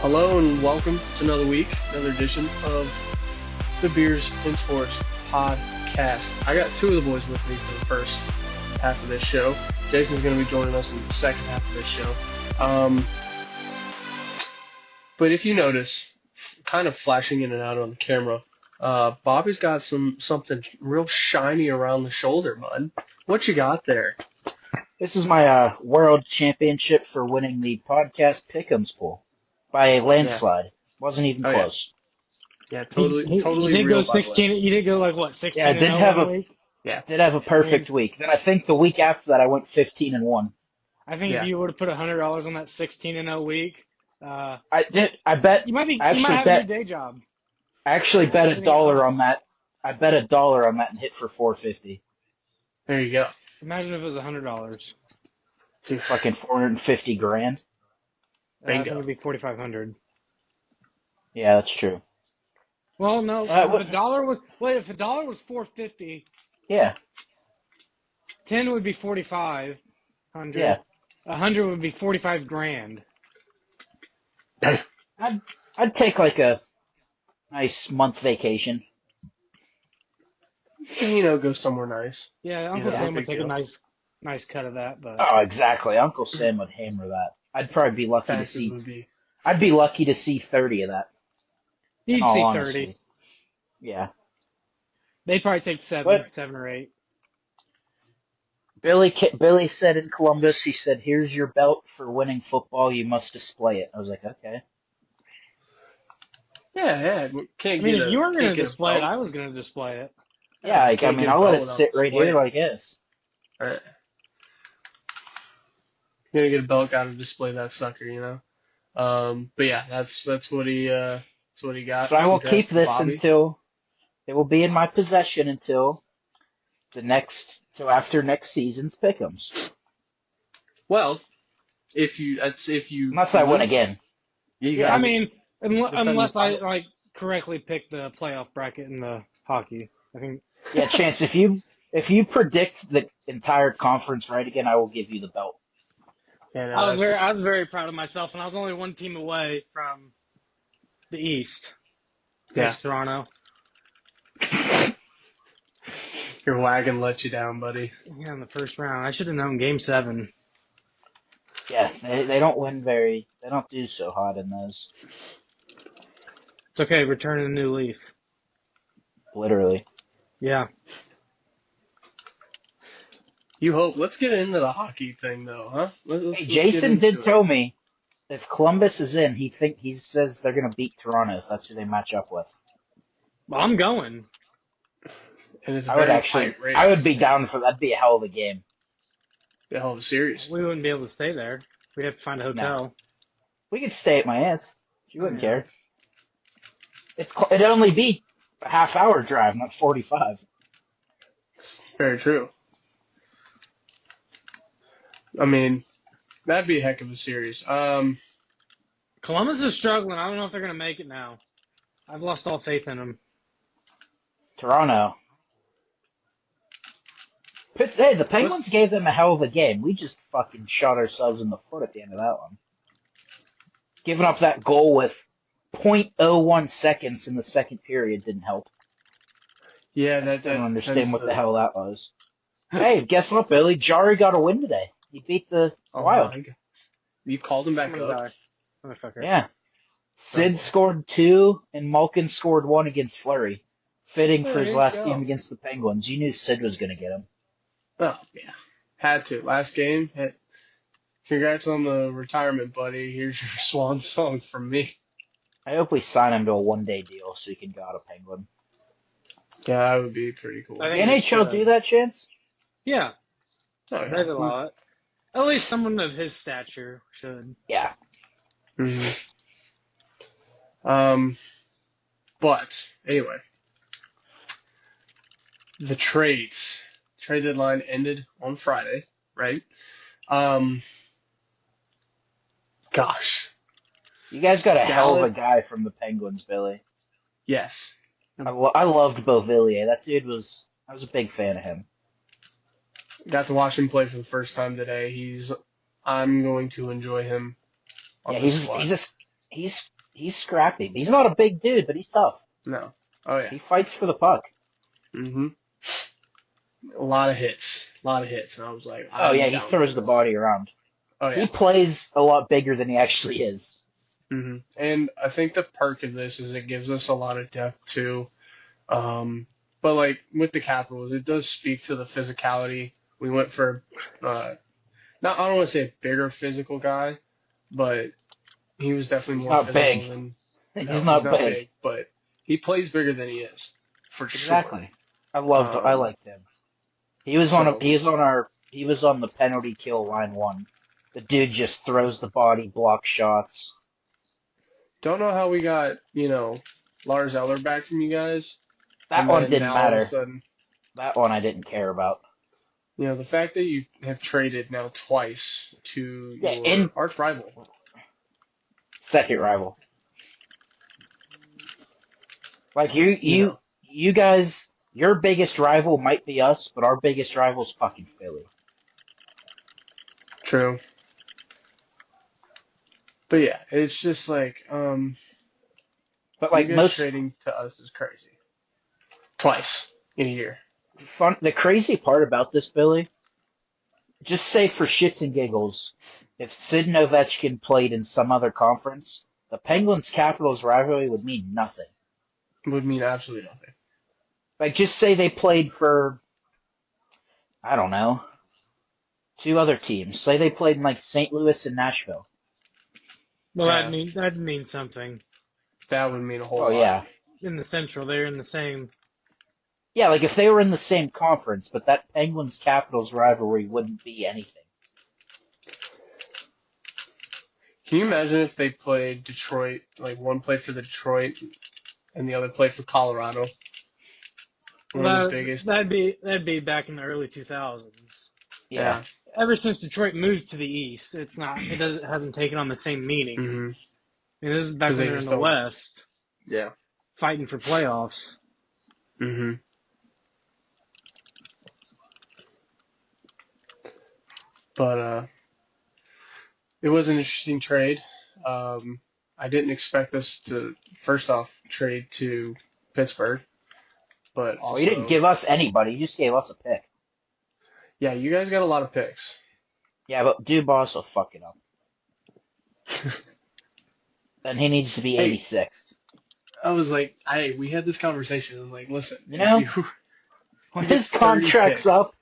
Hello and welcome to another week, another edition of the Beers and Sports podcast. I got two of the boys with me for the first half of this show. Jason's going to be joining us in the second half of this show. But if you notice, kind of flashing in and out on the camera, Bobby's got something real shiny around the shoulder, bud. What you got there? This is my world championship for winning the podcast pick'ems pool by a landslide. Wasn't even close. Yeah, totally You did real, go 16. You did go like what? 16. Yeah, I did have one week? did have a perfect week. Then I think the week after that I went 15-1. I think if you would have put $100 on that 16-0 week, I did. I bet. you might be. I You might actually have bet. a new day job. I actually bet $1 on that. I bet $1 on that and hit for $450. There you go. Imagine if it was $100. Fucking $450,000. I think it'd be 4,500. Yeah, that's true. Well, no. If a dollar was $450, Yeah. 10 would be 4,500. Yeah. 100 would be 45,000. I'd take like a nice month vacation. Go somewhere nice. Yeah, Uncle Sam would take a nice cut of that, but Oh, exactly. Uncle Sam would hammer that. I'd probably be lucky to see. I'd be lucky to see 30 of that. you'd in all see honesty. 30. Yeah. They'd probably take 7 or 8. Billy said in Columbus, he said, "Here's your belt for winning football. You must display it." I was like, okay. Yeah. I mean, if you weren't going to display it, I was going to display it. Yeah, I'll let it sit right here like this. All right. You're gonna get a belt, gotta display that sucker, But yeah, that's what he got. So I will keep this Bobby. until it will be in my possession until after next season's pick'ems. Well, if you Unless I win again. I mean, unless I correctly pick the playoff bracket in the hockey, I think. Yeah, Chance, if you predict the entire conference right again, I will give you the belt. Yeah, no, I was very proud of myself, and I was only one team away from the East. Next Toronto. Your wagon let you down, buddy. Yeah, in the first round. I should have known Game 7. Yeah, they don't win they don't do so hot in those. It's okay, we're turning a new leaf. Literally. Yeah. You hope. Let's get into the hockey thing, though, huh? Hey, Jason did tell me if Columbus is in, he says they're going to beat Toronto if that's who they match up with. Well, I'm going. I would be down for that. That'd be a hell of a game. A hell of a series. We wouldn't be able to stay there. We'd have to find a hotel. No. We could stay at my aunt's. She wouldn't care. It'd only be a half-hour drive, not 45. Very true. I mean, that'd be a heck of a series. Columbus is struggling. I don't know if they're going to make it now. I've lost all faith in them. Toronto. Hey, the Penguins gave them a hell of a game. We just fucking shot ourselves in the foot at the end of that one. Giving up that goal with .01 seconds in the second period didn't help. Yeah, I don't understand what the hell that was. Hey, guess what, Billy? Jari got a win today. He beat the Wild. You called him back up? Motherfucker. Yeah. Sid scored 2, and Malkin scored 1 against Fleury. Fitting for his last game against the Penguins. You knew Sid was going to get him. Oh, yeah. Had to. Last game. Congrats on the retirement, buddy. Here's your swan song from me. I hope we sign him to a one-day deal so he can go out of Penguin. Yeah, that would be pretty cool. Does the NHL do that, Chance? Yeah. Oh, yeah. They'd allow it. At least someone of his stature should. Yeah. Mm-hmm. But, anyway. The trade deadline ended on Friday, right? Gosh. You guys got a hell of a guy from the Penguins, Billy. Yes. I loved Beauvillier. That dude I was a big fan of him. Got to watch him play for the first time today. I'm going to enjoy him. Yeah, he's he's scrappy. He's not a big dude, but he's tough. No. Oh yeah. He fights for the puck. Mm-hmm. A lot of hits. And I was like, Oh I'm yeah, he down throws for the this. body around. Oh He yeah. plays a lot bigger than he actually is. Mm-hmm. And I think the perk of this is it gives us a lot of depth too. But like with the Capitals, it does speak to the physicality. We went for not I don't want to say a bigger physical guy, but he was definitely He's more not physical big. than He's no, he's not not big. big, but he plays bigger than he is for sure. Exactly. I Um, liked him. He was so he was on the penalty kill line one. The dude just throws the body, blocks shots. don't know how we got Lars Eller back from you guys, That and one then didn't now all of a matter. sudden, That one I didn't care about. the fact that you have traded now twice to Yeah, your in arch rival. second rival. Like You know, you guys, your biggest rival might be us, but our biggest rival's fucking Philly. true. But yeah, it's just like But you like guys most trading to us is crazy. Twice in a year. the crazy part about this, Billy, just say for shits and giggles, if Sid and Ovechkin played in some other conference, the Penguins Capitals rivalry would mean nothing. Would mean absolutely nothing. Like just say they played for, I don't know, two other teams. Say they played in like St. Louis and Nashville. Well, Yeah, that'd mean something. that would mean a whole Oh lot. yeah. In the Central, they're in the same. Yeah, like if they were in the same conference, but that Penguins Capitals rivalry wouldn't be anything. Can you imagine if they played Detroit, like one played for the Detroit and the other played for Colorado? One of the biggest. That'd be back in the early 2000s. Yeah. Yeah. Ever since Detroit moved to the East, it hasn't taken on the same meaning. Mm-hmm. I mean, this is back Because when they they're in just the don't. West, Yeah. fighting for playoffs. Mm-hmm. But it was an interesting trade. I didn't expect us to first off trade to Pittsburgh, but Well, you didn't also give us anybody. You just gave us a pick. yeah, you guys got a lot of picks. Yeah, but Dubas will fuck it up. And he needs to be Hey, 86th. I was like, hey, we had this conversation. I'm like, listen, You if know, you when you get his contract's 30 picks, up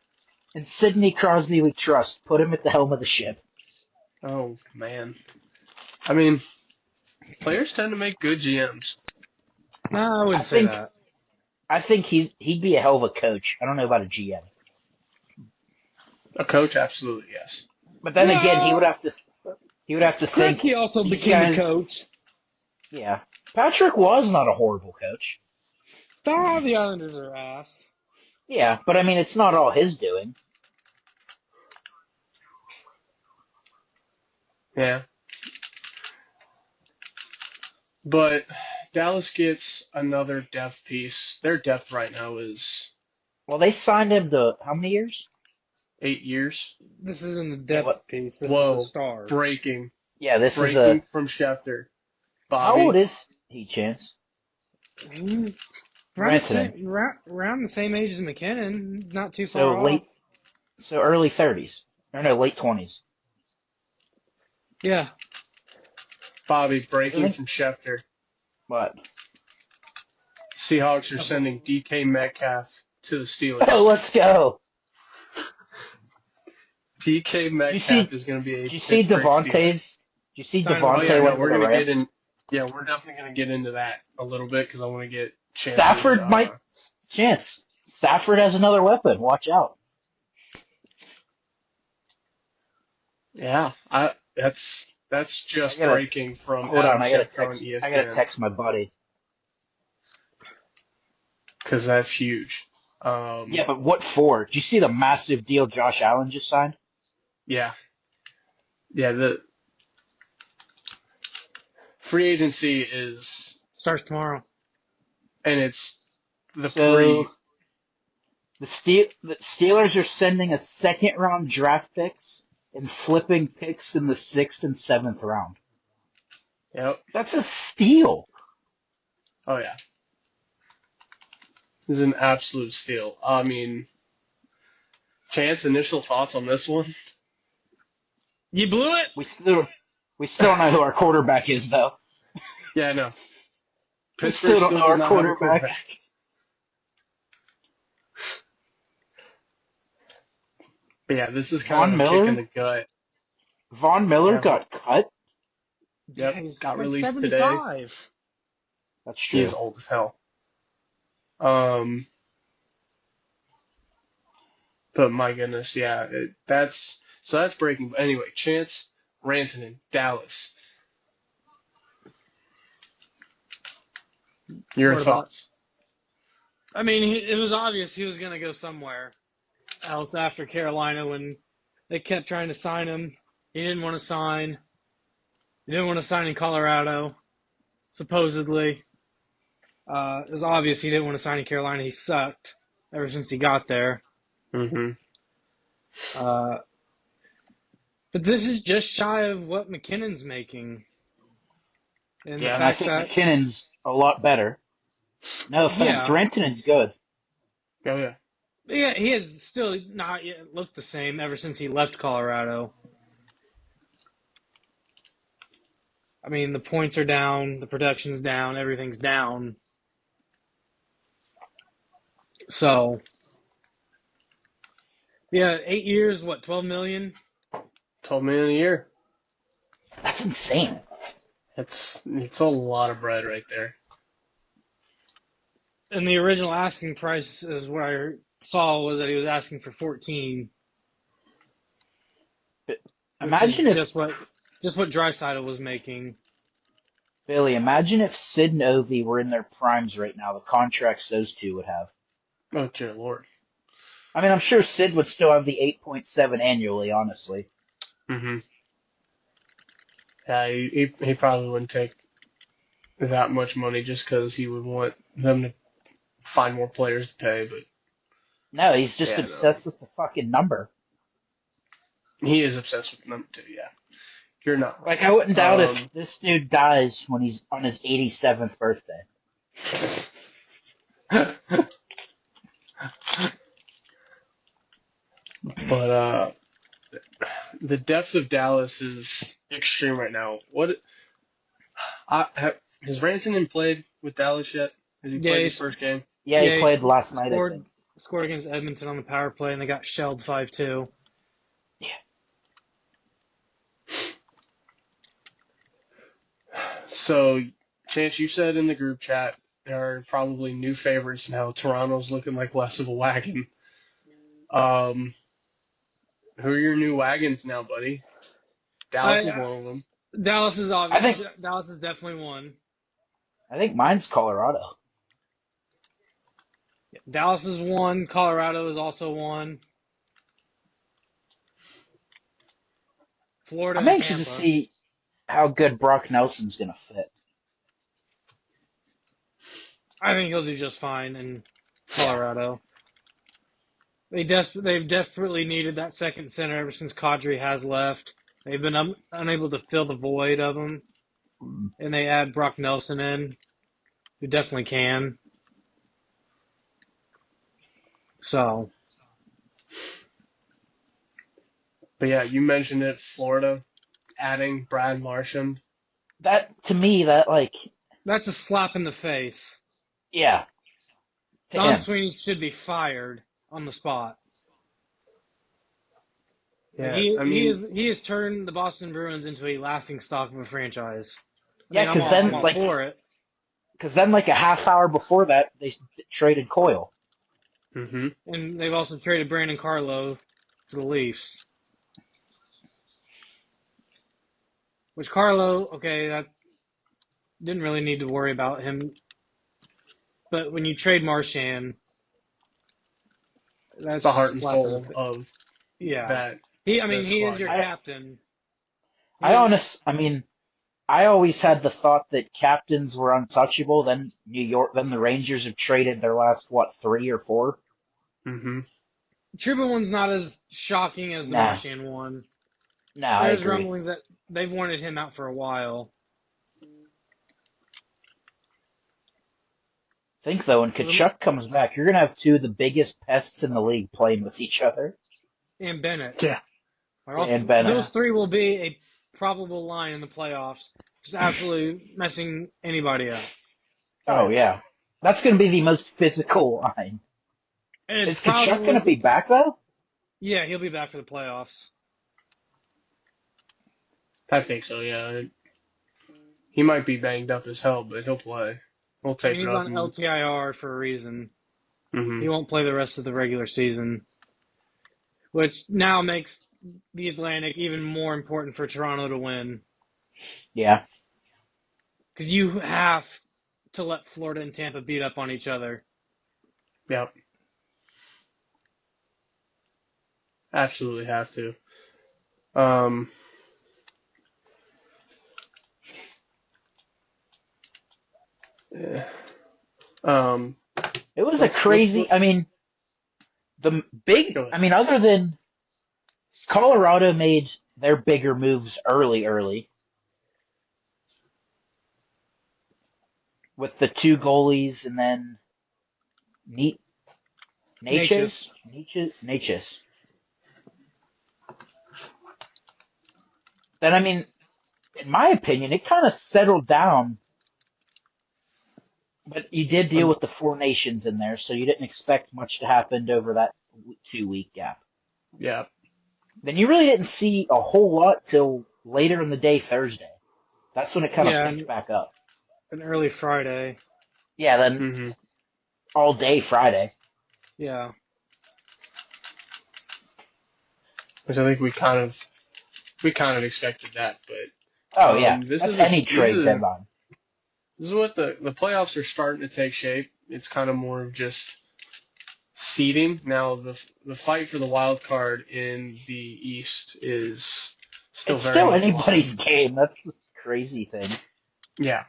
and Sidney Crosby we trust, put him at the helm of the ship. oh man, I mean, players tend to make good GMs. No, I I wouldn't say think that. I think he'd be a hell of a coach. I don't know about a GM. A coach, absolutely yes. But then again, No, he would have to think Gretzky also these became a guys. coach. Yeah, Patrick was not a horrible coach. Ah, the Islanders are ass. Yeah, but I mean, it's not all his doing. Yeah, but Dallas gets another depth piece. Their depth right now is Well, they signed him to how many years? 8 years. This isn't a Yeah, what? depth piece. This is a Whoa, star. breaking, Yeah, this is breaking a. from Schefter. How old Bobby, is he, Chance? He's Rantanen. around the same age as McKinnon. Not too So far off. early 30s. Or no, late 20s. Yeah. Bobby So I breaking think from Schefter. what? Seahawks are sending DK Metcalf to the Steelers. Oh, let's go. DK Metcalf is going to be a Did you see Pittsburgh Steeler. Devontae's? Did you see Sign him. Oh Devontae yeah, no, went to we're the gonna get Rams? in. Yeah, we're definitely gonna get into that a little bit because I want to get chances. Stafford might. Chance. Stafford has another weapon. Watch out. Yeah, that's just I gotta- breaking from Hold Adam on, I gotta Schefter on text. ESPN I gotta text my buddy. because that's huge. Yeah, but what for? Did you see the massive deal Josh Allen just signed? Yeah, yeah. The free agency is, Starts tomorrow. and it's the So the Steelers are sending a second round draft picks and flipping picks in the 6th and 7th round. Yep. That's a steal. Oh yeah. This is an absolute steal. I mean, Chance, initial thoughts on this one? You blew it. We still don't know who our quarterback is, though. Yeah, I know. We Pittsburgh still don't still know does our not have a quarterback. quarterback. But yeah, this is kind Von of a kick in Miller. the gut. Von Miller Yeah, got cut. Yeah, yep, he's got like released today. 75. That's He is true. old as hell. But my goodness, yeah, that's breaking. But anyway, Chance Rantanen, Dallas. Your What about? thoughts? I mean, it was obvious he was going to go somewhere else after Carolina when they kept trying to sign him. He didn't want to sign. He didn't want to sign in Colorado, supposedly. It was obvious he didn't want to sign in Carolina. He sucked ever since he got there. Mm-hmm. Uh, but this is just shy of what McKinnon's making. And the Yeah, and I fact think that, McKinnon's a lot better. No offense, yeah, Rantanen's good. Oh yeah. yeah, he has still not yet looked the same ever since he left Colorado. I mean, the points are down, the production's down, everything's down. So, yeah, 8 years, what, 12 million? 12 million a year. That's insane. It's a lot of bread right there. And the original asking price is what I saw was that he was asking for 14, But which is imagine if just what Draisaitl was making. Billy, imagine if Sid and Ovi were in their primes right now, the contracts those two would have. Oh dear lord. I mean, I'm sure Sid would still have the 8.7 annually, honestly. Mm-hmm. Yeah, he probably wouldn't take that much money just because he would want them to find more players to pay. But No, he's just yeah, no, obsessed with the fucking number. he is obsessed with them too. Yeah, you're not Like, I wouldn't doubt if wrong. this dude dies when he's on his 87th birthday. But the depth of Dallas is extreme right now. Has Rantanen played with Dallas yet? Has he Yeah, played his first game? Yeah, he yeah, he played last night, I scored think. scored against Edmonton on the power play, and they got shelled 5-2. Yeah. So, Chance, you said in the group chat there are probably new favorites now. Toronto's looking like less of a wagon. Um, who are your new wagons now, buddy? Dallas is I one of them. Dallas is I think Dallas is definitely one. I think mine's Colorado. Dallas is one. Colorado is also one. Florida I'm and anxious to Tampa. see how good Brock Nelson's going to fit. I think he'll do just fine in Yeah. Colorado. They've desperately needed that second center ever since Kadri has left. They've been unable to fill the void of him, and they add Brock Nelson in, who definitely can. So, But yeah, you mentioned it, Florida, adding Brad Marchand. That, to me, that's a slap in the face. yeah, to Don him. Sweeney should be fired on the spot. Yeah, I mean, He has turned the Boston Bruins into a laughing stock of a franchise. I Yeah, mean, because I'm then, all for it. like a half hour before that, they traded Coyle. hmm And they've also traded Brandon Carlo to the Leafs. Which Carlo, okay, that didn't really need to worry about him. But when you trade Marchand, that's the heart and slapping the soul face. of Yeah. that that He is squad. your Yeah. captain. I mean, I always had the thought that captains were untouchable. Then then the Rangers have traded their last, what, 3 or 4? hmm Trouba one's not as shocking as the Nah, Marchand one. nah, I There's agree. rumblings that they've wanted him out for a while. Think though, when For the, Kachuk comes back, you're gonna have two of the biggest pests in the league playing with each other. and Bennett. Yeah. And Bennett. Those three will be a probable line in the playoffs, just absolutely messing anybody up. Oh yeah, that's gonna be the most physical line. And it's Is Kachuk probably, gonna be back though? yeah, he'll be back for the playoffs. I think so, yeah. He might be banged up as hell, but he'll play. We'll I tape mean, it he's up. on LTIR for a reason. Mm-hmm. He won't play the rest of the regular season, which now makes the Atlantic even more important for Toronto to win. Yeah. Because you have to let Florida and Tampa beat up on each other. Yep. Absolutely have to. Yeah. It was Let's a crazy. I mean, the big. go ahead. I mean, other than Colorado made their bigger moves early with the two goalies, and then Natchez. Then I mean, in my opinion, it kind of settled down. But you did deal with the Four Nations in there, so you didn't expect much to happen over that 2 week gap. Yeah. Then you really didn't see a whole lot till later in the day Thursday. That's when it kind of picked back up. An early Friday. Yeah, then Mm-hmm. all day Friday. Yeah. Which I think we kind of expected that, but Oh yeah, this that's is any trade deadline. This is what the playoffs are starting to take shape. It's kind of more of just seeding. Now the fight for the wild card in the East is still It's very still much anybody's alive. game. That's the crazy thing. Yeah.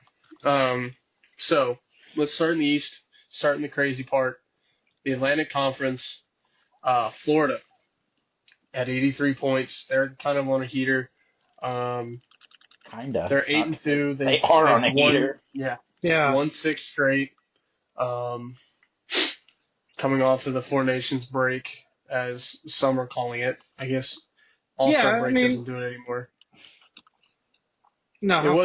So let's start in the East. Start in the crazy part. The Atlantic Conference. Florida at 83 points. They're kind of on a heater. Kinda. They're 8-2. They are on a They've won. heater. Yeah. Yeah. Won 6 straight. Coming off of the Four Nations break, as some are calling it. I guess All-Star break doesn't do it anymore. No,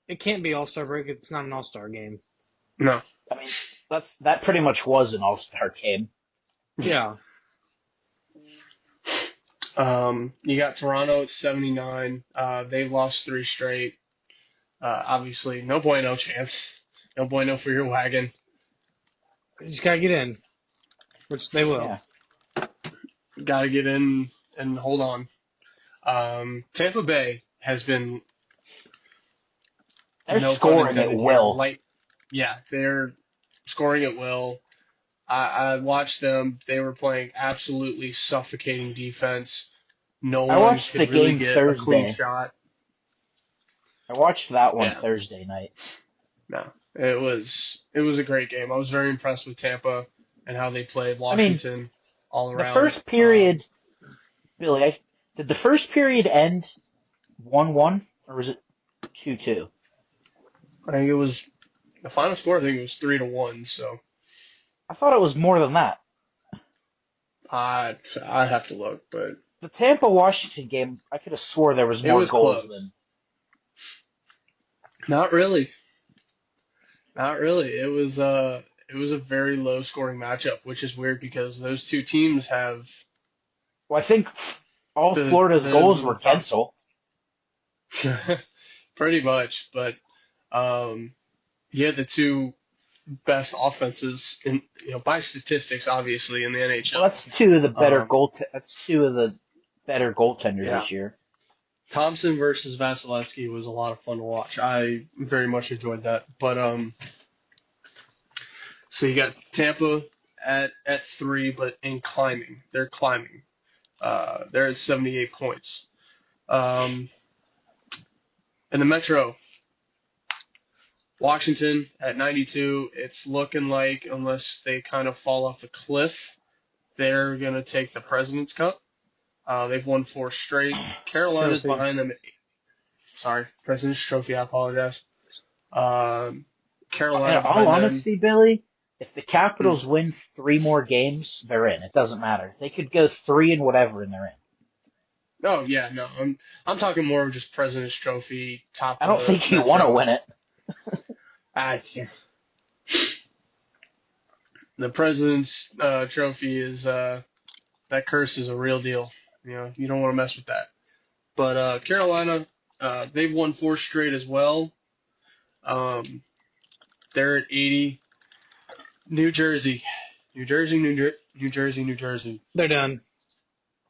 it can't be All-Star break. It's not an All-Star game. No. I mean, that pretty much was an all-star game. Yeah. You got Toronto at 79. They've lost 3 straight. Obviously, no bueno chance. No bueno for your wagon. You just gotta get in, which they will. Yeah. Got to get in and hold on. Tampa Bay has been. They're scoring at will. Yeah, they're scoring at will. I watched them. They were playing absolutely suffocating defense. No one could really get a clean shot. I watched that one Thursday night. No, it was a great game. I was very impressed with Tampa and how they played Washington all around. The first period, Billy, did the first period end 1-1 or was it 2-2? I think it was the final score. I think it was 3-1. So I thought it was more than that. I'd have to look, but the Tampa Washington game, I could have swore there was more goals than. Not really. Not really. It was a very low scoring matchup, which is weird because those two teams have. Well, I think all Florida's goals were Kensel. Pretty much, but the two best offenses in by statistics, obviously in the NHL. Well, that's two of the better goaltenders this year. Thompson versus Vasilevsky was a lot of fun to watch. I very much enjoyed that. But so you got Tampa at 3, but in climbing. They're climbing. They're at 78 points. In the Metro, Washington at 92. It's looking like, unless they kind of fall off a cliff, they're going to take the President's Cup. They've won 4 straight. Carolina's behind them. President's Trophy. I apologize. Carolina. In all honesty, Billy, If the Capitals win 3 more games, they're in. It doesn't matter. They could go 3 and whatever, and they're in. Oh yeah, no, I'm talking more of just President's Trophy, top I of don't the think you Metro. want to win it. The President's Trophy is that curse is a real deal. You know, you don't want to mess with that. But Carolina, they've won 4 straight as well. They're at 80. New Jersey. New Jersey. They're done.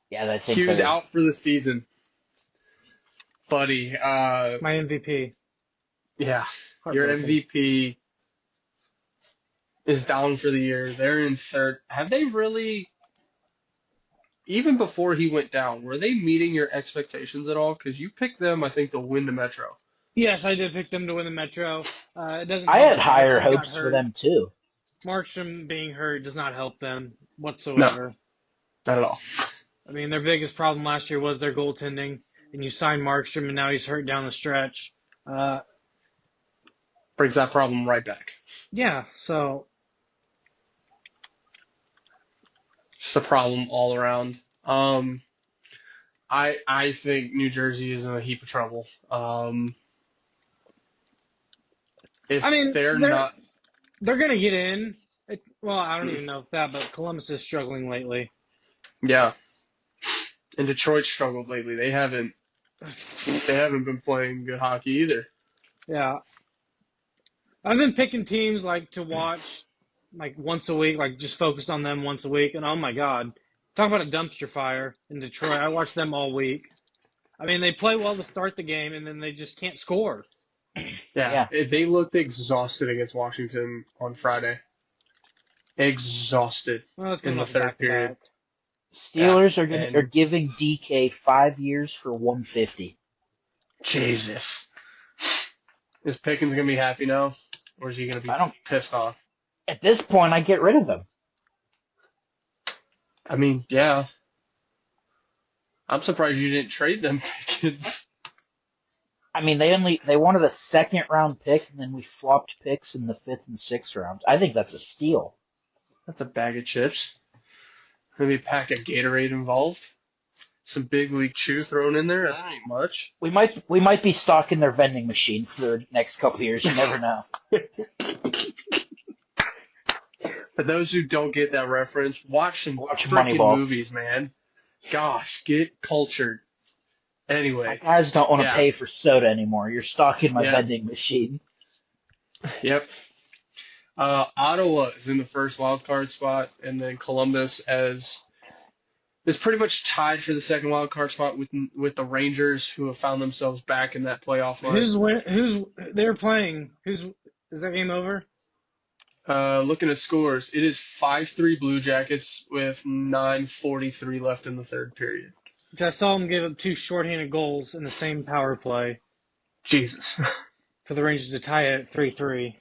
Yeah, I think Hughes they're out for the season. Buddy, My MVP. yeah, your MVP is down for the year. They're in third. Have they really, even before he went down, were they meeting your expectations at all? Because you picked them, I think, to win the Metro. Yes, I did pick them to win the Metro. It doesn't. I help had that higher Markstrom got hopes for hurt. them too. Markstrom being hurt does not help them No, whatsoever. not at all. I mean, their biggest problem last year was their goaltending, and you signed Markstrom, and now he's hurt down the stretch. Brings that problem right back. Yeah, so Just a problem all around. I think New Jersey is in a heap of trouble. If I mean, they're they're not, gonna get in. Well, I don't even know if that, but Columbus is struggling lately. yeah. And Detroit struggled lately. They haven't been playing good hockey either. Yeah, I've been picking teams like to watch like once a week, like just focused on them once a week, and oh my god, talk about a dumpster fire in Detroit. I watched them all week. I mean, they play well to start the game, and then they just can't score. Yeah. They looked exhausted against Washington on Friday. Exhausted Well, it's in the third period. Steelers and- are giving DK 5 years for $150. Jesus. Is Pickens gonna be happy now, or is he gonna be pissed off? At this point, I get rid of them. I mean, yeah. I'm surprised you didn't trade them Pickens. I mean, they wanted a 2nd round pick, and then we flopped picks in the 5th and 6th round. I think that's a steal. That's a bag of chips. Maybe a pack of Gatorade involved. Some Big League Chew thrown in there. That ain't much. We might be stocking their vending machine for the next couple of years. You never know. For those who don't get that reference, watch freaking Moneyball. movies, man. Gosh, get cultured. Anyway. Guys don't want to pay for soda anymore. You're stocking my vending machine. Yep. Ottawa is in the first wild card spot, and then Columbus is pretty much tied for the second wild card spot with the Rangers, who have found themselves back in that playoff line. Who's they're playing? Is that game over? Looking at scores, it is 5-3 Blue Jackets with 9:43 left in the third period. I saw them give up 2 shorthanded goals in the same power play. Jesus. For the Rangers to tie it at 3-3.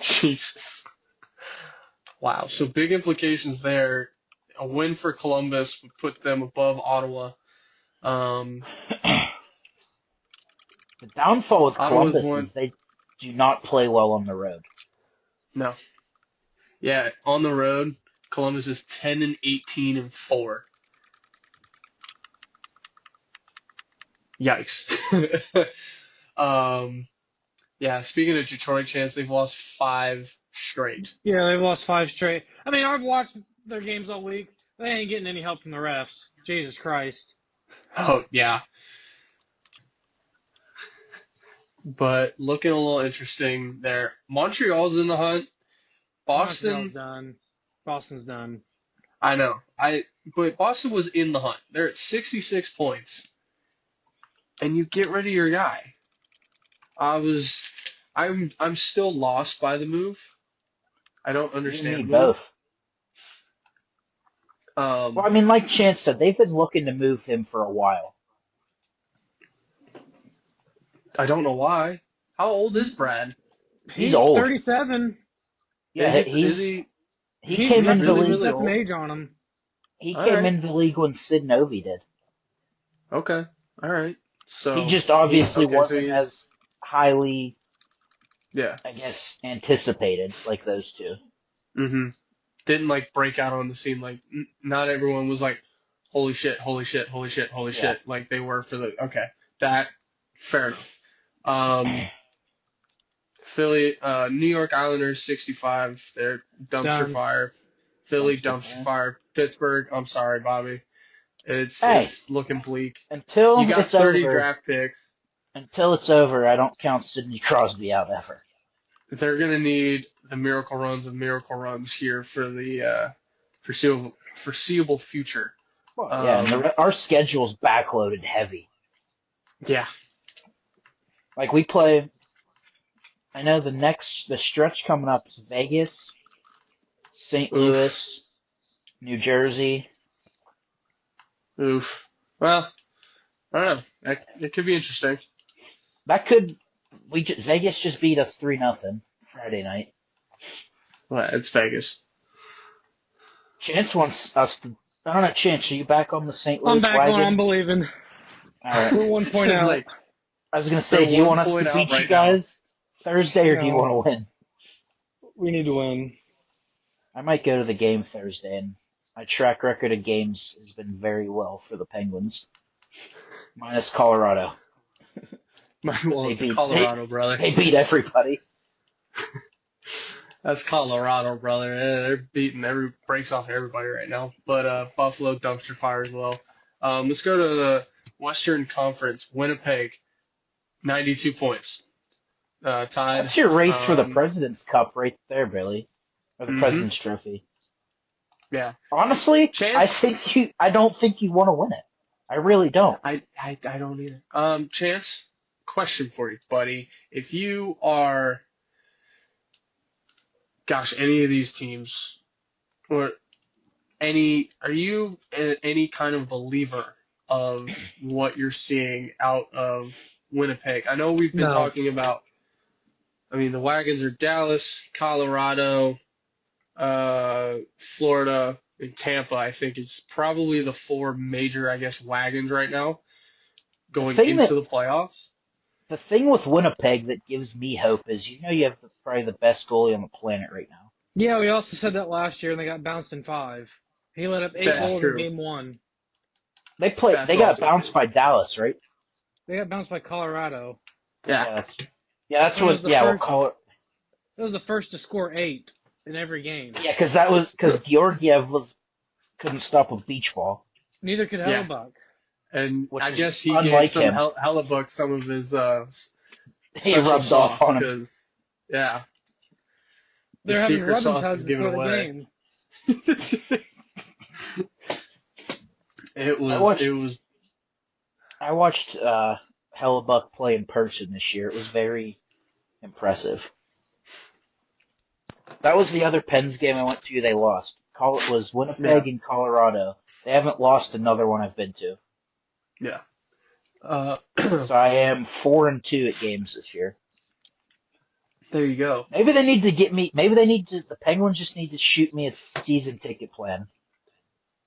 Jesus. Wow. So big implications there. A win for Columbus would put them above Ottawa. The downfall with Columbus is they do not play well on the road. No. Yeah, on the road, Columbus is 10-18-4. Yikes. Yeah, speaking of Detroit chance, they've lost 5 straight. Yeah, they've lost 5 straight. I mean, I've watched their games all week. They ain't getting any help from the refs. Jesus Christ. Oh, yeah. But looking a little interesting there. Montreal's in the hunt. Montreal's done. Boston's done. I know. But Boston was in the hunt. They're at 66 points. And you get rid of your guy. I'm still lost by the move. I don't understand. You need both. Well, I mean, like Chance said, they've been looking to move him for a while. I don't know why. How old is Brad? He's old. 37. Yeah, he came into the league. He's got some age on him. He came into the league when Sid Novey did. Okay. All right. So he just obviously wasn't as highly Yeah. I guess, anticipated, like those two. Mm-hmm. Didn't like break out on the scene. Like not everyone was like, holy shit, holy shit, holy shit, holy Yeah. shit, like they were for the. Okay, that fair enough. Um, Philly, New York Islanders 65. They're dumpster Done. fire. Philly Dumpster dumpster fire. fire. Pittsburgh. I'm sorry, Bobby. Hey, It's looking bleak. You until got it's 30 over, draft picks. I don't count Sidney Crosby out ever. They're gonna need the miracle runs of miracle runs here for the foreseeable future. Well, yeah, and Um, our schedule's backloaded heavy. yeah. Like we play, I know the stretch coming up is Vegas, St. Oof. Louis, New Jersey. Oof. Well, I don't know. It could be interesting. That could, Vegas just beat us 3-0 Friday night. Well, it's Vegas. Chance wants us to, I don't know, Chance, are you back on the St. I'm Louis back on. I'm wagon? believing. Alright. We're 1 point It's out. like I was gonna they're say, do you one want us point to out beat you right now. guys Thursday or do you No, want to win? we need to win. I might go to the game Thursday, and my track record of games has been very well for the Penguins, minus Colorado. Well, it's Colorado, brother. They beat everybody. That's Colorado, brother. They're beating breaks off everybody right now. But Buffalo dumpster fire as well. Let's go to the Western Conference. Winnipeg, 92 points. Tied. That's your race for the President's Cup right there, Billy, or the Mhm. President's Trophy. Yeah. Honestly, Chance? I don't think you want to win it. I really don't. I don't either. Chance, question for you, buddy. If you are, gosh, any of these teams, or are you any kind of believer of what you're seeing out of Winnipeg? I know we've been No. talking about, I mean, the wagons are Dallas, Colorado, Florida, and Tampa. I think it's probably the four major, I guess, wagons right now going into the playoffs. The thing with Winnipeg that gives me hope is, you have probably the best goalie on the planet right now. Yeah, we also said that last year, and they got bounced in 5. He let up 8 That's goals true. in Game 1. They That's got also bounced true. by Dallas, right? They got bounced by Colorado. Yeah. That's It was what. the Yeah, first- It was the first to score 8 in every game. Yeah, because Georgiev couldn't stop a beach ball. Neither could Yeah. Hellebuck. And Which I is guess he unlike gave him. Hellebuck some of his He special rubbed off sauce on him. because, yeah, They're the having secret rubbing sauce tugs was given before the away. game. It was. I watched Hellebuck play in person this year. It was very impressive. That was the other Pens game I went to. They lost. It was Winnipeg and Colorado. They haven't lost another one I've been to. Yeah. So I am 4-2 at games this year. There you go. Maybe they need to get me. Maybe the Penguins just need to shoot me a season ticket plan.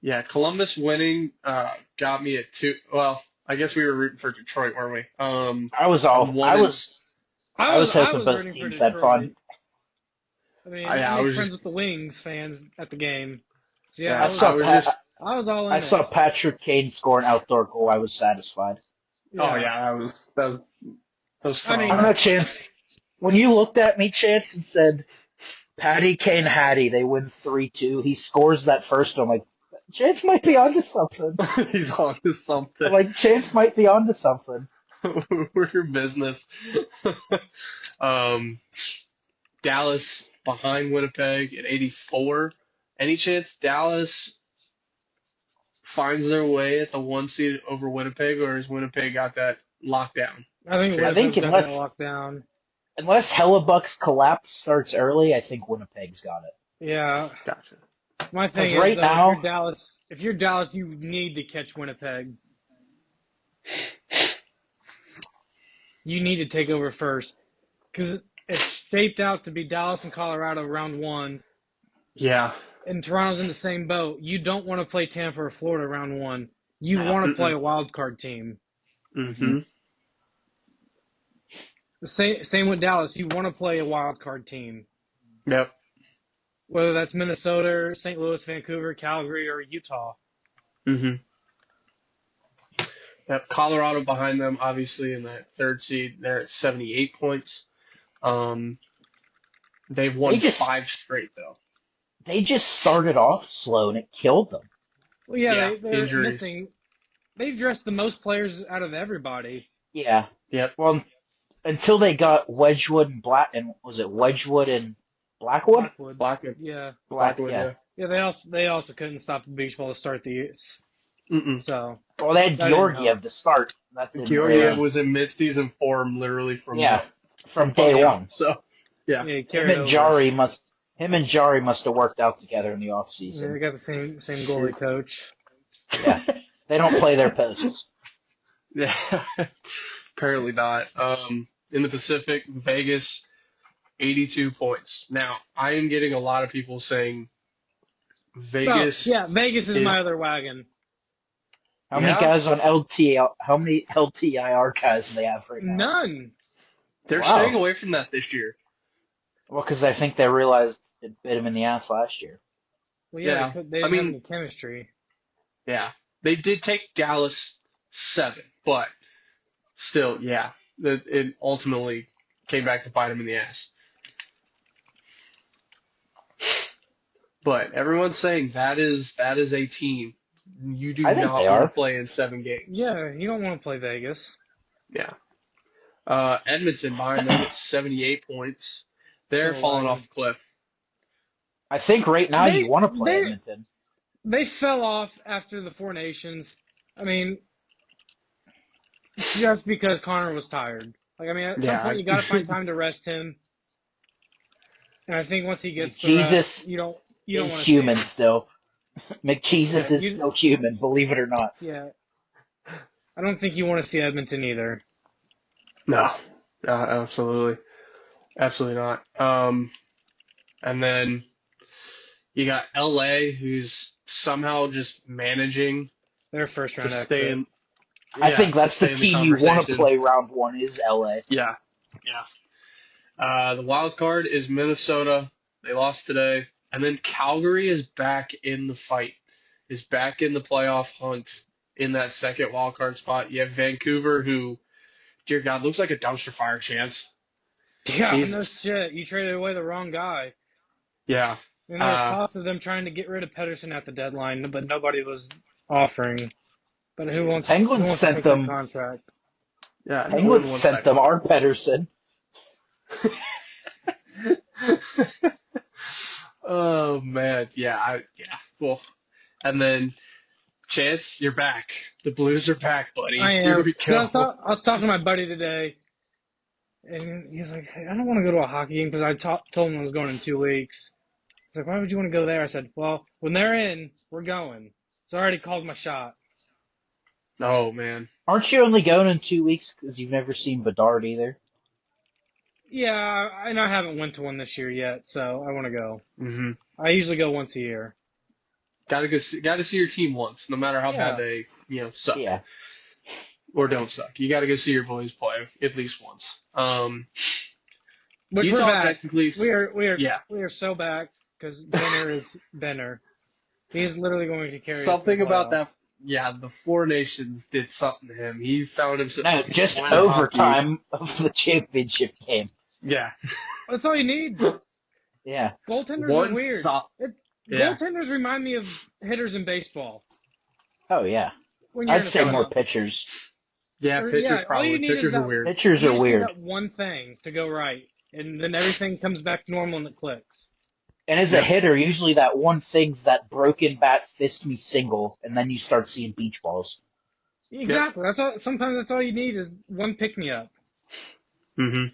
Yeah, Columbus winning got me at 2. Well, I guess we were rooting for Detroit, weren't we? I was hoping both rooting for teams had Detroit. fun. I mean, I I made was friends just- with the Wings fans at the game. So yeah, Yeah, I was all in I it. saw Patrick Kane score an outdoor goal. I was satisfied. Oh yeah, that was fun. I mean- I don't know, Chance. When you looked at me, Chance, and said, Patty Kane Hattie, they win 3-2. He scores that first. I'm like, Chance might be onto something. He's on to something. Like, Chance might be onto something. We're your business. Dallas behind Winnipeg at 84. Any chance Dallas finds their way at the 1 seed over Winnipeg, or has Winnipeg got that lockdown? I think I think Winnipeg's got unless- that locked down. Unless Hellebuck's collapse starts early, I think Winnipeg's got it. Yeah. Gotcha. My thing is, right though, now- if you're Dallas, you need to catch Winnipeg. You need to take over first. Because it's shaped out to be Dallas and Colorado round 1. Yeah. And Toronto's in the same boat. You don't want to play Tampa or Florida round 1. You want to play a wild card team. Mm-hmm. Same with Dallas. You want to play a wild card team, Yep. whether that's Minnesota, St. Louis, Vancouver, Calgary, or Utah. Mm-hmm. Yep. Colorado behind them, obviously, in that third seed. They're at 78 points. They've They won just 5 straight, though. they just started off slow and it killed them. Well, yeah, Yeah, they're injuries. missing. They've dressed the most players out of everybody. Yeah. Yep. Well, until they got Wedgwood and was it Wedgwood and Blackwood? Blackwood. Blackwood. Yeah. Blackwood, Yeah. yeah. Yeah, they also couldn't stop the beach ball to start the year. Mm-mm. So Well, they had that didn't Georgiev help. to start. That didn't Georgiev really. was in midseason form literally Yeah, from from day out. one. So, yeah. Yeah, he Him carried and over. Jari must have worked out together in the off Yeah, season. they got the same goalie coach. Yeah. They don't play their posts. Yeah. Apparently not. In the Pacific, Vegas, 82 points. Now, I am getting a lot of people saying Vegas Vegas is is, my other wagon. How many yeah, guys on LTL? How many LTIR guys do they have right now? None. they're Wow. staying away from that this year. Well, because I think they realized it bit them in the ass last year. Well, Yeah. they didn't have any chemistry. Yeah. They did take Dallas 7, but still, yeah, it ultimately came back to bite them in the ass. But everyone's saying that is a team you do I think not they want are. to play in 7 games. Yeah, you don't want to play Vegas. Yeah. Edmonton behind them at 78 points. They're Still falling lagging. off a cliff. I think right now you want to play they Edmonton. they fell off after the Four Nations. I mean, just because Connor was tired. Like, I mean, at some Yeah. point you got to find time to rest him. And I think once he gets the McJesus rest, you don't want is to human see him. still. McJesus Yeah, is still human, believe it or not. Yeah, I don't think you want to see Edmonton either. No. Absolutely. Absolutely not. And then you got LA, who's somehow just managing Their first to round stay exit. in. I think to that's the stay in team you want to conversation. play round one is LA. Yeah. Yeah. The wild card is Minnesota. They lost today. And then Calgary is back in the fight, is back in the playoff hunt in that second wild card spot. You have Vancouver, who, dear God, looks like a dumpster fire chance. Yeah, Jesus. no shit. You traded away the wrong guy. Yeah. And there was talks of them trying to get rid of Pedersen at the deadline, but nobody was offering. But who wants Penguins to sent take them. that contract? Yeah. no Penguins one wants sent that them guy. our Pedersen. Oh man, yeah. Well, and then Chance, you're back. The Blues are back, buddy. I Here am. we I was, go. I was talking to my buddy today, and he's like, "Hey, I don't want to go to a hockey game because I told him I was going in 2 weeks." He's like, "Why would you want to go there?" I said, "Well, when they're in, we're going." So I already called my shot. Oh man. Aren't you only going in 2 weeks because you've never seen Bedard either? Yeah, and I haven't went to one this year yet, so I want to go. Mm-hmm. I usually go once a year. Gotta go see your team once, no matter how Yeah. bad they suck Yeah. or don't suck. You gotta go see your boys play at least once. Which we're Utah back. technically, We are so back because Benner is Benner. He is literally going to carry something us to the about that. playoffs. Yeah, the Four Nations did something to him. He found himself. No, just playing hockey. overtime of the championship game. Yeah. That's all you need. Yeah. Goaltenders One are weird. stop. Yeah. Goaltenders remind me of hitters in baseball. Oh, yeah. When you're I'd in a say more shutout. pitchers. Yeah, Or, pitchers all you probably. need is Pitchers are that- weird. Pitchers You are just need weird. that one thing to go right, and then everything comes back normal and it clicks. And as a hitter, usually that one thing's that broken bat fist me single, and then you start seeing beach balls. Exactly. That's all. Sometimes that's all you need is one pick me up. Mm-hmm.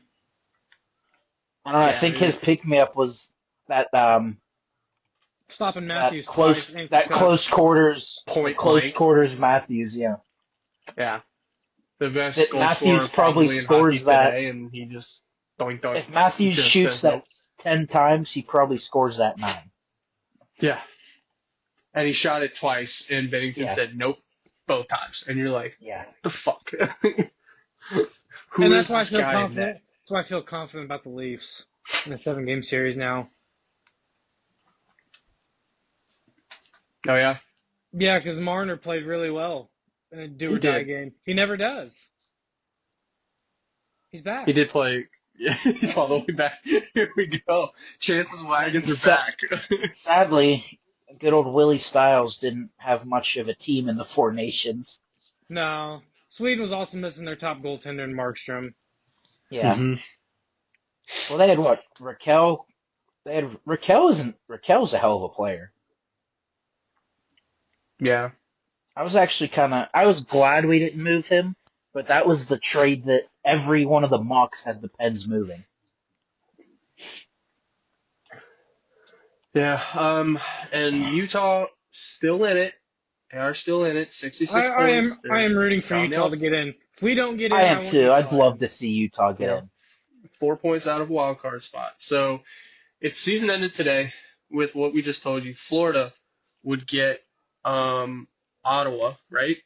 I don't know. I Yeah, think it his is. pick me up was that Stopping Matthews close twice. And that Kachuk. close quarters Point close blank. quarters Matthews. Yeah. Yeah. The best That goal Matthews scorer probably in scores hockey that- today, and he just doink. If Matthews just shoots says that nope. 10 times, he probably scores that 9. Yeah. And he shot it twice, and Bennington Yeah. said nope both times. And you're like, Yeah. the fuck? Who And is that's why I this feel guy in confident. That's why I feel confident about the Leafs in a 7-game series now. Oh yeah, Yeah, because Marner played really well in a do he or die did. game. He never does. He's He back. did play. Yeah, he's all the way back. Here we go. Chances And wagons are back. sadly, good old Willie Styles didn't have much of a team in the Four Nations. No. Sweden was also missing their top goaltender in Markstrom. Yeah. hmm Well, they had what? Raquel. They had Raquel's a hell of a player. Yeah. I was glad we didn't move him, but that was the trade that every one of the mocks had the Pens moving. Yeah. And Utah still in it. They are still in it. 66 I points. am I They're am rooting for on the Utah to outs. get in. If we don't get I in, am I want too. I'd Utah love in. to see Utah You get know, in. 4 points out of wild card spot. So if season ended today with what we just told you, Florida would get Ottawa, right?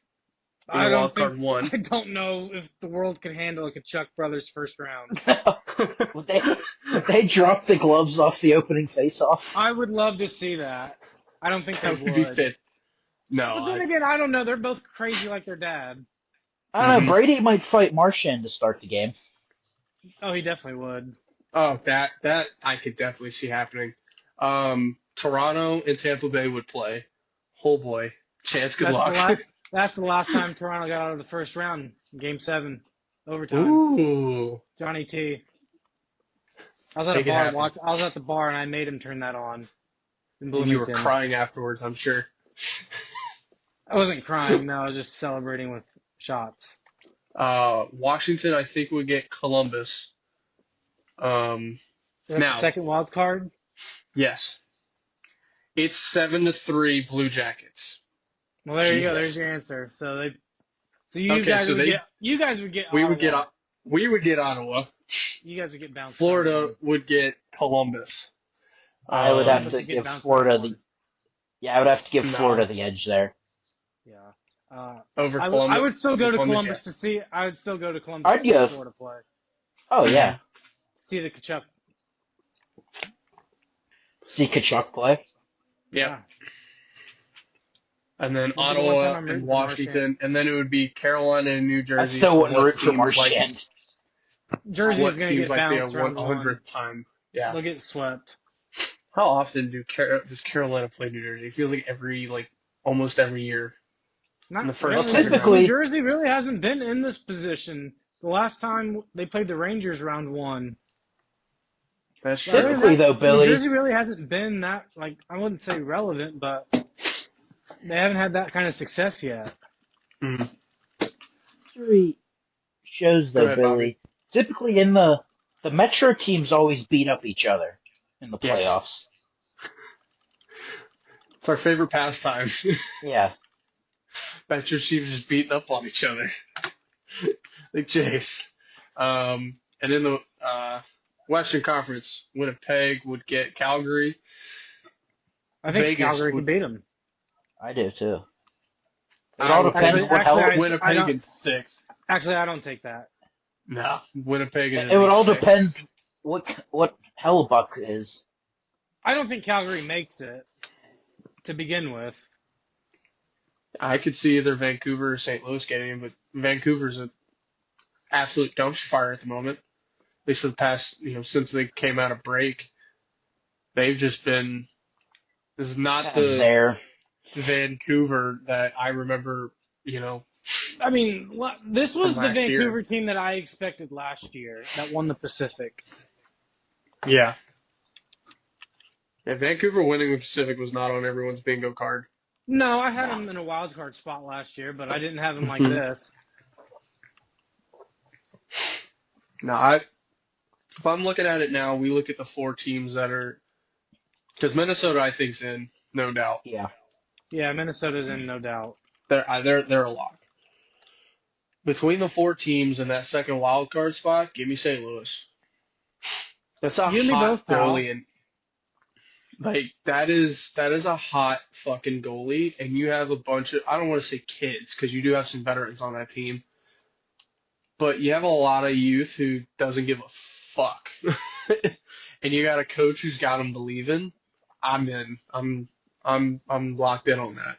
In I the don't wild think card one. I don't know if the world could handle a Kachuk brothers first round. would they drop the gloves off the opening face-off? I would love to see that. I don't think they That would be would. fit. No, But then again, I don't know. They're both crazy like their dad. I don't know. mhm. Brady might fight Marchand to start the game. Oh, he definitely would. Oh, that I could definitely see happening. Toronto and Tampa Bay would play. Oh boy, Chance, good That's the luck. last. That's the last time Toronto got out of the first round, Game 7, overtime. Ooh, Johnny T. I was at a make it bar happen. I was at the bar and I made him turn that on in And you were Bloomington. crying afterwards, I'm sure. I wasn't crying. No, I was just celebrating with shots. Washington, I think would get Columbus. Um, Is that the now, second wild card? yes, it's 7-3 Blue Jackets. Well, there you go. There's Jesus. your answer. So Okay, so you guys would get we would get Ottawa. we would get Ottawa. You guys would get bounced. Florida round would get Columbus. I would have Columbus to would get give bounced Florida round the. one. Yeah, I would have to give No, Florida the edge there. Yeah. Uh, over I Columbus. would still go Over to Columbus, Columbus to see. I would still go to Columbus to I'd see go. Florida play. Oh yeah. yeah, See the Kachuk. see Kachuk play. Yep. Yeah. And then Maybe the one time Ottawa I'm and rooting for Marchand. Washington, and then it would be Carolina and New I Jersey still for wouldn't what root for seems like Marchand. Jersey what is going to seems get like the bounced round one. 100th time. Yeah. They'll get swept. How often does Carolina play New Jersey? It feels like almost every year. Not In the first really, Well, because typically- New Jersey really hasn't been in this position. The last time they played the Rangers round one. That's But other true. than Typically, that, though, Billy. New Jersey really hasn't been that, like, I wouldn't say relevant, but they haven't had that kind of success yet. Mhm. History shows Go though, ahead, Billy. Typically, in the Metro teams always beat up each other in the Yes. playoffs. It's our favorite pastime. Yeah. Metro teams just beating up on each other. Like Jace. And in the Western Conference, Winnipeg would get Calgary. I think Vegas Calgary would- can beat them. I do too. It I all would depends Actually- what hell. actually, I Winnipeg don't- in 6. Actually, I don't take that. No, Winnipeg in It would all 6. depend what Hellebuck is. I don't think Calgary makes it to begin with. I could see either Vancouver or St. Louis getting him, but Vancouver's an absolute dumpster fire at the moment. At least for the past, since they came out of break, they've just been. This is not Kind of the there. Vancouver that I remember. I mean, this was From the last Vancouver team that I expected last year that won the Pacific. Yeah. Yeah, Vancouver winning the Pacific was not on everyone's bingo card. No, I had them in a wild card spot last year, but I didn't have them like Mhm. this. No, if I'm looking at it now, we look at the 4 teams that are, because Minnesota I think's in, no doubt. Yeah. Yeah, Minnesota's in, no doubt. They're a lock. Between the 4 teams in that second wild card spot, give me St. Louis. That's a You and me hot both, pal. goalie, and that is a hot fucking goalie, and you have a bunch of, I don't want to say kids because you do have some veterans on that team, but you have a lot of youth who doesn't give a fuck. And you got a coach who's got them believing, I'm in. I'm locked in on that.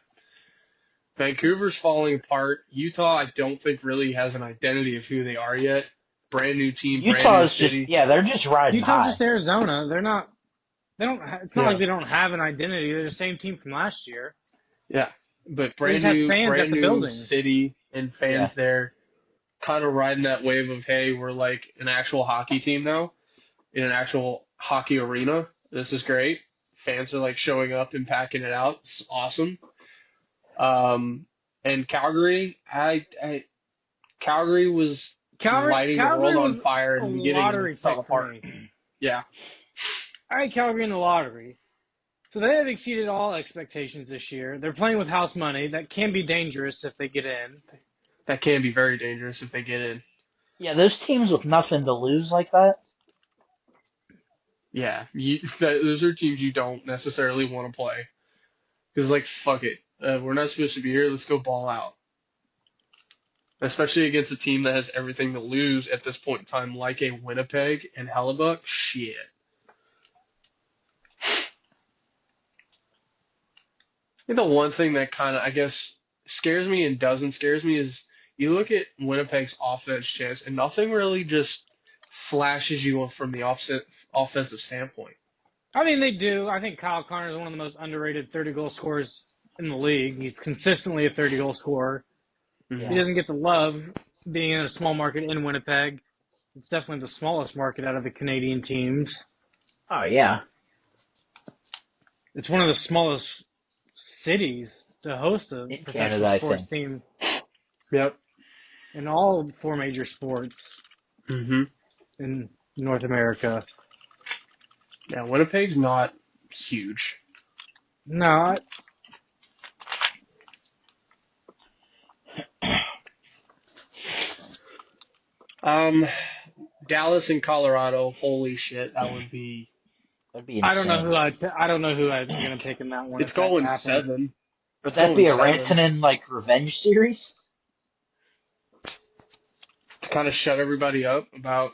Vancouver's falling apart. Utah, I don't think really has an identity of who they are yet. Brand new team, brand new Utah's city. they're just riding Utah's high. just Arizona. They're not. They don't. It's not Yeah. like they don't have an identity. They're the same team from last year. Yeah, but They just have fans at brand the new building. city and fans there, kind of riding that wave of, hey, we're like an actual hockey team now, in an actual hockey arena. This is great. Fans are like showing up and packing it out. It's awesome. And Calgary, Calgary was lighting the world on was fire a in the beginning and lottery it fell pick for apart. me. Yeah. I had Calgary in the lottery. So they have exceeded all expectations this year. They're playing with house money. That can be dangerous if they get in. That can be very dangerous if they get in. Yeah, those teams with nothing to lose like that. Yeah, those are teams you don't necessarily want to play. Because, like, fuck it. We're not supposed to be here. Let's go ball out. Especially against a team that has everything to lose at this point in time, like a Winnipeg and Hellebuck. Shit. I think the one thing that kind of, I guess, scares me and doesn't scares me is you look at Winnipeg's offense chance, and nothing really just flashes you from the offensive standpoint. I mean, they do. I think Kyle Connor is one of the most underrated 30-goal scorers in the league. He's consistently a 30-goal scorer. Yeah. He doesn't get the love being in a small market in Winnipeg. It's definitely the smallest market out of the Canadian teams. Oh, yeah. It's one of the smallest cities to host a In professional Canada, sports I think. team Yep. in all four major sports Mm-hmm. in North America. Yeah, Winnipeg's not huge. No, Dallas and Colorado, holy shit, that'd be That'd be I insane. don't know who I'm going to pick in that one. it's if that going happens. 7. Would It's that going be a 7. Rantanen, revenge series? To kind of shut everybody up about,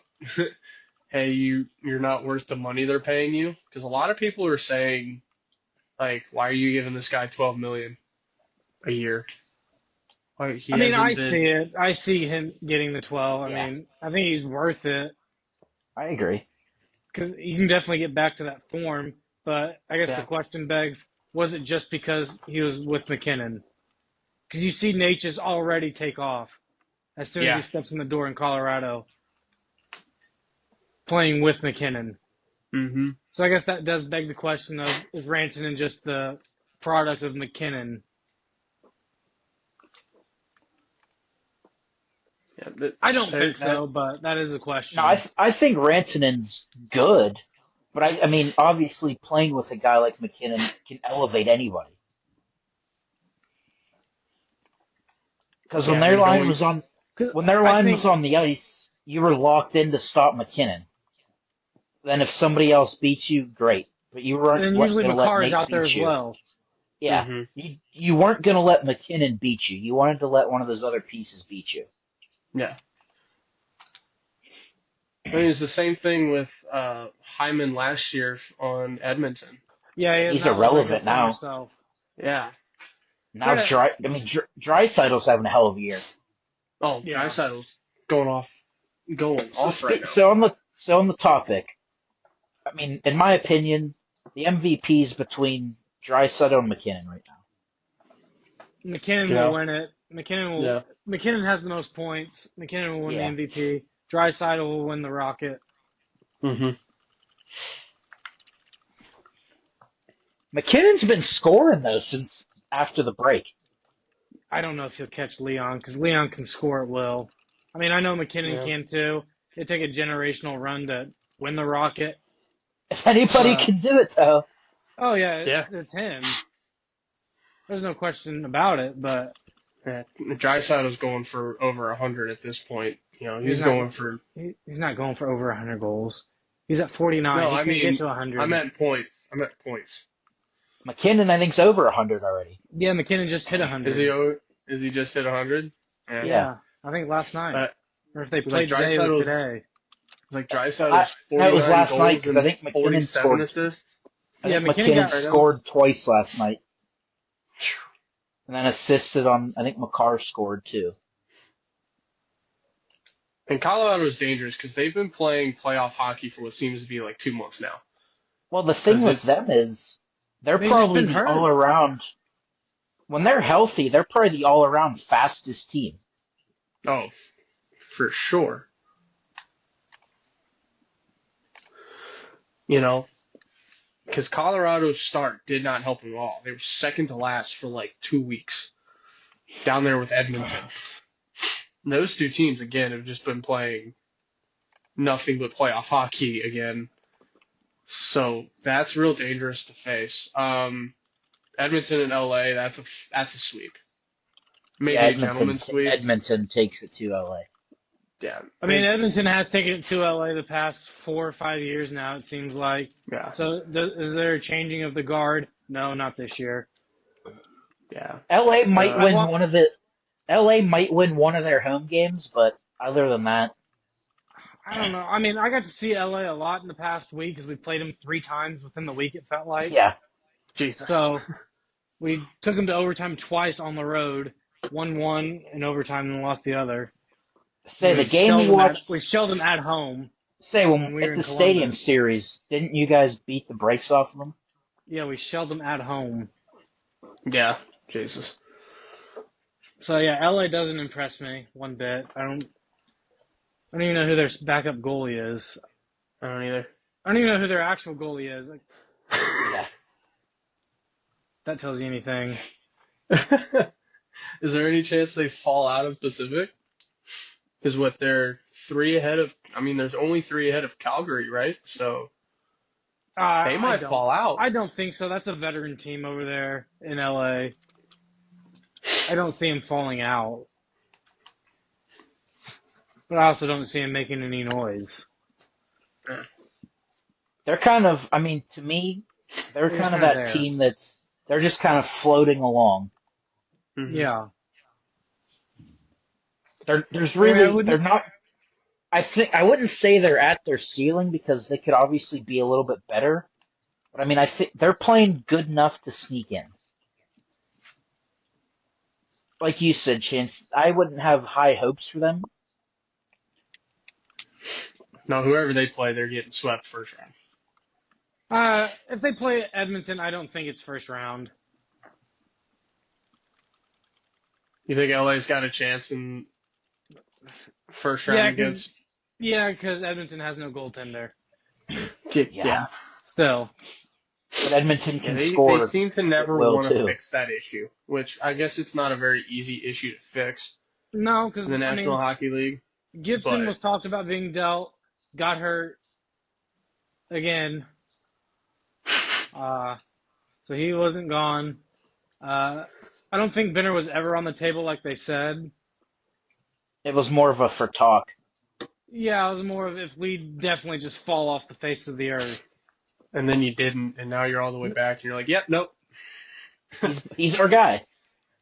hey, you're not worth the money they're paying you? Because a lot of people are saying, like, why are you giving this guy $12 million a year? Like, I mean, I see it. I see him getting the 12. Yeah. I mean, I think he's worth it I agree. because you can definitely get back to that form. But I guess Yeah. the question begs, was it just because he was with McKinnon? Because you see Natchez already take off as soon as he steps in the door in Colorado, playing with McKinnon. Mm-hmm. So I guess that does beg the question of, is Rantanen just the product of McKinnon? Yeah, but I don't think so, but that is a question. No, I think Rantanen's good, but I mean, obviously playing with a guy like McKinnon can elevate anybody. Because when their line was on the ice, you were locked in to stop McKinnon. Then if somebody else beats you, great, but you weren't. And usually going to let McCarr's Nate out there beat as you. well. Yeah, Mm-hmm. you weren't going to let McKinnon beat you. You wanted to let one of those other pieces beat you. Yeah. I mean, it's the same thing with Hyman last year on Edmonton. Yeah, He's irrelevant now. Himself. Yeah. Now, Dreisaitl's having a hell of a year. Oh, Yeah. Dreisaitl's going off right now. So on the topic, I mean, in my opinion, the MVP's between Draisaitl and McKinnon right now. McKinnon will win it. McKinnon has the most points. McKinnon will win the MVP. Draisaitl will win the Rocket. Mm-hmm. McKinnon's been scoring though since after the break. I don't know if he'll catch Leon because Leon can score at will. I mean, I know McKinnon can too. It take a generational run to win the Rocket. If anybody can do it though. Oh yeah, it's him. There's no question about it, but Dreisaitl's going for over 100 at this point. You know, he's not going for over 100 goals. He's at 49. No, he I can't mean, get to 100. I meant points. McKinnon, I think's over 100 already. Yeah, McKinnon just hit 100. Is he just hit 100? Yeah. I think last night. Or if they played like today, it was today. Like Drysdale's That was 49 last night goals because I and think McKinnon 47 scored. assists. I Yeah, think McKinnon McKinnon got scored twice last night, and then assisted on. I think McCarr scored too. And Colorado's dangerous because they've been playing playoff hockey for what seems to be like 2 months now. Well, the thing Because with it's, them is they're they've just probably been the hurt. all around. When they're healthy, they're probably the all around fastest team. oh, for sure. You know, because Colorado's start did not help them at all. They were second to last for like 2 weeks down there with Edmonton. And those two teams, again, have just been playing nothing but playoff hockey again. So that's real dangerous to face. Edmonton and LA, that's a sweep. Yeah, Maybe a gentleman's sweep. Edmonton takes it to LA. Yeah. I mean, Edmonton has taken it to LA the past 4 or 5 years now, it seems like. Yeah. So is there a changing of the guard? No, not this year. Yeah. LA might win well- one of the. LA might win one of their home games, but other than that, I don't know. I mean, I got to see LA a lot in the past week because we played them 3 times within the week, it felt like. yeah. Jesus. So we took them to overtime twice on the road, won one in overtime and lost the other. Say the game you watched. We shelled them at home. Say when when we were at in the Stadium Columbus. Series, didn't you guys beat the brakes off of them? Yeah, we shelled them at home. Yeah. Jesus. So yeah, LA doesn't impress me one bit. I don't even know who their backup goalie is. I don't either. I don't even know who their actual goalie is. Like, Yeah. that tells you anything. Is there any chance they fall out of Pacific? Because what they're 3 ahead of. I mean, there's only 3 ahead of Calgary, right? So they might fall out. I don't think so. That's a veteran team over there in LA. I don't see them falling out. But I also don't see them making any noise. They're kind of. I mean, to me, they're They're kind of kinda that there. team that's. They're just kind of floating along. Mhm. Yeah. There's really. wouldn't- They're not. I wouldn't say they're at their ceiling because they could obviously be a little bit better. But I mean, I think they're playing good enough to sneak in. Like you said, Chance, I wouldn't have high hopes for them. No, whoever they play, they're getting swept first round. If they play Edmonton, I don't think it's first round. You think LA's got a chance in first round against? Yeah, because Edmonton has no goaltender. Yeah. Still. But Edmonton can They score. seem to never will, want to too. fix that issue, which I guess it's not a very easy issue to fix No, in because the National Hockey League. Gibson but- was talked about being dealt, got hurt again. So he wasn't gone. I don't think Benner was ever on the table like they said. It was more of a for talk. Yeah, it was more of if we definitely just fall off the face of the earth. And then you didn't, and now you're all the way back, and you're like, yep, nope. He's our guy.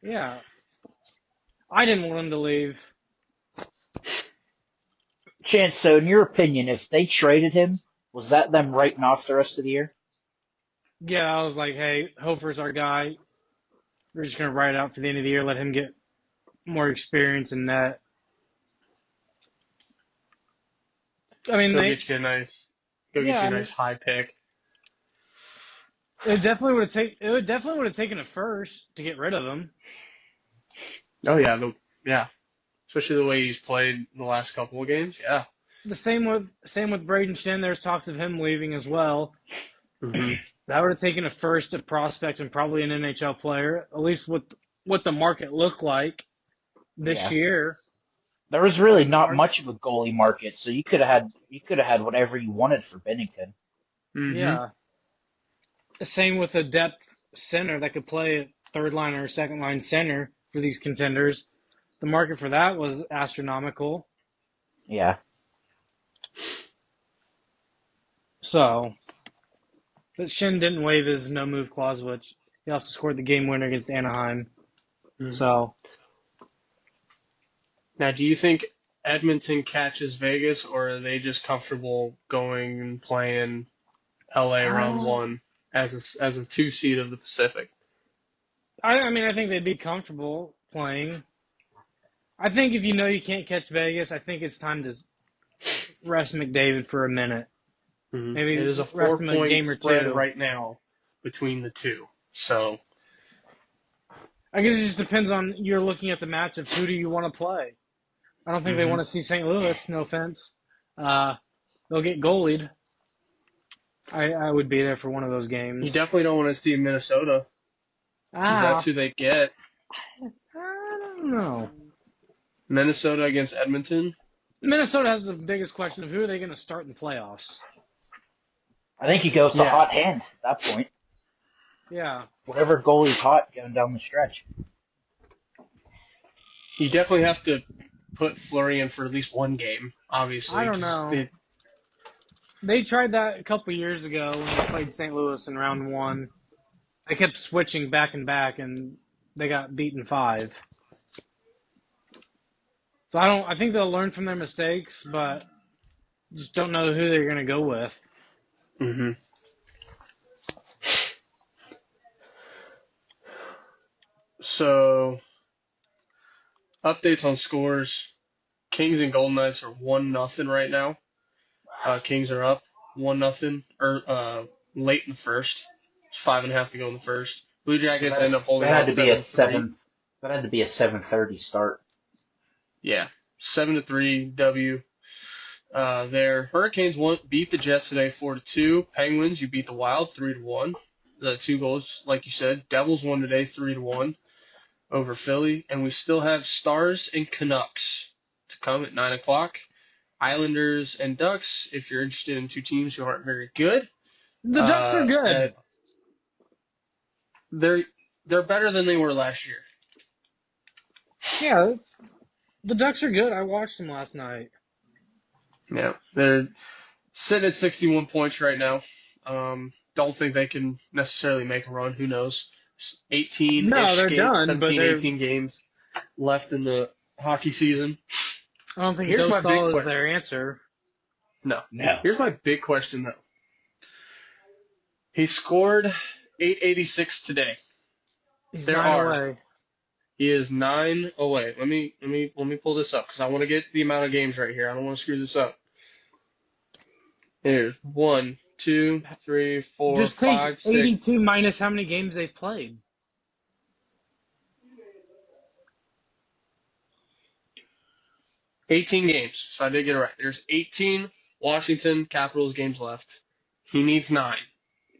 Yeah. I didn't want him to leave. Chance, so in your opinion, if they traded him, was that them writing off the rest of the year? Yeah, I was like, hey, Hofer's our guy. We're just going to ride it out for the end of the year, let him get more experience in that. I mean, Go get you a nice high pick. it definitely would have taken a first to get rid of him. Oh yeah, especially the way he's played the last couple of games. Yeah. The same with Braden Shen. There's talks of him leaving as well. Mm-hmm. That would have taken a first, a prospect, and probably an NHL player. At least what the market looked like this year. There was really not much of a goalie market, so you could have had whatever you wanted for Bennington. Mm-hmm. Yeah. Same with a depth center that could play at third line or second line center for these contenders. The market for that was astronomical. Yeah. So, but Shin didn't waive his no move clause, which he also scored the game winner against Anaheim. Mhm. So, Now, do you think Edmonton catches Vegas, or are they just comfortable going and playing LA round Uh, one as a 2 seed of the Pacific? I mean, I think they'd be comfortable playing. I think if you know you can't catch Vegas, I think it's time to rest McDavid for a minute. It Maybe is a rest him a 4-point game or spread two. right now between the two. So I guess it just depends on you're looking at the match of who do you want to play. I don't think they hmm want to see St. Louis. No offense. They'll get goalied. I would be there for one of those you games. definitely don't want to see Minnesota because that's Ah, who they get. I don't know. Minnesota against Edmonton. Minnesota has the biggest question of who are they going to start in the playoffs. I think he goes to Yeah, hot hand at that point. Yeah, Whatever goalie's hot going down the stretch. you definitely have to put Fleury in for at least one game, I obviously. don't know. They tried that a couple years ago when they played St. Louis in round one. They kept switching back and back, and they got beaten 5. So I think they'll learn from their mistakes, but just don't know who they're going to go with. hmm So updates on scores. Kings and Golden Knights are 1-0 right now. Kings are up 1-0 late in the first. It's 5.5 to go in the first. Blue Jackets end up holding That out had to be a 7-3. 7. That had to be a 7:30 start. Yeah, 7-3 W. There. Hurricanes beat the Jets today 4-2. Penguins, you beat the Wild 3-1. The 2 goals, like you said. Devils won today 3-1 over Philly, and we still have Stars and Canucks to come at 9 o'clock. Islanders and Ducks, if you're interested in 2 teams who aren't very good. The Ducks are good. They're better than they were last year. Yeah, the Ducks are good. I watched them last night. Yeah, they're sitting at 61 points right now. Don't think they can necessarily make a run. Who knows? No, 18-ish they're games, done, but 17, they're. 18 games left in the hockey season. I don't think Here's my big Dostal is question. their answer. No. No. Here's my big question though. He scored 886 today. He's There 9 are. away. He is 9 away. Let me pull this up because I want to get the amount of games right here. I don't want to screw this up. Here's 1, 2, 3, 4, Just take 5, 6. 82 minus how many games they've played. 18 games. So I did get it right. There's 18 Washington Capitals games left. He needs 9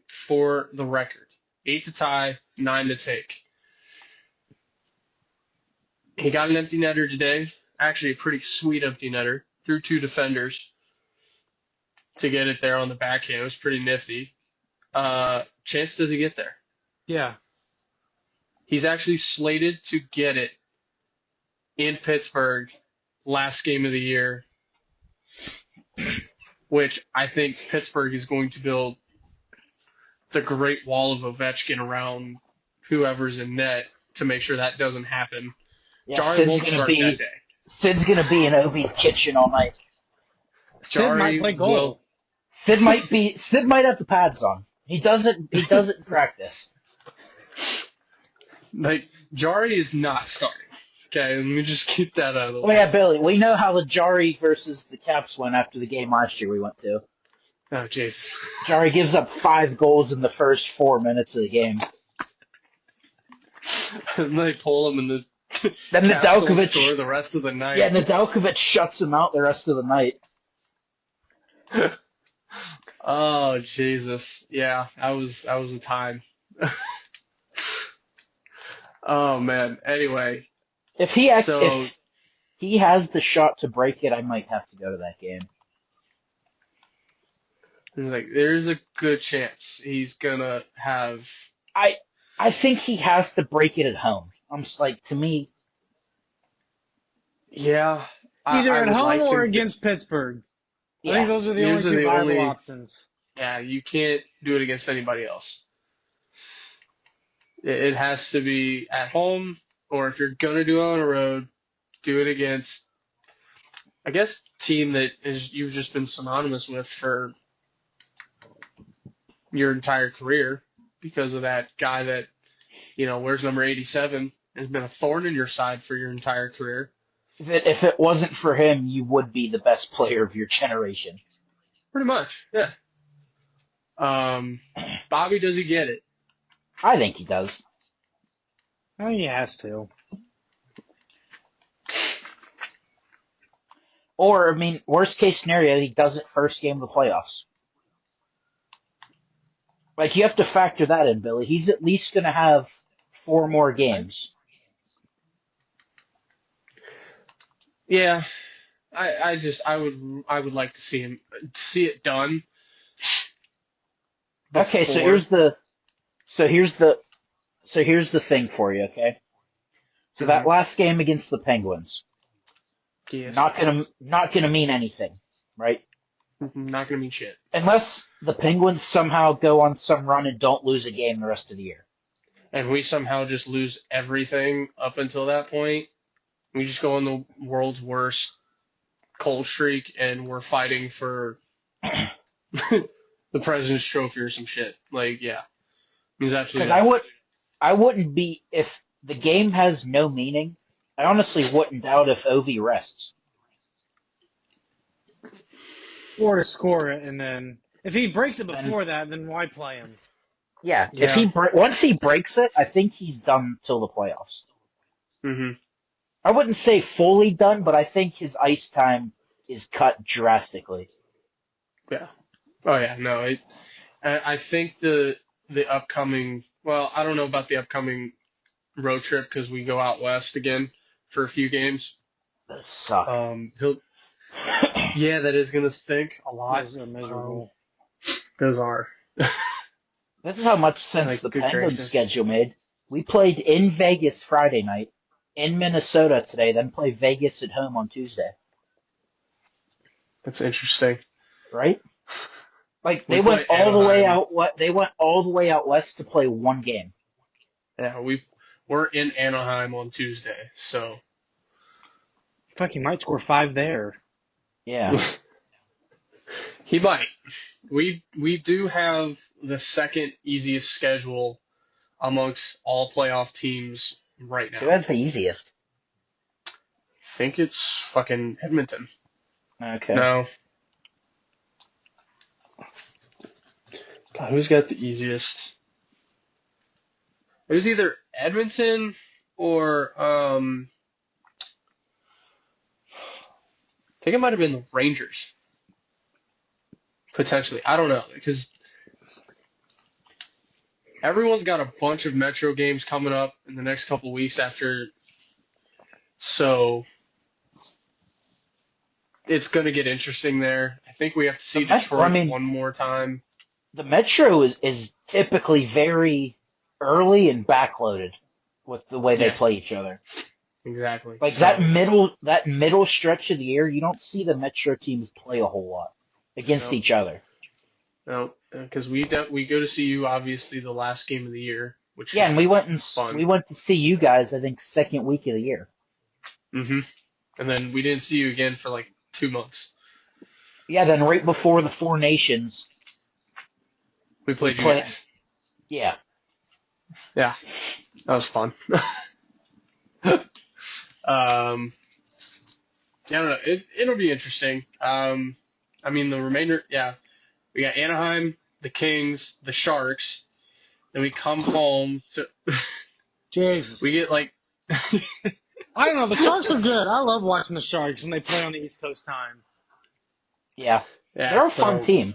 for the record. 8 to tie, 9 to take. He got an empty netter today. Actually, a pretty sweet empty netter. Through 2 defenders to get it there on the backhand. It was pretty nifty. Chance does he get there? Yeah. He's actually slated to get it in Pittsburgh last game of the year, which I think Pittsburgh is going to build the great wall of Ovechkin around whoever's in net to make sure that doesn't happen. Yeah, Jari won't start that day. Sid's gonna be in Ovi's kitchen all night. Sid might play goal. Sid might have the pads on. He does it in practice. Like, Jari is not starting. Okay, let me just keep that out of the Oh way. yeah, Billy, we know how the Jari versus the Caps went after the game last year we went to. Oh, Jesus. Jari gives up 5 goals in the first 4 minutes of the game. And they pull him, and the Then Caps don't Nedeljkovic score the rest of the night. Yeah, Nedeljkovic shuts him out the rest of the night. Oh, Jesus. Yeah, that was a time. Oh, man. Anyway, If he has the shot to break it, I might have to go to that game. it's like there's a good chance he's gonna have. I think he has to break it at home. I'm just like, to me, Yeah. Either I at would home like or him to- against Pittsburgh. I yeah. think those are the only Those are two the viable only- options. Yeah, you can't do it against anybody else. It has to be at home, or if you're gonna do it on the road, do it against I guess, team that you've just been synonymous with for your entire career because of that guy that, wears number 87 has been a thorn in your side for your entire career. If it wasn't for him, you would be the best player of your generation. Pretty much, yeah. Bobby, does he get it? I think he does. I think he has to. Or, I mean, worst case scenario, he does it first game of the playoffs. Like, you have to factor that in, Billy. He's at least going to have 4 more games. Yeah, I would like to see it done. Okay, so here's the thing for you, okay? So that last game against the Penguins, yes. not gonna mean anything, right? Not gonna mean shit. Unless the Penguins somehow go on some run and don't lose a game the rest of the year. And we somehow just lose everything up until that point. We just go on the world's worst cold streak, and we're fighting for the President's Trophy or some shit. Like, yeah, he's absolutely. Because I wouldn't be if the game has no meaning. I honestly wouldn't doubt if Ovi rests. Or to score it, and then if he breaks it before that, then why play him? Yeah, if once he breaks it, I think he's done till the playoffs. Mm-hmm. I wouldn't say fully done, but I think his ice time is cut drastically. Yeah. Oh yeah. No. I think the upcoming. Well, I don't know about the upcoming road trip because we go out west again for a few games. That sucks. Yeah, that is gonna stink a lot. Those are miserable. Those are. This is how much sense the Penguins schedule made. We played in Vegas Friday night, in Minnesota today, then play Vegas at home on Tuesday. That's interesting. Right? Like they went all the way out. They went all the way out west to play one game. Yeah, we're in Anaheim on Tuesday, so. Fuck, he might score 5 there. Yeah. He might. We do have the second easiest schedule amongst all playoff teams right now. Who has the easiest? I think it's fucking Edmonton. Okay. No. God, who's got the easiest? It was either Edmonton or I think it might have been the Rangers. Potentially. I don't know. Because everyone's got a bunch of Metro games coming up in the next couple of weeks after. So it's going to get interesting there. I think we have to see Detroit one more time. The Metro is typically very early and backloaded with the way they play each other. Exactly. Like that middle stretch of the year, you don't see the Metro teams play a whole lot against each other. No, because we go to see you obviously the last game of the year, which and we went to see you guys I think second week of the year. Mm-hmm. And then we didn't see you again for like 2 months. Yeah, then right before the Four Nations, we played you guys. Yeah. Yeah, that was fun. Yeah, I don't know. It'll be interesting. I mean, the remainder, we got Anaheim, the Kings, the Sharks. Then we come home to. Jesus. We get like. I don't know. The Sharks are good. I love watching the Sharks when they play on the East Coast time. Yeah, they're a fun team.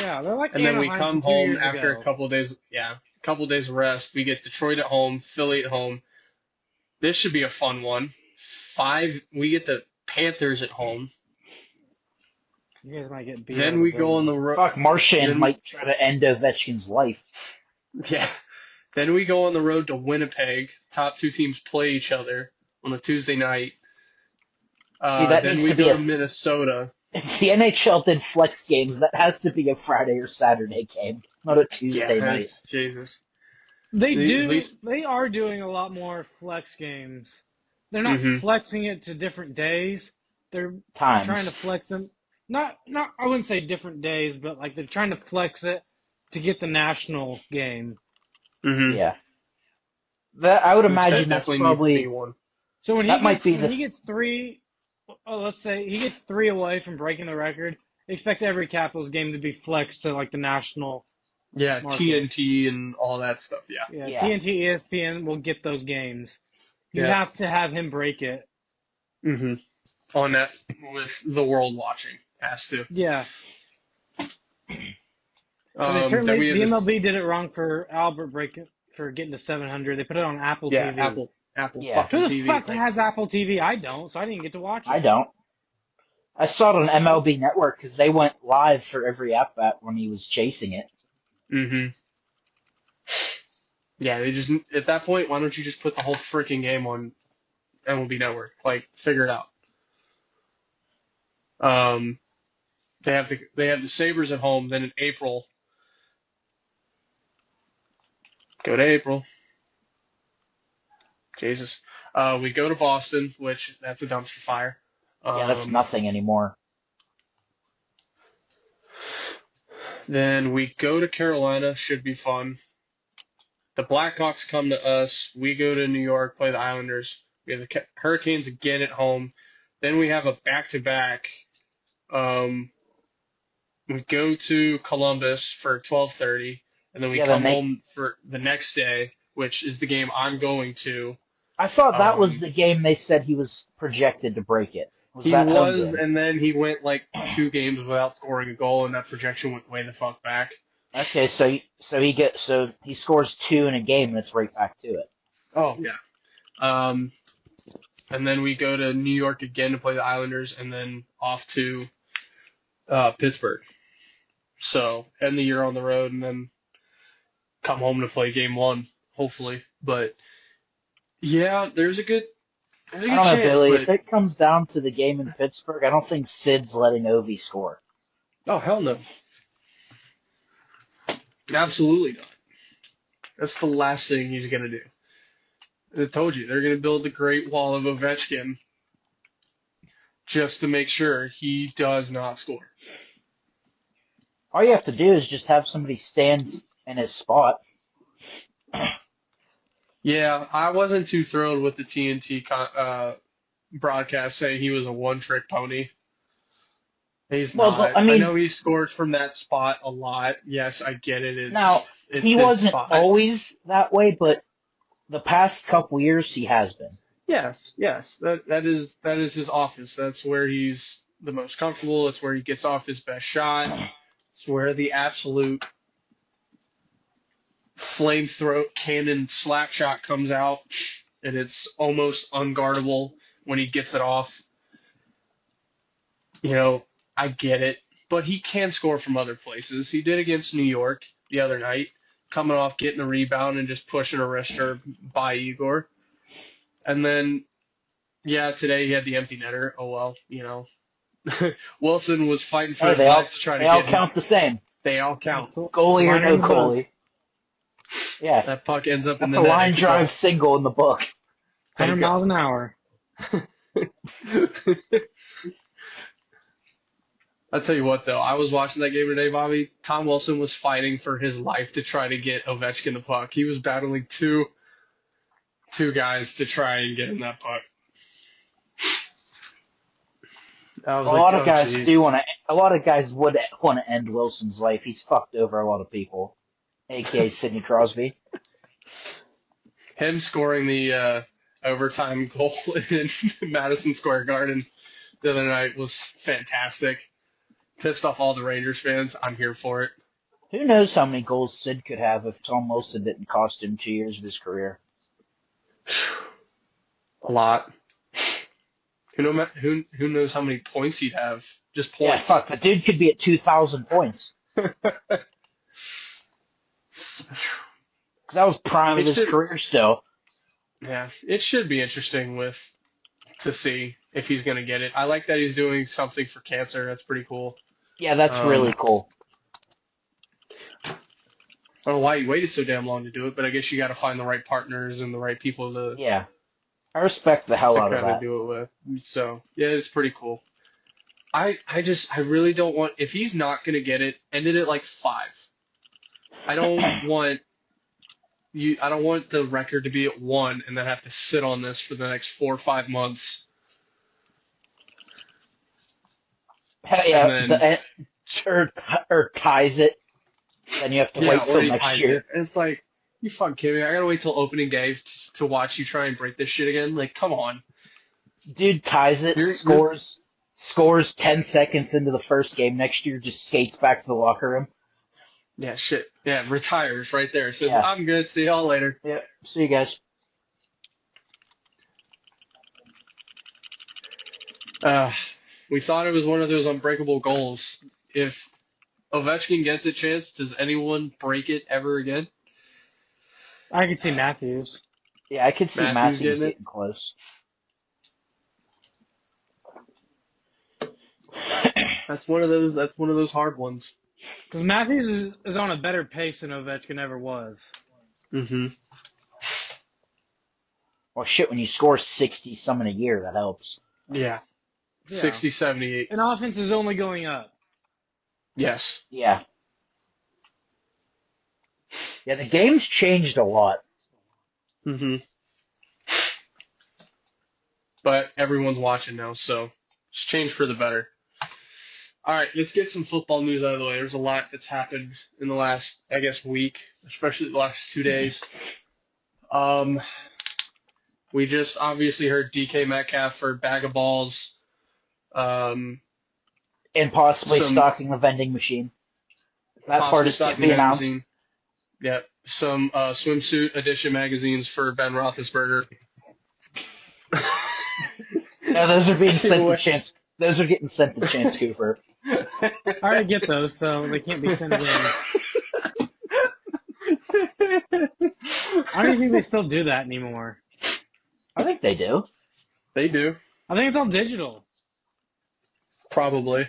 Yeah, they're like. And Anaheim then we come home after ago. a couple of days. Yeah, a couple of days of rest. We get Detroit at home, Philly at home. This should be a fun one. We get the Panthers at home. You guys might get beat. Then we go on the road. Fuck, Marchand might try to end Ovechkin's life. Yeah. Then we go on the road to Winnipeg. Top two teams play each other on a Tuesday night. Then we go to Minnesota. If the NHL did flex games, that has to be a Friday or Saturday game, not a Tuesday night. Jesus. They are doing a lot more flex games. They're not flexing it to different days. they're times. trying to flex them. Not I wouldn't say different days, but like they're trying to flex it to get the national game. Mm-hmm. Yeah. That I would Which imagine that that's definitely needs to be probably one. So when that might be he the gets three, let's say he gets three away from breaking the record, expect every Capitals game to be flexed to like the national Yeah, market. TNT and all that stuff. Yeah. Yeah, Yeah. TNT, ESPN will get those games. You Yeah. have to have him break it. Mm-hmm. On that with the world watching. Has to. Yeah. They Then we certainly have the this. MLB did it wrong for Albert breaking for getting to 700. They put it on Apple Yeah, TV. Apple Yeah. fucking Who the TV. fuck Like, has Apple TV? I don't, so I didn't get to watch it. I don't. I saw it on MLB Network because they went live for every at bat when he was chasing it. mm-hmm. Yeah, they just at that point, why don't you just put the whole freaking game on MLB Network? Like, figure it out. They have the Sabres at home. Then in April, go to April. Jesus, we go to Boston, which that's a dumpster fire. Yeah, that's nothing anymore. Then we go to Carolina, should be fun. The Blackhawks come to us. We go to New York, play the Islanders. We have the Hurricanes again at home. Then we have a back-to-back. We go to Columbus for 12:30, and then we come home for the next day, which is the game I'm going to. I thought that was the game they said he was projected to break it. He was, and then he went like 2 games without scoring a goal, and that projection went way the fuck back. Okay, so he scores 2 in a game, and it's right back to it. Oh yeah. And then we go to New York again to play the Islanders, and then off to Pittsburgh. So end the year on the road, and then come home to play game 1, hopefully. But yeah, there's a good I don't know, chance, Billy. but... If it comes down to the game in Pittsburgh, I don't think Sid's letting Ovi score. Oh, hell no. Absolutely not. That's the last thing he's going to do. I told you, they're going to build the Great Wall of Ovechkin just to make sure he does not score. All you have to do is just have somebody stand in his spot. Yeah, I wasn't too thrilled with the TNT broadcast saying he was a one-trick pony. He's not. I know he scores from that spot a lot. Yes, I get it. He wasn't always that way, but the past couple years he has been. Yes. That is his office. That's where he's the most comfortable. It's where he gets off his best shot. It's where the absolute flamethrower cannon slap shot comes out, and it's almost unguardable when he gets it off. You know, I get it, but he can score from other places. He did against New York the other night, coming off getting a rebound and just pushing a wrister by Igor. And then, yeah, today he had the empty netter. Oh, well, you know. Wilson was fighting for his life to try to get him. They all count the same. They all count. Goalie or no goalie. Yeah. That puck ends up in the net. That's a line drive single in the book. 100 miles an hour. I'll tell you what, though. I was watching that game today, Bobby. Tom Wilson was fighting for his life to try to get Ovechkin the puck. He was battling two guys to try and get him that puck. A lot of guys would want to end Wilson's life. He's fucked over a lot of people, a.k.a. Sidney Crosby. Him scoring the overtime goal in Madison Square Garden the other night was fantastic. Pissed off all the Rangers fans. I'm here for it. Who knows how many goals Sid could have if Tom Wilson didn't cost him 2 years of his career? A lot. Who knows how many points he'd have? Just points. Yeah, fuck. The dude could be at 2,000 points. That was prime of his career still. Yeah, it should be interesting to see if he's going to get it. I like that he's doing something for cancer. That's pretty cool. Yeah, that's really cool. I don't know why he waited so damn long to do it, but I guess you got to find the right partners and the right people to I respect the hell to out of kind of that. do it with. So yeah, it's pretty cool. I really don't want, if he's not gonna get it, end it at like 5. I don't want I don't want the record to be at 1 and then have to sit on this for the next 4 or 5 months. Hell And yeah, then, or ties it, then you have to yeah, wait or till he next ties year. it. And it's like, you fucking kidding me? I gotta wait till opening day to watch you try and break this shit again? Like, come on. Dude ties it, You're scores 10 seconds into the first game next year, just skates back to the locker room. yeah, shit. Yeah, retires right there. Says, Yeah. I'm good. See y'all later. Yeah. See you guys. Uh, we thought it was one of those unbreakable goals. If Ovechkin gets a chance, does anyone break it ever again? I could see Matthews. Yeah, I could see Matthews Matthews getting it? getting close. That's one of those. That's one of those hard ones. Because Matthews is on a better pace than Ovechkin ever was. Mm-hmm. Well, shit, when you score 60 some in a year, that helps. Yeah. Yeah. 60, 78. And offense is only going up. Yes. Yeah. Yeah, the game's changed a lot. Mm-hmm. But everyone's watching now, so it's changed for the better. All right, let's get some football news out of the way. There's a lot that's happened in the last, I guess, week, especially the last 2 days. We just obviously heard DK Metcalf for a bag of balls. And possibly Some stocking the vending machine. That part possibly is to stocking be the announced. magazine. Yeah, some swimsuit edition magazines for Ben Roethlisberger. No, those are being sent to Anyway. Chance. Those are getting sent to Chance Cooper. I already get those, so they can't be sent again. I don't even think they still do that anymore. I think they do. They do. I think it's all digital. Probably.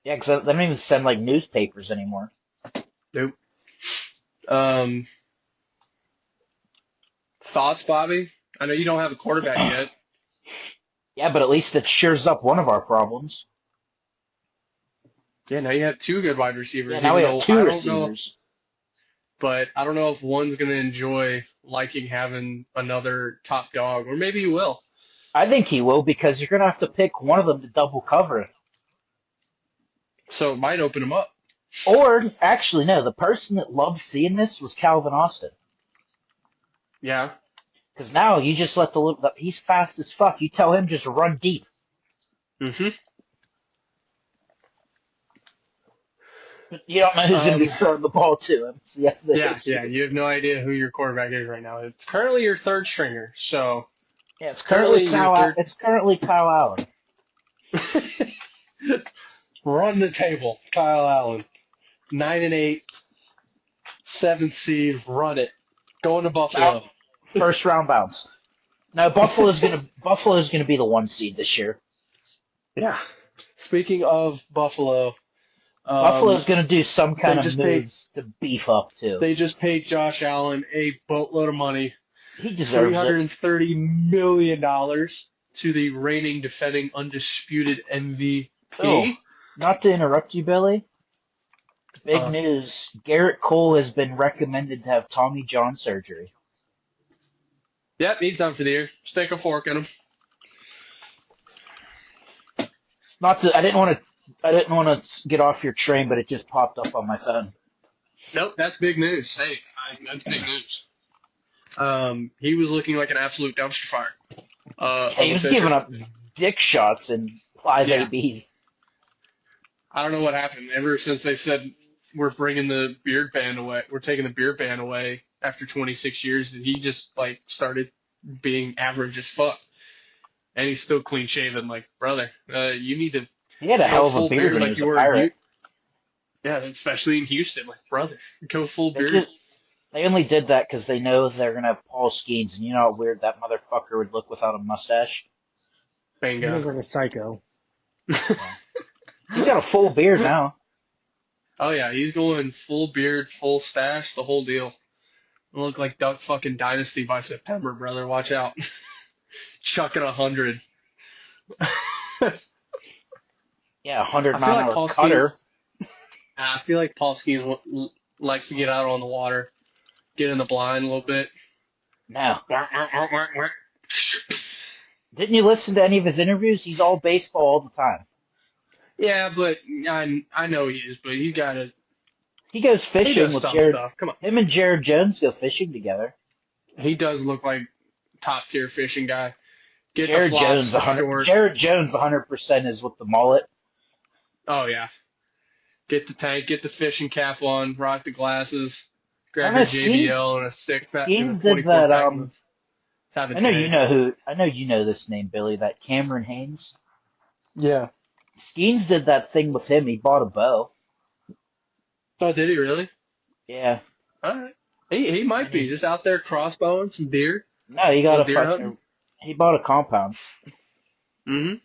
Yeah, because they don't even send like newspapers anymore. Nope. Thoughts, Bobby? I know you don't have a quarterback yet. Yeah, but at least it shears up one of our problems. Yeah, now you have 2 good wide receivers. Yeah, now we even have though 2 I don't know, receivers. but I don't know if one's going to enjoy liking having another top dog, or maybe he will. I think he will because you're going to have to pick one of them to double cover. So it might open him up. Or, actually, no, the person that loved seeing this was Calvin Austin. Yeah. Because now you just let he's fast as fuck. You tell him just run deep. Mm-hmm. But you don't know who's going to be throwing the ball to him. So Yeah. You have no idea who your quarterback is right now. It's currently your third stringer. So yeah, it's currently your third. It's currently Kyle Allen. Run the table, Kyle Allen. 9-8, 7th seed. Run it. Going to Buffalo. First round bounce. No, Buffalo's gonna be the 1 seed this year. Yeah. Speaking of Buffalo, Buffalo's gonna do some kind of just moves to beef up too. they just paid Josh Allen a boatload of money, He deserves it. $330 million to the reigning, defending, undisputed MVP. Oh, not to interrupt you, Billy. Big Uh. news. Garrett Cole has been recommended to have Tommy John surgery. Yep, he's done for the year. Stick a fork in him. I didn't want to get off your train, but it just popped up on my phone. Nope, that's big news. Hey, that's big news. He was looking like an absolute dumpster fire. He was giving up dick shots and live Yeah. ABs. I don't know what happened. Ever since they said we're bringing the beard ban away, we're taking the beard ban away after 26 years, and he just like started being average as fuck. And he's still clean shaven. Like, brother, you need to. He had a hell of a full beard when he was a Pirate. Yeah, especially in Houston. Like, brother, go full beard. They only did that because they know they're going to have Paul Skeens, and you know how weird that motherfucker would look without a mustache? He Bingo. looks like a psycho. He's got a full beard now. Oh yeah, he's going full beard, full stash, the whole deal. It'll look like Duck fucking Dynasty by September, brother. Watch out. chucking 100. Yeah, 100 I feel like mile Paul Skeens. cutter. I feel like Paul Skeens likes to get out on the water, get in the blind a little bit. No. Didn't you listen to any of his interviews? He's all baseball all the time. Yeah, but I know he is, but you gotta. He goes He fishing does with dumb Jared. stuff. Come on. Him and Jared Jones go fishing together. He does look like top tier fishing guy. Get the Jared flops Jones, for 100. short. Jared Jones, 100% is with the mullet. Oh yeah. Get the tank, get the fishing cap on, rock the glasses, I grab know your Skeens. JBL and a pack and a Skeens did 24 that. pack. Let's have a I know day. you know who. I know you know this name, Billy. That Cameron Haynes. Yeah. Skeens did that thing with him. He bought a bow. Oh, did he really? Yeah. All right. He might And be just out there crossbowing some deer, no, he a got little a deer hunting. fucking. He bought a compound. Mm-hmm.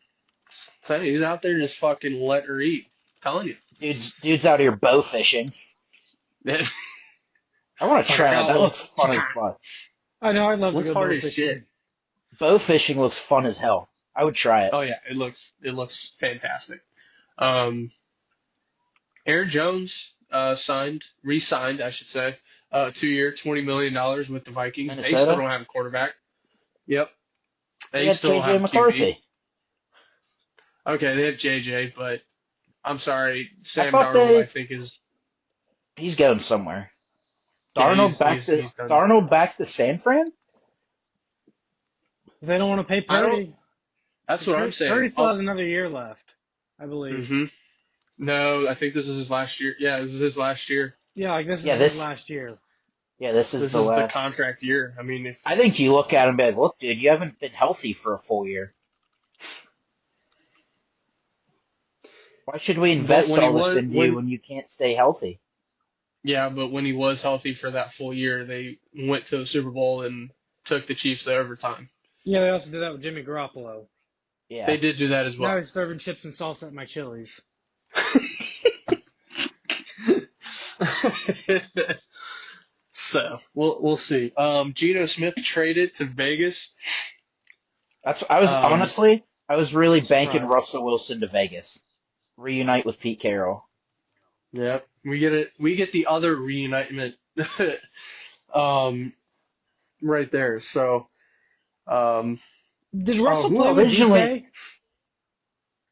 So he's out there just fucking letting her eat. Telling you. Dude's out here bow fishing. I want to try that. That looks fun as fuck. I know. I'd love to Looks go hard bow as fishing. shit. Bow fishing looks fun as hell. I would try it. Oh yeah, it looks fantastic. Aaron Jones re-signed, I should say, 2-year, $20 million with the Vikings. They Minnesota? still don't have a quarterback. Yep. They They had still don't KJ have McCarthy. QB. Okay, they have JJ, but I'm sorry, Sam thought Darnold, I think is He's going somewhere. yeah, Darnold done. Darnold back to San Fran? They don't want to pay I don't- Purdy. That's what I'm saying. Purdy still has another year left, I believe. Mm-hmm. No, I think this is his last year. Yeah, this is his last year. Yeah, like this is Yeah, his last year. Yeah, this is This the is last. the contract year. I mean, if I think you look at him and be like, look, dude, you haven't been healthy for a full year. Why should we invest when he all this was- into you when you can't stay healthy? yeah, but when he was healthy for that full year, they went to the Super Bowl and took the Chiefs to overtime. Yeah, they also did that with Jimmy Garoppolo. Yeah. They did do that as Now well. he's serving chips and salsa at my Chili's. So we'll see. Geno Smith traded to Vegas. Honestly, I was really banking Surprise. Russell Wilson to Vegas. Reunite with Pete Carroll. Yeah, we get it. We get the other reunitement, right there. So, Did Russell who play with originally-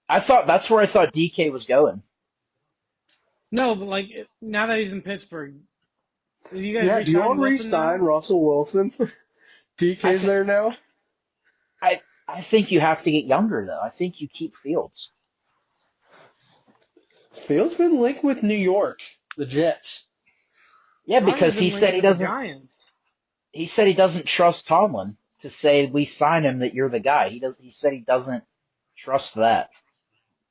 DK? That's where I thought DK was going. No, but like now that he's in Pittsburgh, do you guys yeah. Do you re-sign want to Wilson re-sign now? Russell Wilson? DK's there now. I think you have to get younger though. I think you keep Fields. Fields been linked with New York, the Jets. Yeah, Ryan's because been he linked said he to the doesn't. Giants. He said he doesn't trust Tomlin to say we sign him that you're the guy. He said he doesn't trust that.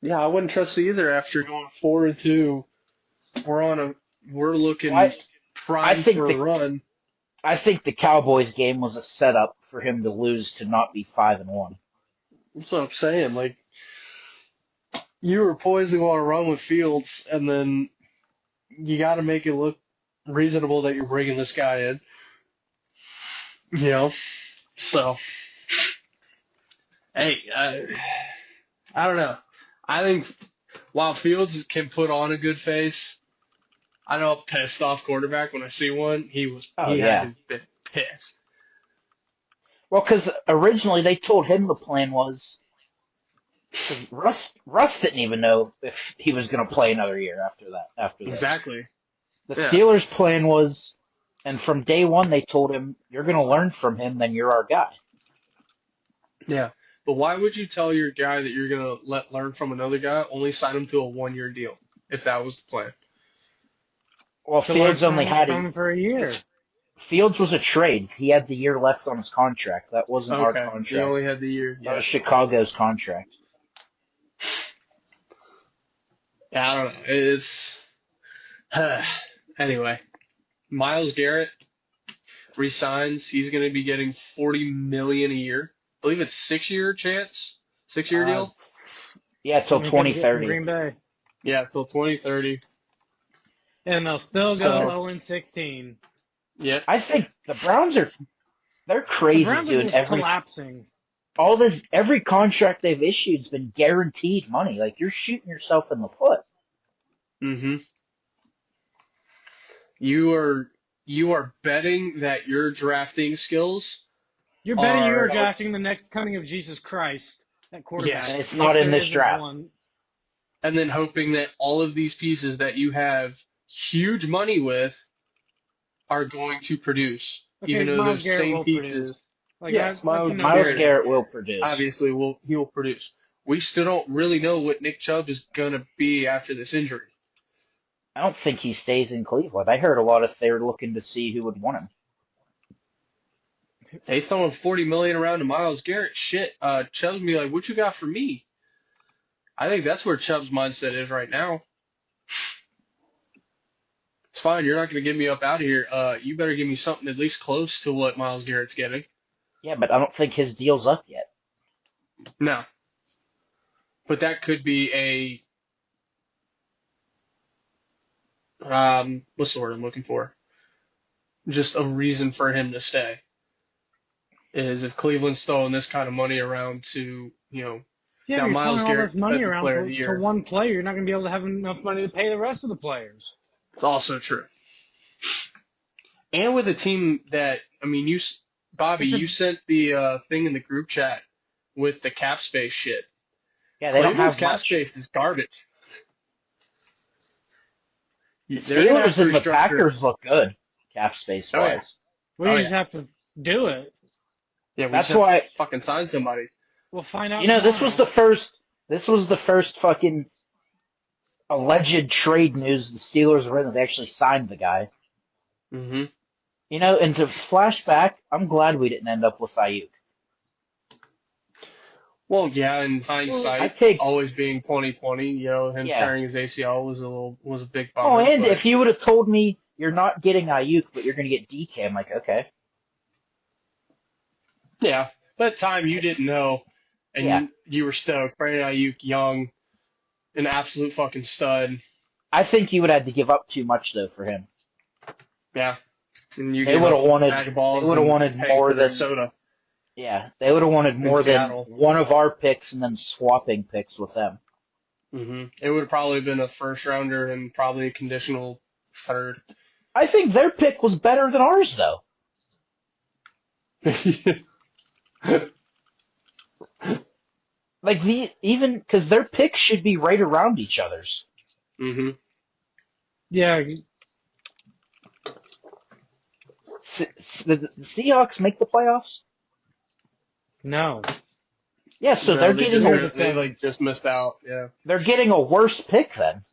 Yeah, I wouldn't trust it either after going 4-2. We're looking I primed think for the- a run. I think the Cowboys game was a setup for him to lose to not be 5-1. That's what I'm saying. Like, you were poised to go on a run with Fields, and then you got to make it look reasonable that you're bringing this guy in. You know? So, hey, I don't know. I think while Fields can put on a good face, I know a pissed off quarterback when I see one. He had been pissed. Well, because originally they told him the plan was because Russ didn't even know if he was going to play another year after that. After this. Exactly. The Yeah. Steelers' plan was, and from day one they told him, "You're going to learn from him, then you're our guy." Yeah. But why would you tell your guy that you're going to learn from another guy, only sign him to a 1-year deal, if that was the plan? Well, To Fields learn only had from him for a year. Fields was a trade. He had the year left on his contract. That wasn't our Okay. contract. He only had the year. That Yeah. was Chicago's contract. Yeah, I don't know. It's anyway. Miles Garrett resigns. He's going to be getting $40 million a year. I believe it's 6-year chance, 6-year deal. Yeah, till He couldn't get from 2030. Green Bay. Yeah, till 2030. And they'll still go So- 0-16. Yeah, I think the Browns they're The crazy Browns are doing just everything. collapsing. every contract they've issued's been guaranteed money. Like, you're shooting yourself in the foot. Mm-hmm. You are betting that your drafting skills You're betting you are are drafting the next coming of Jesus Christ at quarterback. And it's if not in there this isn't draft. one. and then hoping that all of these pieces that you have huge money with are going to produce, Okay, even though Miles those Garrett same will pieces. produce. Like Yes, that's a Miles no-brainer. Garrett will produce. Obviously he will produce. We still don't really know what Nick Chubb is gonna be after this injury. I don't think he stays in Cleveland. I heard a lot of they're looking to see who would want him. They throwing $40 million around to Miles Garrett. Shit, Chubb's gonna be like, "What you got for me?" I think that's where Chubb's mindset is right now. It's fine. You're not gonna get me up out of here. You better give me something at least close to what Miles Garrett's getting. Yeah, but I don't think his deal's up yet. No, but that could be what's the word I'm looking for? Just a reason for him to stay. Is if Cleveland's throwing this kind of money around to, Yeah, got but you're Miles throwing all Garrett, this money Defensive around Player of the to Year. one player. You're not going to be able to have enough money to pay the rest of the players. It's also true. And with a team that, I mean, Bobby, you sent the thing in the group chat with the cap space shit. Yeah, they don't Cleveland's have cap much. space is garbage. The They're gonna have Steelers to and the restructure. Packers look good, cap space Oh, yeah. wise. We Oh, just have to do it. Yeah, we That's just have why- to fucking sign somebody. We'll find out. You know, this was tomorrow. the first fucking alleged trade news the Steelers were in that they actually signed the guy. Mm-hmm. You know, and to flashback, I'm glad we didn't end up with Ayuk. Well, yeah, in hindsight, I take- always being 2020, him Yeah. tearing his ACL was a big Oh, bummer. and but- if you would have told me you're not getting Ayuk, but you're going to get DK, I'm like, okay. Yeah, but at the time you didn't know, and Yeah. you were stoked. Brandon Ayuk, young, an absolute fucking stud. I think you would have to give up too much though for him. Yeah, and you They gave would've up a wanted- bag of balls they would've and wanted paid more for their than- soda. Yeah, they would have wanted more than Seattle. one of our picks and then swapping picks with them. Mm-hmm. It would have probably been a first rounder and probably a conditional third. I think their pick was better than ours though. Like even because their picks should be right around each other's. Mm-hmm. Yeah, The Seahawks make the playoffs. no. Yeah, so they're getting they just missed out. Yeah. they're getting a worse pick then.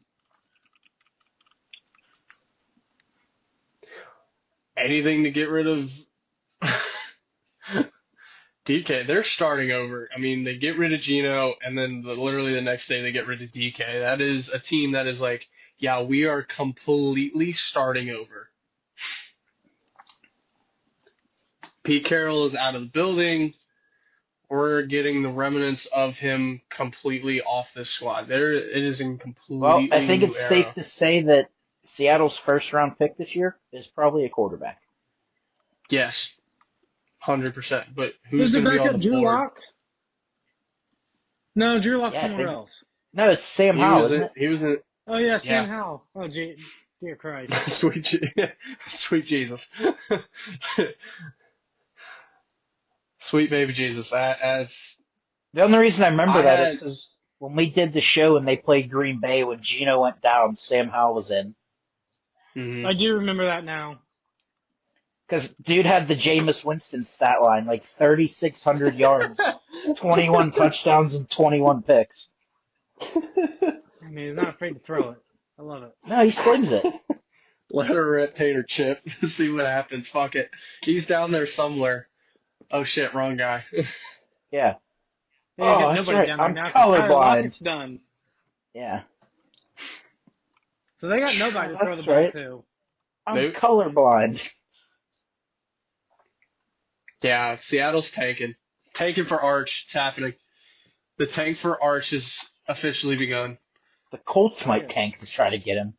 Anything to get rid of DK. They're starting over. I mean, they get rid of Geno, and then literally the next day they get rid of DK. That is a team that is like, yeah, we are completely starting over. Pete Carroll is out of the building. We're getting the remnants of him completely off this squad. It is in completely Well, I think new it's era. safe to say that Seattle's first round pick this year is probably a quarterback. Yes, 100%. But Who's who's the going to be on backup? the Drew board? Lock? No, Drew Lock's Yeah, I somewhere think- else. No, it's Sam He Howell, was isn't in, it? he was in Oh yeah, Sam Yeah. Howell. Oh dear Christ. Sweet Jesus. Sweet baby Jesus. As The only reason I remember I that is had- because when we did the show and they played Green Bay, when Geno went down, Sam Howell was in. mhm. I do remember that now. Because dude had the Jameis Winston stat line, like 3,600 yards, 21 touchdowns, and 21 picks. I mean, he's not afraid to throw it. I love it. No, he slings it. Let her rip Tater Chip. See what happens. Fuck it. He's down there somewhere. Oh shit, wrong guy. Yeah. They Oh, got that's nobody right. down there I'm now 'cause Tyler colorblind. Lockett's done. Yeah. So they got nobody to throw the That's ball right. to. I'm Nope. colorblind. Yeah, Seattle's tanking. Tanking for Arch. It's happening. The tank for Arch has officially begun. The Colts might tank to try to get him.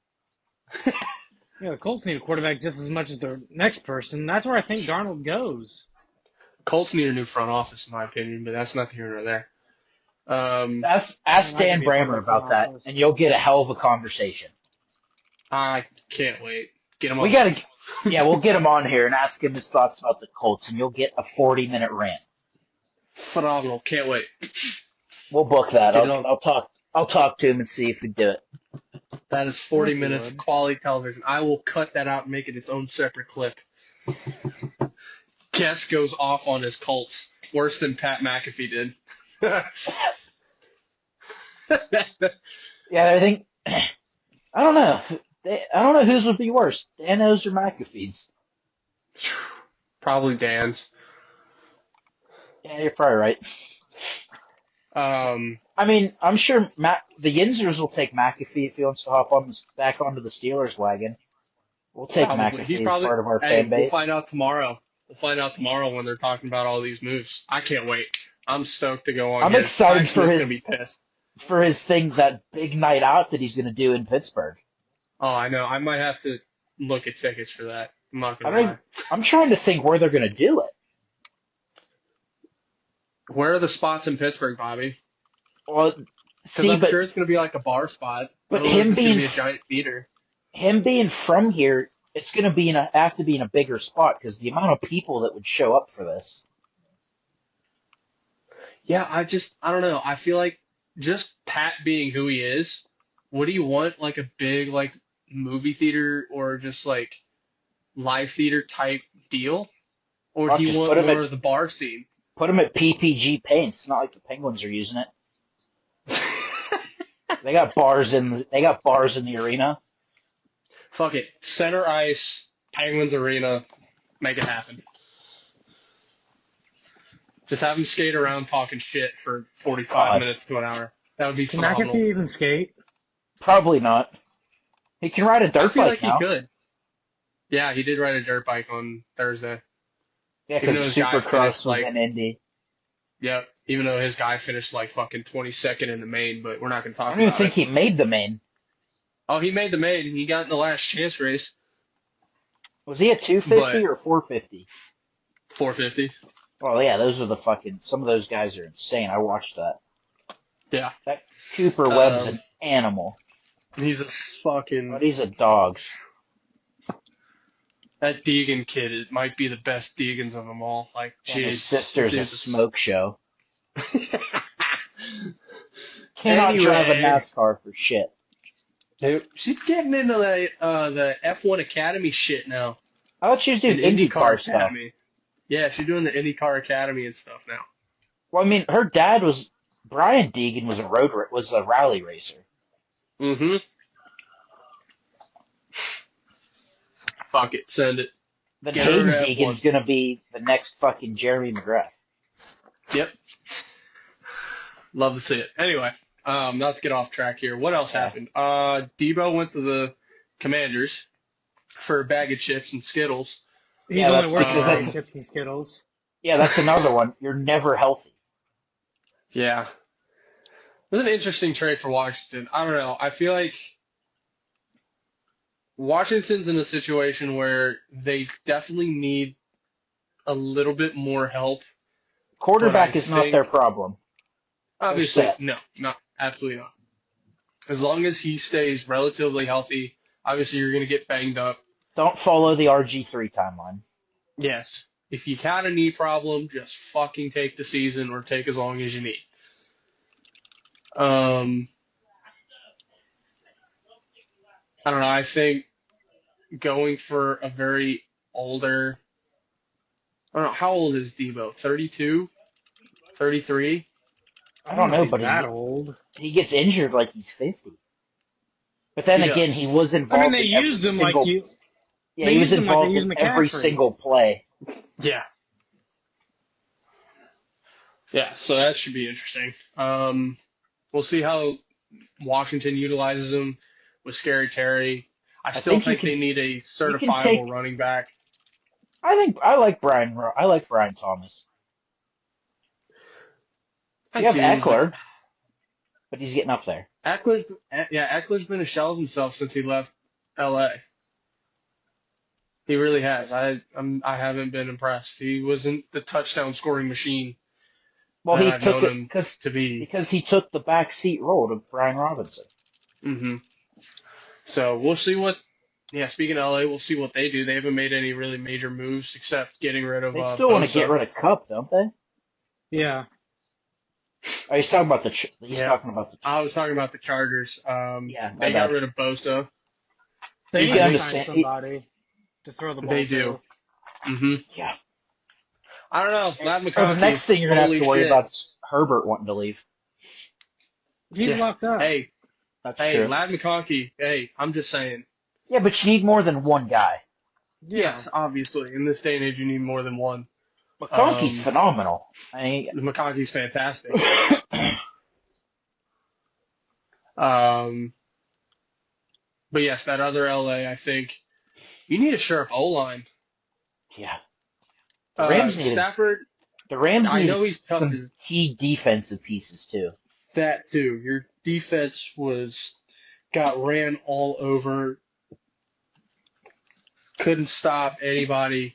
Yeah, the Colts need a quarterback just as much as the next person. That's where I think Darnold goes. Colts need a new front office, in my opinion, but that's not here nor there. Ask That Dan could be a Brammer perfect about that, office. and you'll get a hell of a conversation. I can't wait. Get him on. We'll get him on here and ask him his thoughts about the Colts, and you'll get a 40-minute rant. Phenomenal. Can't wait. We'll book that. Get it on. I'll talk to him and see if we do it. That is 40 If you minutes would. of quality television. I will cut that out and make it its own separate clip. Guest goes off on his Colts. Worse than Pat McAfee did. Yeah, I think I don't know. I don't know whose would be worse, Dano's or McAfee's. Probably Dan's. Yeah, you're probably right. I mean, I'm sure the Yinzers will take McAfee if he wants to hop on back onto the Steelers wagon. We'll take Probably. McAfee as part of our fan We'll base. find out tomorrow. We'll find out tomorrow when they're talking about all these moves. I can't wait. I'm stoked to go on. I'm here. excited Ty Smith's for gonna be pissed. for his thing, that big night out that he's going to do in Pittsburgh. Oh, I know. I might have to look at tickets for that. I'm not I gonna don't lie. even, I'm trying to think where they're going to do it. Where are the spots in Pittsburgh, Bobby? Well, Because see, I'm but sure it's gonna be like a bar spot. but I don't know if him it's gonna being be a giant theater. him being from here, it's going to be have to be in a bigger spot because the amount of people that would show up for this. Yeah, I don't know. I feel like just Pat being who he is, would he want like a big like movie theater or just like live theater type deal? Or I'll do just you put want him more at- of the bar scene? Put him at PPG Paints. It's not like the Penguins are using it. They got bars in the arena. Fuck it. Center ice, Penguins Arena, make it happen. Just have him skate around talking shit for 45 God. minutes to an hour. That would be Can phenomenal. McAfee even skate? Probably not. He can ride a I dirt feel bike like now. he could. Yeah, he did ride a dirt bike on Thursday. Yeah, Even though because his guy Supercross finished, was like- in Indy. Yep. Even though his guy finished like fucking 22nd in the main, but we're not going to I talk don't even about think it. he made the main. Oh, he made the main. He got in the last chance race. Was he at 250 But- or 450? 450. Well, yeah, those are some of those guys are insane. I watched that. Yeah. That Cooper Webb's an animal, He's a fucking... but he's a dog. That Deegan kid, it might be the best Deegans of them all. Like, And his jeez. sister's a Dude, smoke show. Cannot Anyway. drive a NASCAR for shit. Dude, she's getting into the F1 Academy shit now. I thought she was doing And IndyCar stuff. Academy. Yeah, she's doing the IndyCar Academy and stuff now. Well, I mean, her dad Brian Deegan was a rally racer. Mm-hmm. Fuck it, send it. Then Get her Hayden to F1. Deegan's gonna be the next fucking Jeremy McGrath. Yep. Love to see it. Anyway, not to get off track here. What else Yeah. happened? Debo went to the Commanders for a bag of chips and Skittles. He's Yeah, that's only working because on that's- chips and Skittles. Yeah, that's another one. You're never healthy. Yeah. It was an interesting trade for Washington. I don't know. I feel like Washington's in a situation where they definitely need a little bit more help. Quarterback But I is not think- their problem. Obviously, set. no, absolutely not. As long as he stays relatively healthy, obviously you're going to get banged up. Don't follow the RG3 timeline. Yes. If you got a knee problem, just fucking take the season or take as long as you need. I don't know. I think going for a very older, I don't know, how old is Debo? 32? 33? I don't know, if he's but that old. he gets injured like he's 50. But then He again, does. he was I involved mean, they in every used him single, like you. yeah, they he was used him like they involved used in every McCaffrey. single play. Yeah. Yeah, so that should be interesting. We'll see how Washington utilizes him with Scary Terry. I still think you think they need a take- certifiable running back. I like Brian Thomas. You have Eckler, but he's getting up there. Eckler's been a shell of himself since he left LA. He really has. I haven't been impressed. He wasn't the touchdown scoring machine Well, that he I've took known it him to be. because he took the backseat role to Brian Robinson. hmm So we'll see what. Yeah, speaking of LA, we'll see what they do. They haven't made any really major moves except getting rid of They still want to get Bosa. rid of Cup, don't they? Yeah. Oh, he's talking about Yeah, the. I was talking about the Chargers. Yeah, my They got bad. rid of Bosa. They He's need to going to sign somebody to throw the ball They to. do. hmm Yeah. I don't know. Matt Or the McConkey. next thing you're gonna have Holy to worry shit. about is Herbert wanting to leave. He's Yeah. locked up. Hey, That's hey, true. Lad McConkey. Hey, I'm just saying. Yeah, but you need more than one guy. Yeah. Yes, obviously. In this day and age, you need more than one. McConkey's phenomenal. I mean, McConkey's fantastic. But yes, that other LA, I think you need a sharp O-line. yeah. The Rams Stafford, I I know needed he's tough. some key defensive pieces too. That too. Your defense got ran all over. Couldn't stop anybody.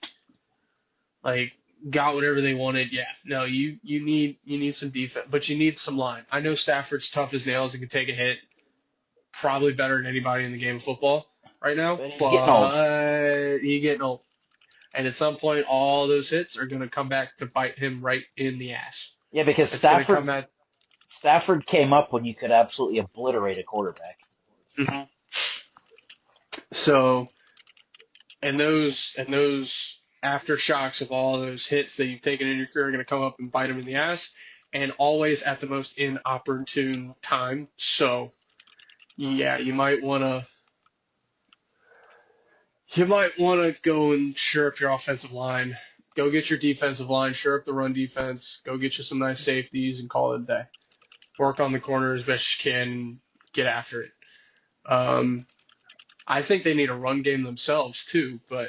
Like got whatever they wanted. Yeah. No, you need some defense, but you need some line. I know Stafford's tough as nails and can take a hit. Probably better than anybody in the game of football right now. But he's getting old. He's getting old. And at some point, all those hits are going to come back to bite him right in the ass. Yeah, because It's gonna come at, Stafford came up when you could absolutely obliterate a quarterback. mm-hmm. So, and those aftershocks of all those hits that you've taken in your career are going to come up and bite him in the ass, and always at the most inopportune time. So, yeah, you might want to go and shore up your offensive line. Go get your defensive line, shore up the run defense. Go get you some nice safeties and call it a day. Work on the corner as best you can. Get after it. I think they need a run game themselves too, but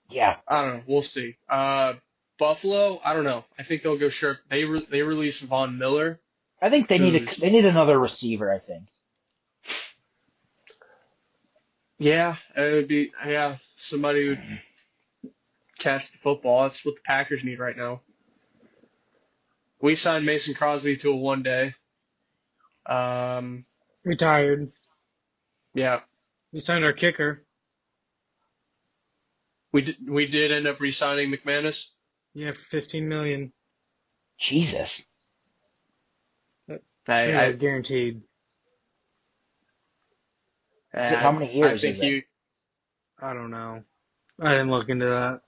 Yeah. I don't know. We'll see. Buffalo, I don't know. I think they'll go sharp. They released Von Miller. I think they need another receiver, I think. Yeah, it would be somebody who would catch the football. That's what the Packers need right now. We signed Mason Crosby to a 1-day. Retired. Yeah, We signed our kicker. we did end up re-signing McManus. Yeah, for $15 million. Jesus. That was guaranteed. How many years is it? I don't know. I didn't look into that.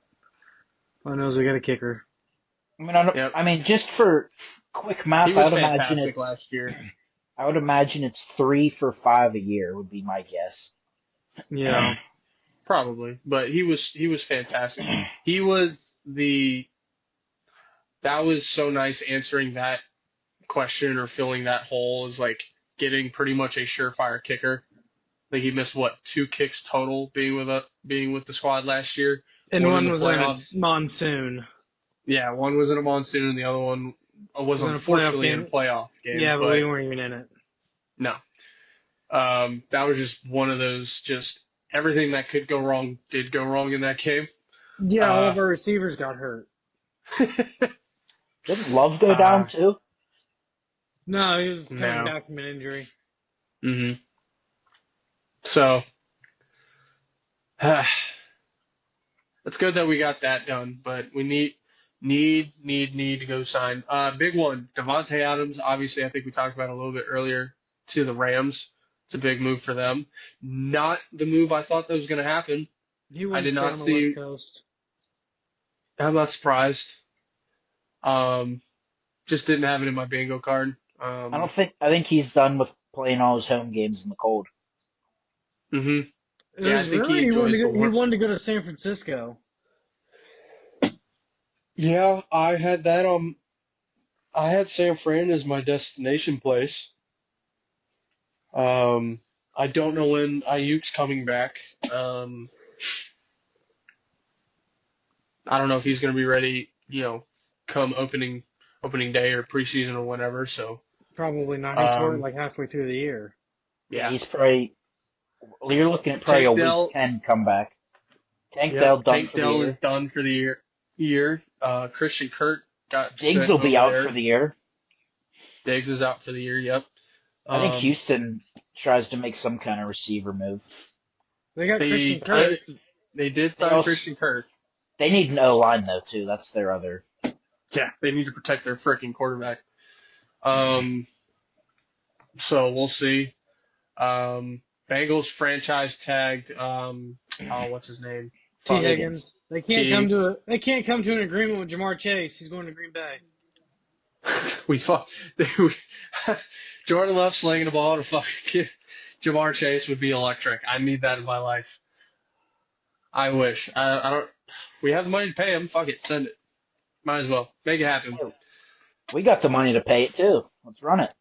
All I know is we got a kicker. I mean, just for quick math, He was fantastic last year. I would imagine it's 3 for 5 a year would be my guess. Yeah. Probably, but he was fantastic. That was so nice answering that question or filling that hole is like getting pretty much a surefire kicker. Like he missed 2 kicks total being with the squad last year. And one was in a monsoon. Yeah, one was in a monsoon and the other one was unfortunately in a playoff game. Yeah, but we weren't even in it. No. That was just one of those, just everything that could go wrong did go wrong in that game. Yeah, all of our receivers got hurt. Didn't Love go down too? No, he was coming back from an injury. Mm-hmm. So, it's good that we got that done, but we need to go sign. Big one, Devontae Adams. Obviously, I think we talked about it a little bit earlier to the Rams. It's a big move for them. Not the move I thought that was going to happen. I did not see. On the West Coast. I'm not surprised. Just didn't have it in my bingo card. I think he's done with playing all his home games in the cold. Mm-hmm. Yeah, I think he wanted to go to San Francisco. Yeah, I had that I had San Fran as my destination place. I don't know when Ayuk's coming back. I don't know if he's going to be ready, come opening day or preseason or whenever. So probably not. He tore it like halfway through the year. Yeah, he's probably. You're looking at probably a week 10 comeback. Tank Dell done Tank for the Dell year. is done for the year. Christian Kirk got Diggs sent will be over out there. for the year. Diggs is out for the year. Yep. I think Houston tries to make some kind of receiver move. They got Christian Kirk. They did sign Christian Kirk. They need an O-line, though, too. That's their other... Yeah, they need to protect their freaking quarterback. So we'll see. Bengals franchise tagged, what's his name? T. Higgins. They can't come to an agreement with Jamar Chase. He's going to Green Bay. Jordan Love slinging the ball to fucking Jamar Chase would be electric. I need that in my life. I wish. I don't. We have the money to pay him. Fuck it, send it. Might as well make it happen. We got the money to pay it too. Let's run it.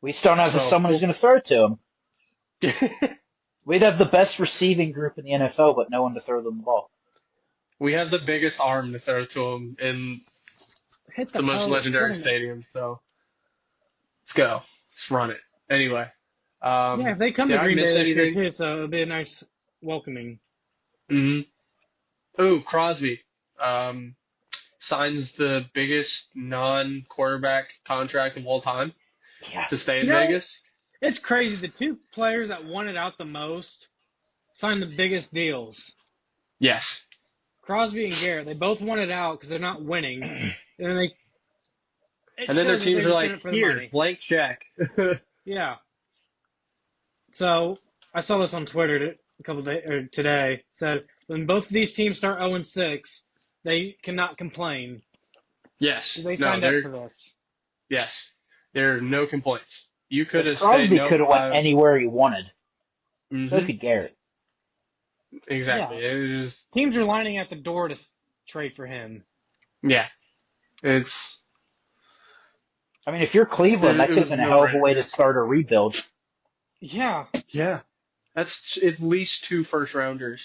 We still don't have someone who's going to throw it to him. We'd have the best receiving group in the NFL, but no one to throw them the ball. We have the biggest arm to throw to him in the most legendary stadium. So let's go. Let's run it. Anyway. If they come to Green Bay this year too, so it'll be a nice welcoming. Mm-hmm. Ooh, Crosby signs the biggest non-quarterback contract of all time to stay in Vegas. It's crazy. The two players that wanted out the most signed the biggest deals. Yes. Crosby and Garrett, they both wanted out because they're not winning. And then their teams are like, here, blank check. Yeah. So I saw this on Twitter today. It said when both of these teams start 0-6, they cannot complain. Yes. They signed up for this. Yes. There are no complaints. You could have Crosby could have went anywhere he wanted. Mm-hmm. So could Garrett. Exactly. Yeah. It was just, teams are lining at the door to trade for him. Yeah. I mean, if you're Cleveland, that could have been a hell of a way to start a rebuild. Yeah. Yeah. That's at least 2 first-rounders.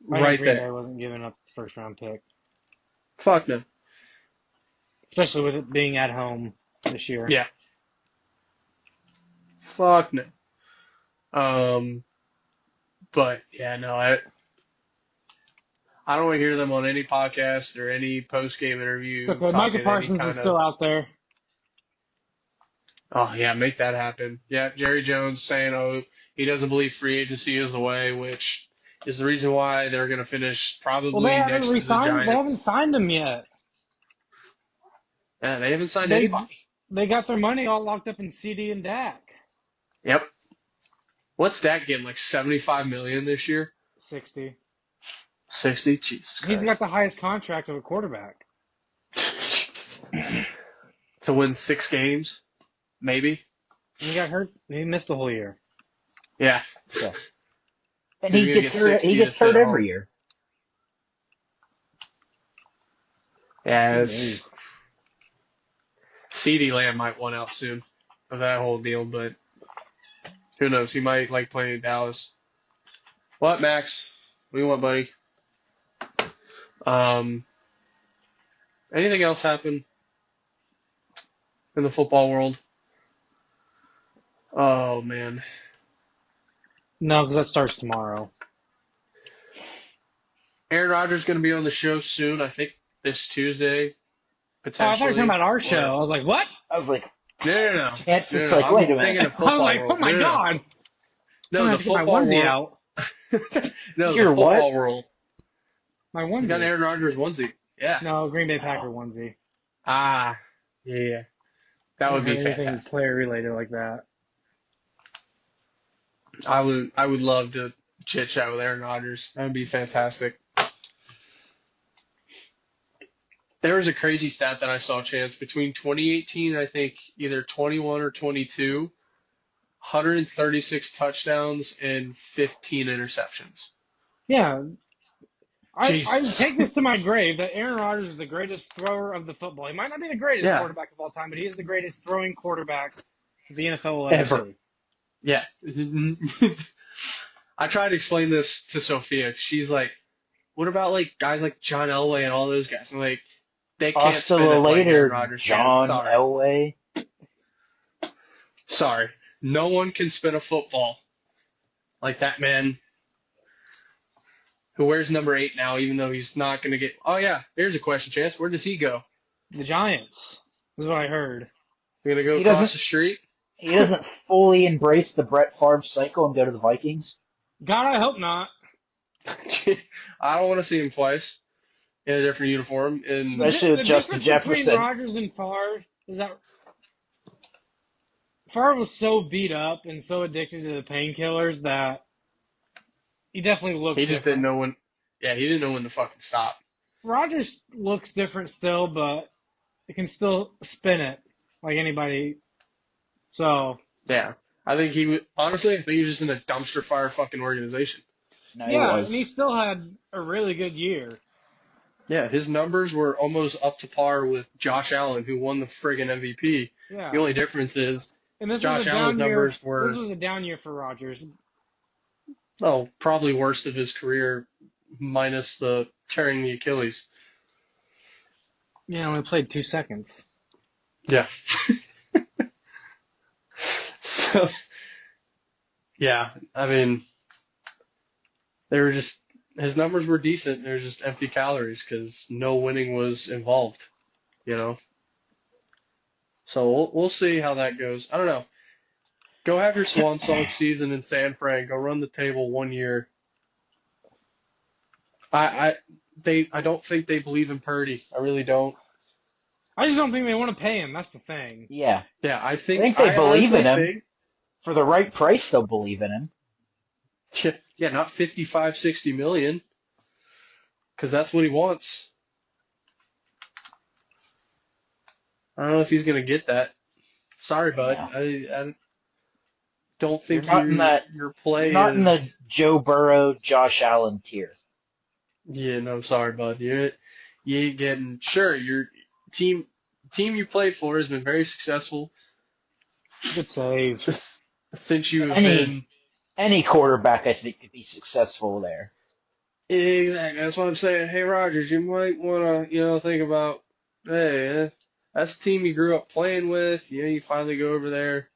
Right there. I wasn't giving up the first-round pick. Fuck no. Especially with it being at home this year. Yeah. Fuck no. But yeah, no, I don't want to hear them on any podcast or any post-game interview. It's okay. Micah Parsons is still out there. Oh yeah, make that happen. Yeah, Jerry Jones saying, he doesn't believe free agency is the way, which is the reason why they're going to finish probably next to the Giants. They haven't signed him yet. Yeah, they haven't signed anybody. They got their money all locked up in CD and Dak. Yep. What's Dak getting? Like $75 million this year? 60. 60? Jesus Christ. He's got the highest contract of a quarterback. To win 6 games, maybe. He got hurt. He missed the whole year. Yeah. And he gets hurt. He gets hurt every year. Yeah, CeeDee Lamb might want out soon of that whole deal, but who knows? He might like playing in Dallas. What, Max? What do you want, buddy? Anything else happen in the football world? Oh, man. No, because that starts tomorrow. Aaron Rodgers is going to be on the show soon, I think this Tuesday, potentially. Oh, I thought you were talking about our show. I was like, what? I was like, no. It's just like, wait a minute. I was like, oh my God. No, I'm the football football onesie world. out. No, the football world. My onesie. You got an Aaron Rodgers onesie. Yeah. No, Green Bay Packer onesie. Ah, yeah. That would be fantastic. Anything player related like that. I would love to chit chat with Aaron Rodgers. That would be fantastic. There was a crazy stat that I saw, Chance, between 2018, I think either 21 or 22, 136 touchdowns and 15 interceptions. Yeah. I take this to my grave that Aaron Rodgers is the greatest thrower of the football. He might not be the greatest quarterback of all time, but he is the greatest throwing quarterback the NFL will ever see. Yeah. I tried to explain this to Sophia. She's like, what about like guys like John Elway and all those guys? I'm like, they can't spin it like Aaron Rodgers. John Elway. Sorry. No one can spin a football like that man who wears number 8 now, even though he's not going to get. Oh, yeah. Here's a question, Chance. Where does he go? The Giants is what I heard. You're going to go He across doesn't. the street? He doesn't fully embrace the Brett Favre cycle and go to the Vikings. God, I hope not. I don't want to see him twice in a different uniform. And Especially with The Justin difference between Jefferson. Rodgers and Favre is that Favre was so beat up and so addicted to the painkillers that he definitely looked he just different. didn't know when. Yeah, he didn't know when to fucking stop. Rodgers looks different still, but he can still spin it like anybody. So Yeah. I think he was. Honestly, I think he was just in a dumpster fire fucking organization. No, he yeah, was. and he still had a really good year. Yeah, his numbers were almost up to par with Josh Allen, who won the friggin' MVP. Yeah, The only difference is and this Josh was a Allen's down year. numbers were This was a down year for Rodgers. probably worst of his career, minus the tearing the Achilles. Yeah, only played 2 seconds. Yeah. So, yeah, I mean, they were just his numbers were decent. They were just empty calories because no winning was involved, you know. So we'll see how that goes. I don't know. Go have your swan song season in San Fran. Go run the table 1 year. I don't think they believe in Purdy. I really don't. I just don't think they want to pay him. That's the thing. Yeah. Yeah, I I think think they believe in him. think- For the right price, they'll believe in him. Yeah, not 55, 60 million. Because that's what he wants. I don't know if he's going to get that. Sorry, bud. Yeah. I don't think You're not in that- your play You're not is... in the Joe Burrow, Josh Allen tier. Yeah, no, sorry, bud. You ain't getting... Sure, your team you played for has been very successful Good save. since you've been... Any quarterback, I think, could be successful there. Exactly. That's what I'm saying. Hey, Rogers, you might want to, think about, hey, that's the team you grew up playing with. You finally go over there.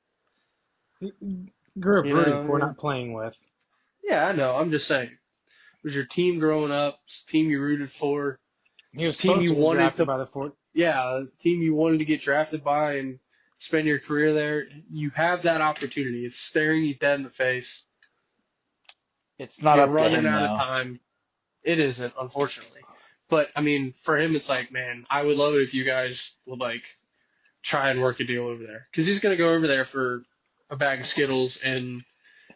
Grew up You rooting know, for, yeah. not playing with. Yeah, I know. I'm just saying. It was your team growing up. It's the team you rooted for. He was It's the team supposed you to be wanted drafted to, by the Fort. yeah, the team you wanted to get drafted by and spend your career there. You have that opportunity. It's staring you dead in the face. It's not You're up to running him, out of though. time. It isn't, unfortunately. But, I mean, for him, it's like, man, I would love it if you guys would, try and work a deal over there. Because he's going to go over there for a bag of Skittles, and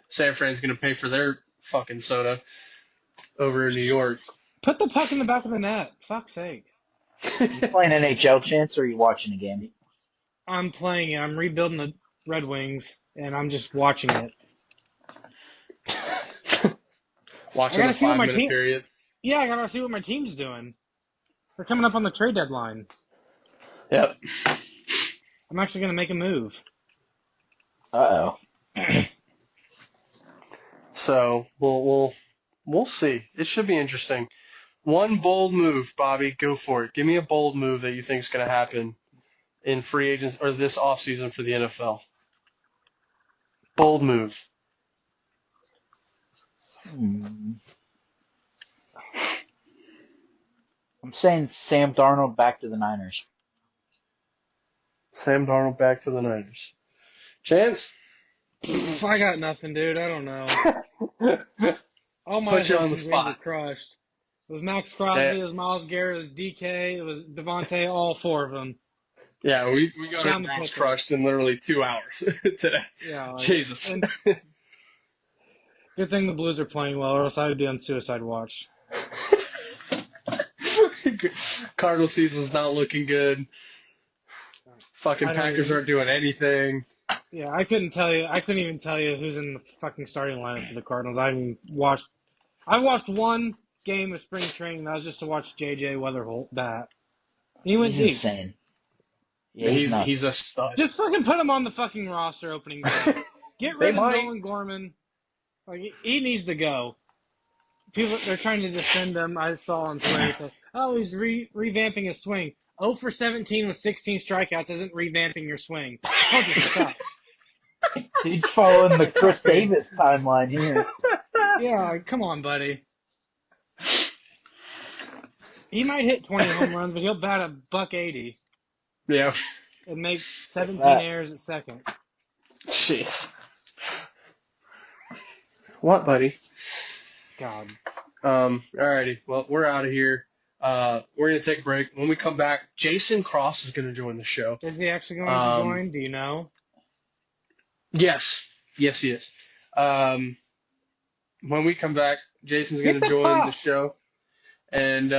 San Fran's going to pay for their fucking soda over in New York. Put the puck in the back of the net. Fuck's sake. You playing NHL, Chance, or are you watching a game? I'm playing it. I'm rebuilding the Red Wings, and I'm just watching it. Watching I the gotta see what my 5-minute team- periods. Yeah, I gotta see what my team's doing. We're coming up on the trade deadline. Yep. I'm actually gonna make a move. Uh-oh. So we'll see. It should be interesting. One bold move, Bobby. Go for it. Give me a bold move that you think is going to happen in free agents or this offseason for the NFL. Bold move. I'm saying Sam Darnold back to the Niners. Sam Darnold back to the Niners. Chance? I got nothing, dude. I don't know. All my Put you hopes on the and dreams spot. are crushed. It was Max Crosby, Yeah. it was Myles Garrett, it was DK, it was Devontae, all four of them. Yeah, we got Down our the dreams pitcher. crushed in literally 2 hours today. Yeah, Jesus. And good thing the Blues are playing well, or else I would be on suicide watch. Cardinal season's not looking good. Fucking I don't Packers even- aren't doing anything. Yeah, I couldn't even tell you who's in the fucking starting lineup for the Cardinals. I watched one game of spring training. That was just to watch JJ Weatherholt bat. He went He's deep. insane. Yeah, he's nuts. He's a stud. Just fucking put him on the fucking roster opening day. Get They rid of might. Nolan Gorman. Like he needs to go. People they're trying to defend him. I saw on Twitter say, "Oh, he's revamping his swing." 0 for 17 with 16 strikeouts isn't revamping your swing. It's hard to suck. Dude's following the Chris Davis timeline here. Yeah, come on, buddy. He might hit 20 home runs, but he'll bat a $180 Yeah. and make If 17 that. errors at second. Jeez. What, buddy? God. Alrighty. Well, we're out of here. We're gonna take a break. When we come back, Jason Cross is gonna join the show. Is he actually going to join? Do you know? Yes. Yes, he is. When we come back, Jason's Hit gonna the join the puck! show. And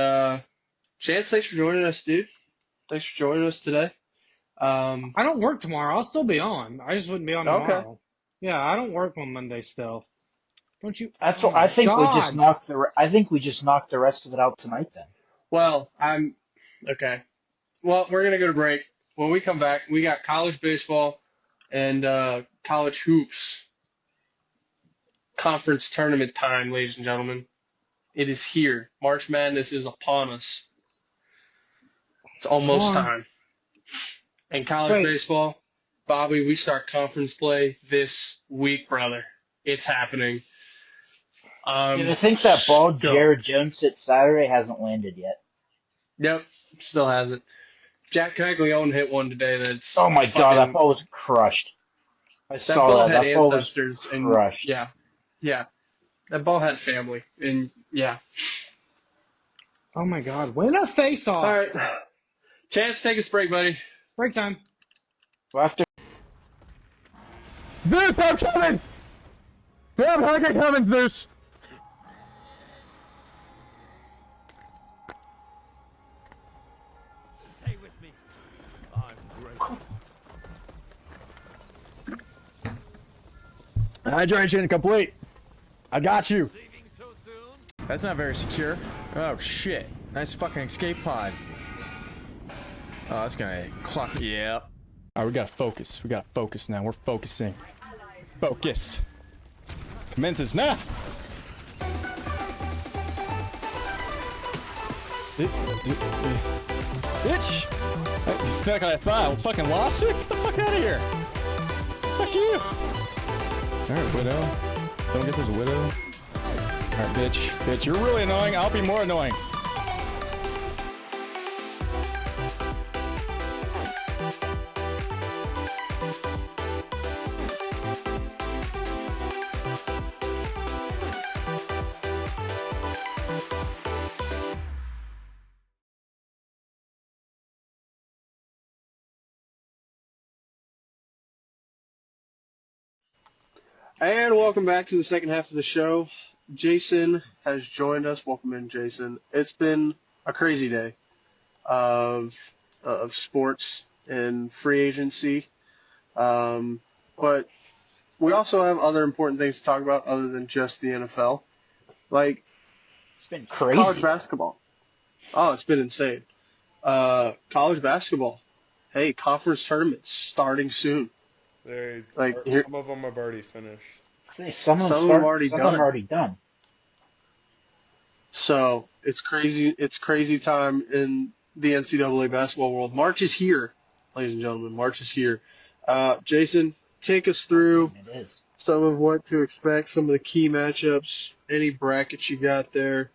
Chance, thanks for joining us, dude. Thanks for joining us today. I don't work tomorrow. I'll still be on. I just wouldn't be on Okay. tomorrow. Yeah, I don't work on Monday still. Don't you? That's Oh what I my think. We just God. knocked the rest of it out tonight. Then Well, okay. Well, we're gonna go to break. When we come back, we got college baseball and college hoops conference tournament time, ladies and gentlemen. It is here. March Madness is upon us. It's almost Come on. time. And college Wait. baseball, Bobby, we start conference play this week, brother. It's happening. I think that ball Go. Jared Jones hit Saturday hasn't landed yet. Yep, still hasn't. Jack Caglione hit one today that's Oh my God, that fucking- ball was crushed. I that saw ball that. had That ball was ancestors and crushed. yeah. That ball had family and yeah. Oh my God. Win a face off. All right. Chance, take a break, buddy. Break time. After Zeus, I'm coming! Damn, how can coming, Zeus? Stay with me. I'm great. Hydration complete. I got you. Leaving so soon? That's not very secure. Oh shit. Nice fucking escape pod. Oh, that's gonna clock. Yep. Alright, we gotta focus. We gotta focus now. We're focusing. Focus. Commences now. Bitch! I feel like I thought I fucking lost it? Get the fuck out of here! Fuck you! Alright, widow. Don't get this widow. Alright, bitch. Bitch, you're really annoying. I'll be more annoying. And welcome back to the second half of the show. Jason has joined us. Welcome in, Jason. It's been a crazy day of sports and free agency. But we also have other important things to talk about other than just the NFL. Like it's been crazy. college basketball. Oh, it's been insane. College basketball. Hey, conference tournaments starting soon. Some of them have already finished. Some of them already done. So it's crazy. It's crazy time in the NCAA basketball world. March is here, ladies and gentlemen. March is here. Jason, take us through some of what to expect, some of the key matchups, any brackets you got there.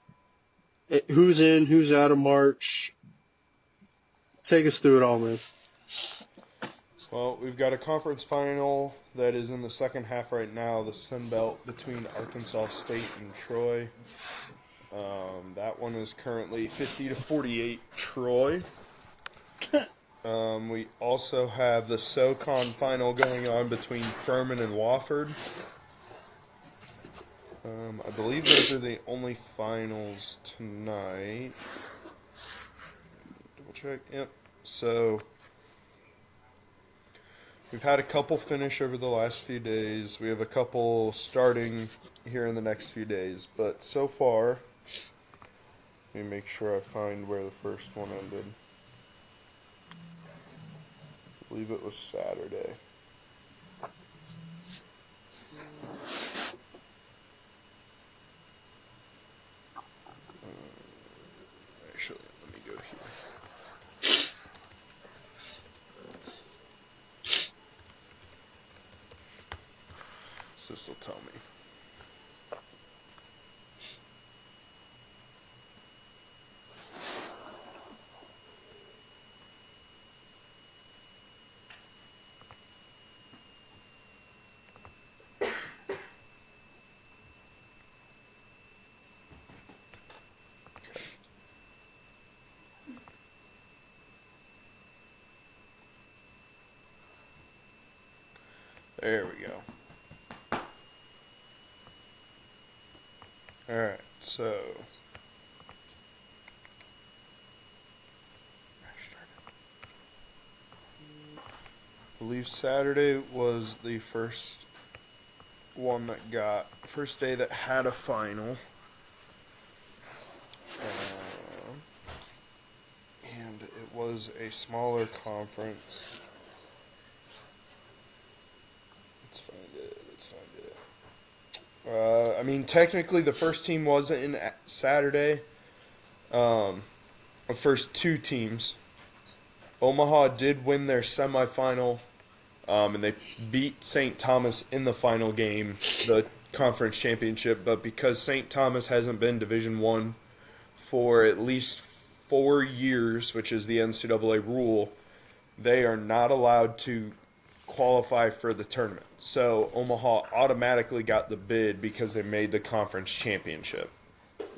Who's in, who's out of March. Take us through it all, man. Well, we've got a conference final that is in the second half right now, the Sun Belt between Arkansas State and Troy. That one is currently 50-48 Troy. We also have the SoCon final going on between Furman and Wofford. I believe those are the only finals tonight. Double check. Yep. So we've had a couple finish over the last few days. We have a couple starting here in the next few days. But so far, let me make sure I find where the first one ended. I believe it was Saturday. Actually, let me go here. This will tell me. There we go. Alright, so. I believe Saturday was the first day that had a final. And it was a smaller conference. Let's find it. I mean, technically, the first team wasn't in Saturday. The first two teams. Omaha did win their semifinal, and they beat St. Thomas in the final game, the conference championship. But because St. Thomas hasn't been Division I for at least 4 years, which is the NCAA rule, they are not allowed to qualify for the tournament. So Omaha automatically got the bid because they made the conference championship.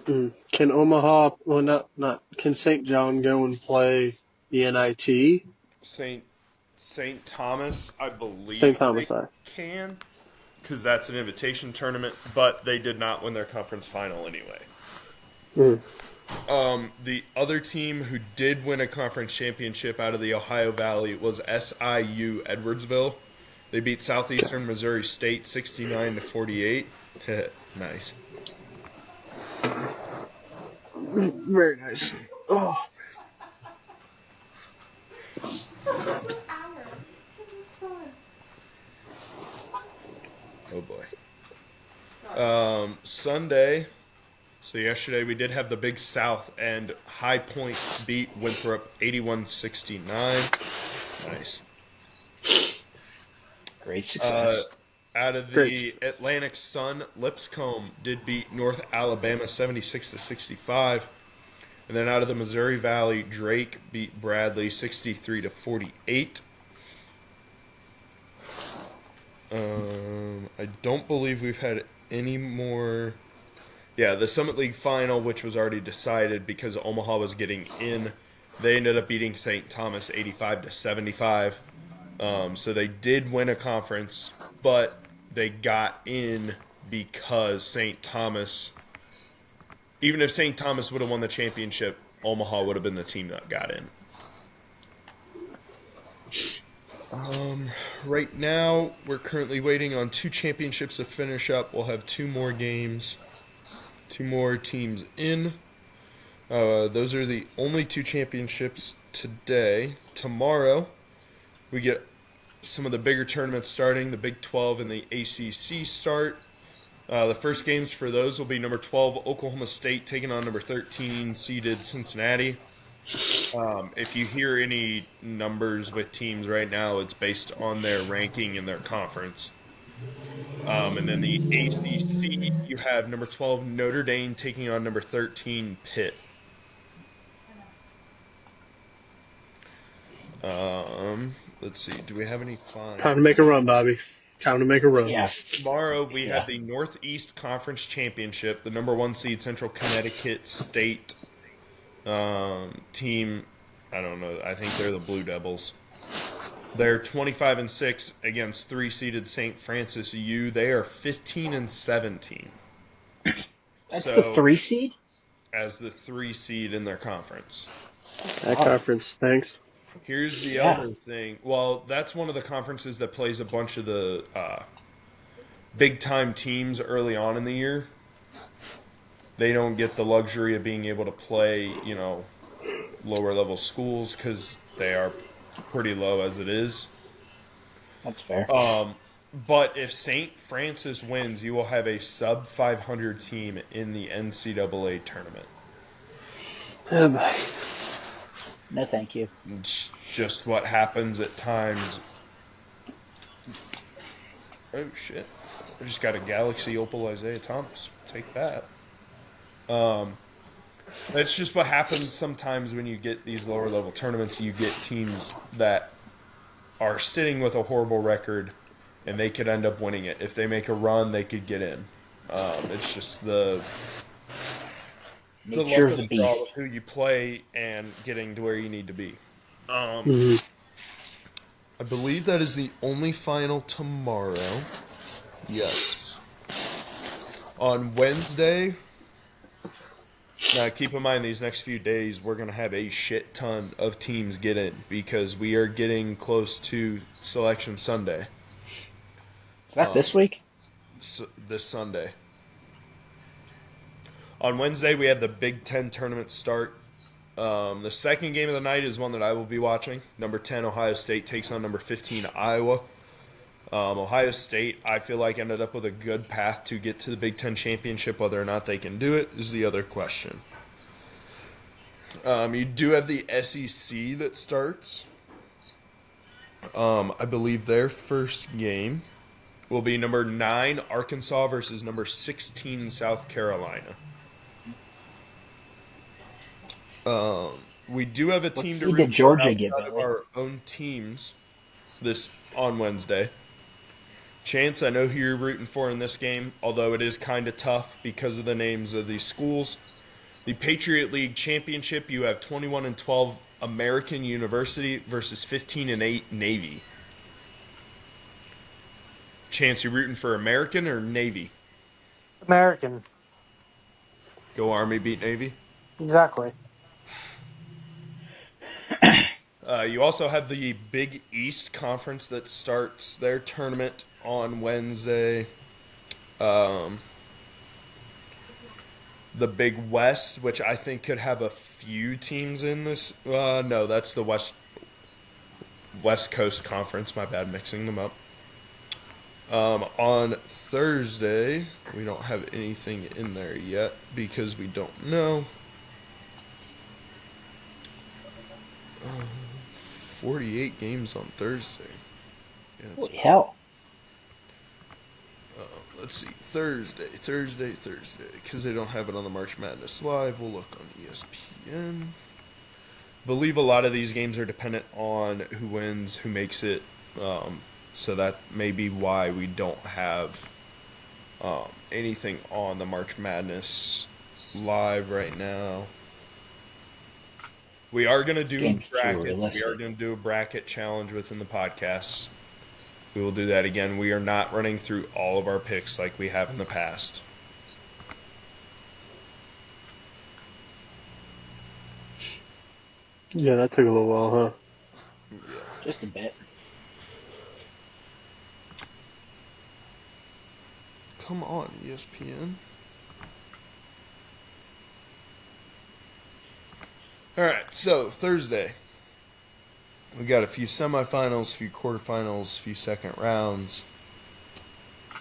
Can Omaha, can St. John go and play the NIT? St. Thomas, I believe St. Thomas, they can, because that's an invitation tournament, but they did not win their conference final anyway. The other team who did win a conference championship out of the Ohio Valley was SIU Edwardsville. They beat Southeastern Missouri State 69-48. Nice. Very nice. Oh. Oh boy. Sunday. So yesterday we did have the Big South, and High Point beat Winthrop 81-69. Nice. Great success. Out of the Atlantic Sun, Lipscomb did beat North Alabama 76-65. And then out of the Missouri Valley, Drake beat Bradley 63-48. I don't believe we've had any more. Yeah, the Summit League final, which was already decided because Omaha was getting in, they ended up beating St. Thomas 85-75. So they did win a conference, but they got in because St. Thomas, even if St. Thomas would have won the championship, Omaha would have been the team that got in. Right now, we're currently waiting on 2 championships to finish up. We'll have 2 more games, 2 more teams in. Those are the only 2 championships today. Tomorrow, we get some of the bigger tournaments starting. The Big 12 and the ACC start. The first games for those will be number 12, Oklahoma State, taking on number 13, seeded Cincinnati. If you hear any numbers with teams right now, it's based on their ranking in their conference. And then the ACC, you have number 12, Notre Dame, taking on number 13, Pitt. Let's see. Do we have any fun? Time to make a run, Bobby. Time to make a run. Yeah. Tomorrow we have the Northeast Conference Championship. The number 1 seed Central Connecticut State team. I don't know. I think they're the Blue Devils. They're 25-6 against 3-seeded St. Francis U. They are 15-17. That's the 3 seed? As the 3 seed in their conference. That conference, thanks. Here's the other thing. Well, that's one of the conferences that plays a bunch of the big-time teams early on in the year. They don't get the luxury of being able to play, lower-level schools because they are pretty low as it is. That's fair. But if St. Francis wins, you will have a sub-500 team in the NCAA tournament. No, thank you. It's just what happens at times. Oh, shit. I just got a Galaxy Opal Isaiah Thomas. Take that. That's just what happens sometimes when you get these lower level tournaments. You get teams that are sitting with a horrible record, and they could end up winning it. If they make a run, they could get in. It's just the Nature luck of the the draw beast. of who you play and getting to where you need to be. Mhm. I believe that is the only final tomorrow. Yes. On Wednesday. Now, keep in mind, these next few days, we're going to have a shit ton of teams get in because we are getting close to Selection Sunday. Is that this week? This Sunday. On Wednesday, we have the Big Ten tournament start. The second game of the night is one that I will be watching. Number 10, Ohio State takes on number 15, Iowa. Ohio State, I feel like, ended up with a good path to get to the Big Ten championship. Whether or not they can do it is the other question. You do have the SEC that starts. I believe their first game will be number 9, Arkansas versus number 16, South Carolina. We do have a team seed to did root for Georgia get, outside of Bailey? our own teams on Wednesday. Chance, I know who you're rooting for in this game, although it is kind of tough because of the names of these schools. The Patriot League Championship, you have 21-12 American University versus 15-8 Navy. Chance, you rooting for American or Navy? American. Go Army, beat Navy. Exactly. You also have the Big East Conference that starts their tournament on Wednesday. The Big West, which I think could have a few teams in this. No, that's the West Coast Conference. My bad, mixing them up. On Thursday, we don't have anything in there yet because we don't know. 48 games on Thursday. Yeah, Holy hell. let's see. Thursday. Because they don't have it on the March Madness Live. We'll look on ESPN. Believe a lot of these games are dependent on who wins, who makes it. So that may be why we don't have anything on the March Madness Live right now. We are going to do brackets. We are going to do a bracket challenge within the podcast. We will do that again. We are not running through all of our picks like we have in the past. Yeah, that took a little while, huh? Yeah. Just a bit. Come on, ESPN. All right, so Thursday. We got a few semifinals, a few quarterfinals, a few second rounds.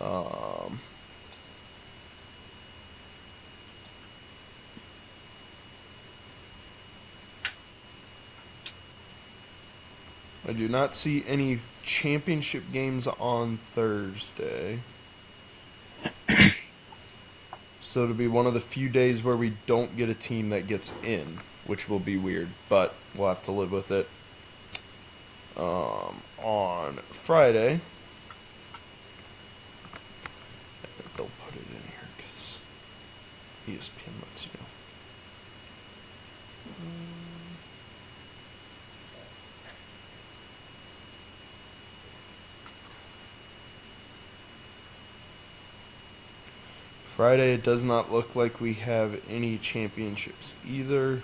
I do not see any championship games on Thursday. So it'll be one of the few days where we don't get a team that gets in, which will be weird, but we'll have to live with it. On Friday, they'll put it in here because ESPN lets you know. Friday, it does not look like we have any championships either.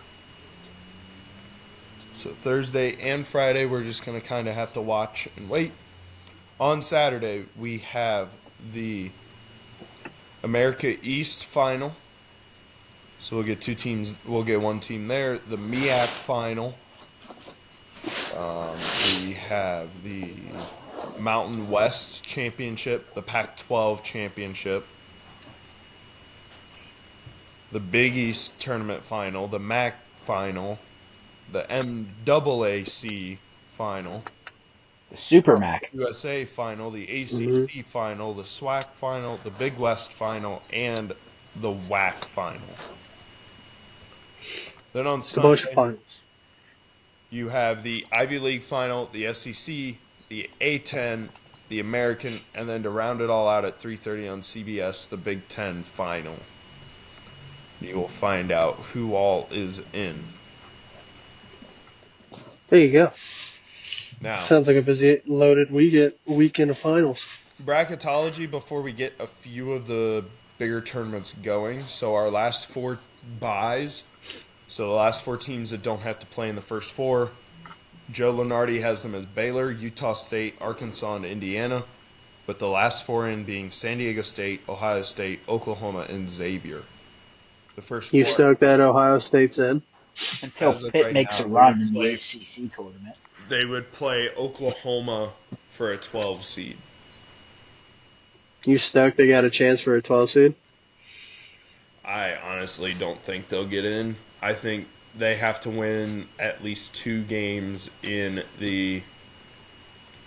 So Thursday and Friday, we're just going to kind of have to watch and wait. On Saturday, we have the America East final. So we'll get two teams. We'll get one team there. The MEAC final. We have the Mountain West Championship, the Pac-12 Championship, the Big East Tournament Final, the MAC Final, the MAAC Final, The Super Mac. USA final, the ACC Mm-hmm. final, the SWAC final, the Big West final, and the WAC final. Then on It's a bunch of Sunday, finals. you have the Ivy League final, the SEC, the A10, the American, and then to round it all out at 3:30 on CBS, the Big Ten final. You will find out who all is in. There you go. Now, Sounds like a busy, loaded weekend of finals. bracketology before we get a few of the bigger tournaments going. So our last 4 buys, so the last 4 teams that don't have to play in the first 4, Joe Lunardi has them as Baylor, Utah State, Arkansas, and Indiana, but the last 4 in being San Diego State, Ohio State, Oklahoma, and Xavier. The first You 4. stuck that Ohio State's in? Until As of Pitt right makes now, a they run would in the play- ACC tournament. They would play Oklahoma for a 12 seed. You stuck they got a chance for a 12 seed? I honestly don't think they'll get in. I think they have to win at least 2 games in the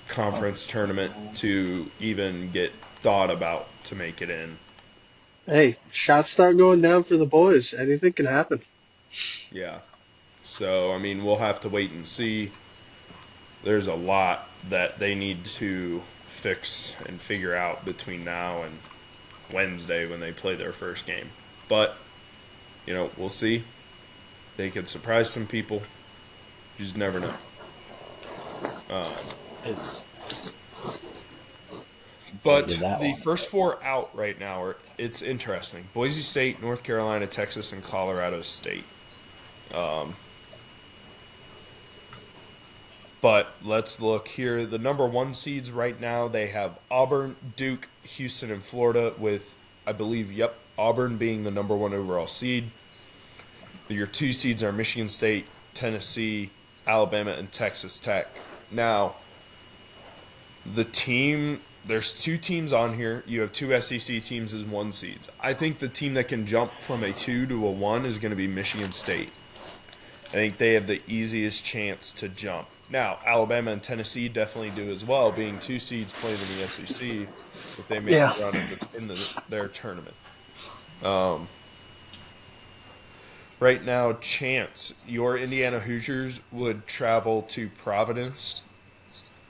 conference tournament to even get thought about to make it in. Hey, shots start going down for the boys. Anything can happen. Yeah. So, I mean, we'll have to wait and see. There's a lot that they need to fix and figure out between now and Wednesday when they play their first game. But, we'll see. They could surprise some people. You just never know. But Did that the one. first 4 out right now, it's interesting. Boise State, North Carolina, Texas, and Colorado State. But let's look here. The number 1 seeds right now, they have Auburn, Duke, Houston, and Florida with, I believe, Auburn being the number 1 overall seed. Your 2 seeds are Michigan State, Tennessee, Alabama, and Texas Tech. Now, there's 2 teams on here. You have 2 SEC teams as 1 seeds. I think the team that can jump from a 2 to a 1 is going to be Michigan State. I think they have the easiest chance to jump. Now, Alabama and Tennessee definitely do as well, being 2 seeds playing in the SEC if they make a run in their tournament. Right now, chance, your Indiana Hoosiers would travel to Providence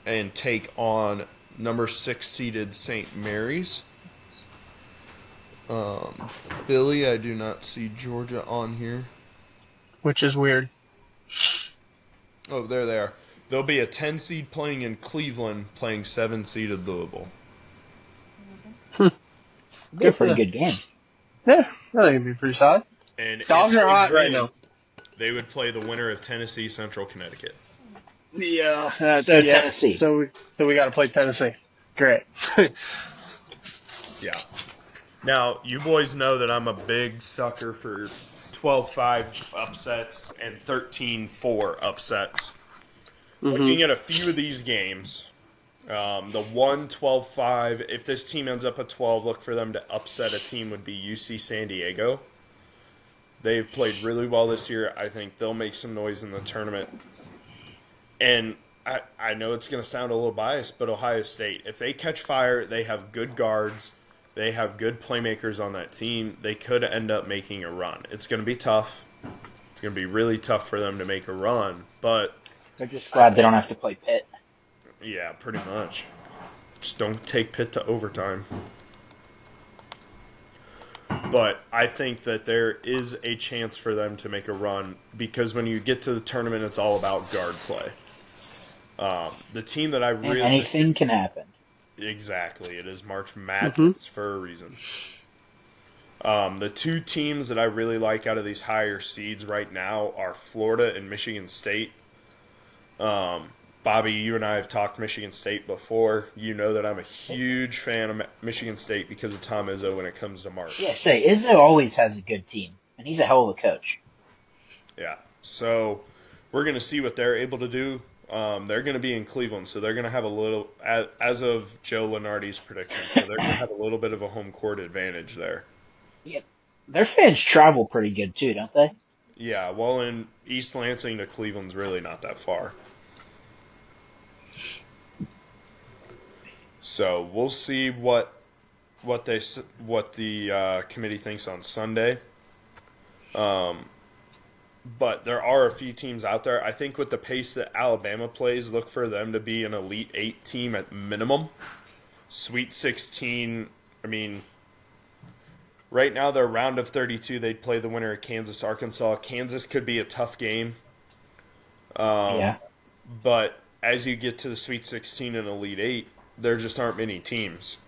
and take on number 6 seeded St. Mary's. Billy, I do not see Georgia on here. Which is weird. Oh, there they are. There'll be a 10 seed playing in Cleveland, playing 7 seeded Louisville. It'd be a for pretty them. good game. Yeah, I think it'd be pretty solid. And Dogs if are they hot right win, now. They would play the winner of Tennessee Central Connecticut. Yeah, Tennessee. So we got to play Tennessee. Great. Yeah. Now, you boys know that I'm a big sucker for 12-5 upsets and 13-4 upsets. Looking at a few of these games, the 12-5, if this team ends up at 12, look for them to upset a team would be UC San Diego. They've played really well this year. I think they'll make some noise in the tournament. And I know it's going to sound a little biased, but Ohio State, if they catch fire, they have good guards. They have good playmakers on that team. They could end up making a run. It's going to be tough. It's going to be really tough for them to make a run. But, They're just glad they don't have to play Pitt. yeah, pretty much. Just don't take Pitt to overtime. But I think that there is a chance for them to make a run because when you get to the tournament, it's all about guard play. The team that I And really... anything can happen. Exactly. It is March Madness for a reason. The 2 teams that I really like out of these higher seeds right now are Florida and Michigan State. Bobby, you and I have talked Michigan State before. You know that I'm a huge fan of Michigan State because of Tom Izzo when it comes to March. Yeah, say, Izzo always has a good team, and he's a hell of a coach. Yeah. So we're going to see what they're able to do. They're going to be in Cleveland, so they're going to have a little, as of Joe Lunardi's prediction, so they're going to have a little bit of a home court advantage there. Yeah, their fans travel pretty good too, don't they? Yeah, well, in East Lansing to Cleveland's really not that far. So we'll see what the committee thinks on Sunday. But there are a few teams out there. I think with the pace that Alabama plays, look for them to be an Elite 8 team at minimum. Sweet 16, I mean, right now they're round of 32. They'd play the winner of Kansas, Arkansas. Kansas could be a tough game. Yeah. But as you get to the Sweet 16 and Elite 8, there just aren't many teams.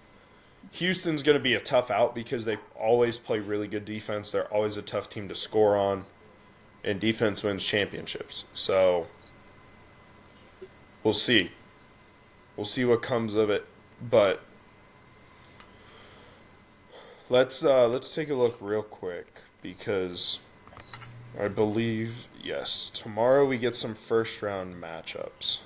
Houston's going to be a tough out because they always play really good defense. They're always a tough team to score on. And defense wins championships. So we'll see. We'll see what comes of it. But let's take a look real quick because I believe, yes, tomorrow we get some first round matchups.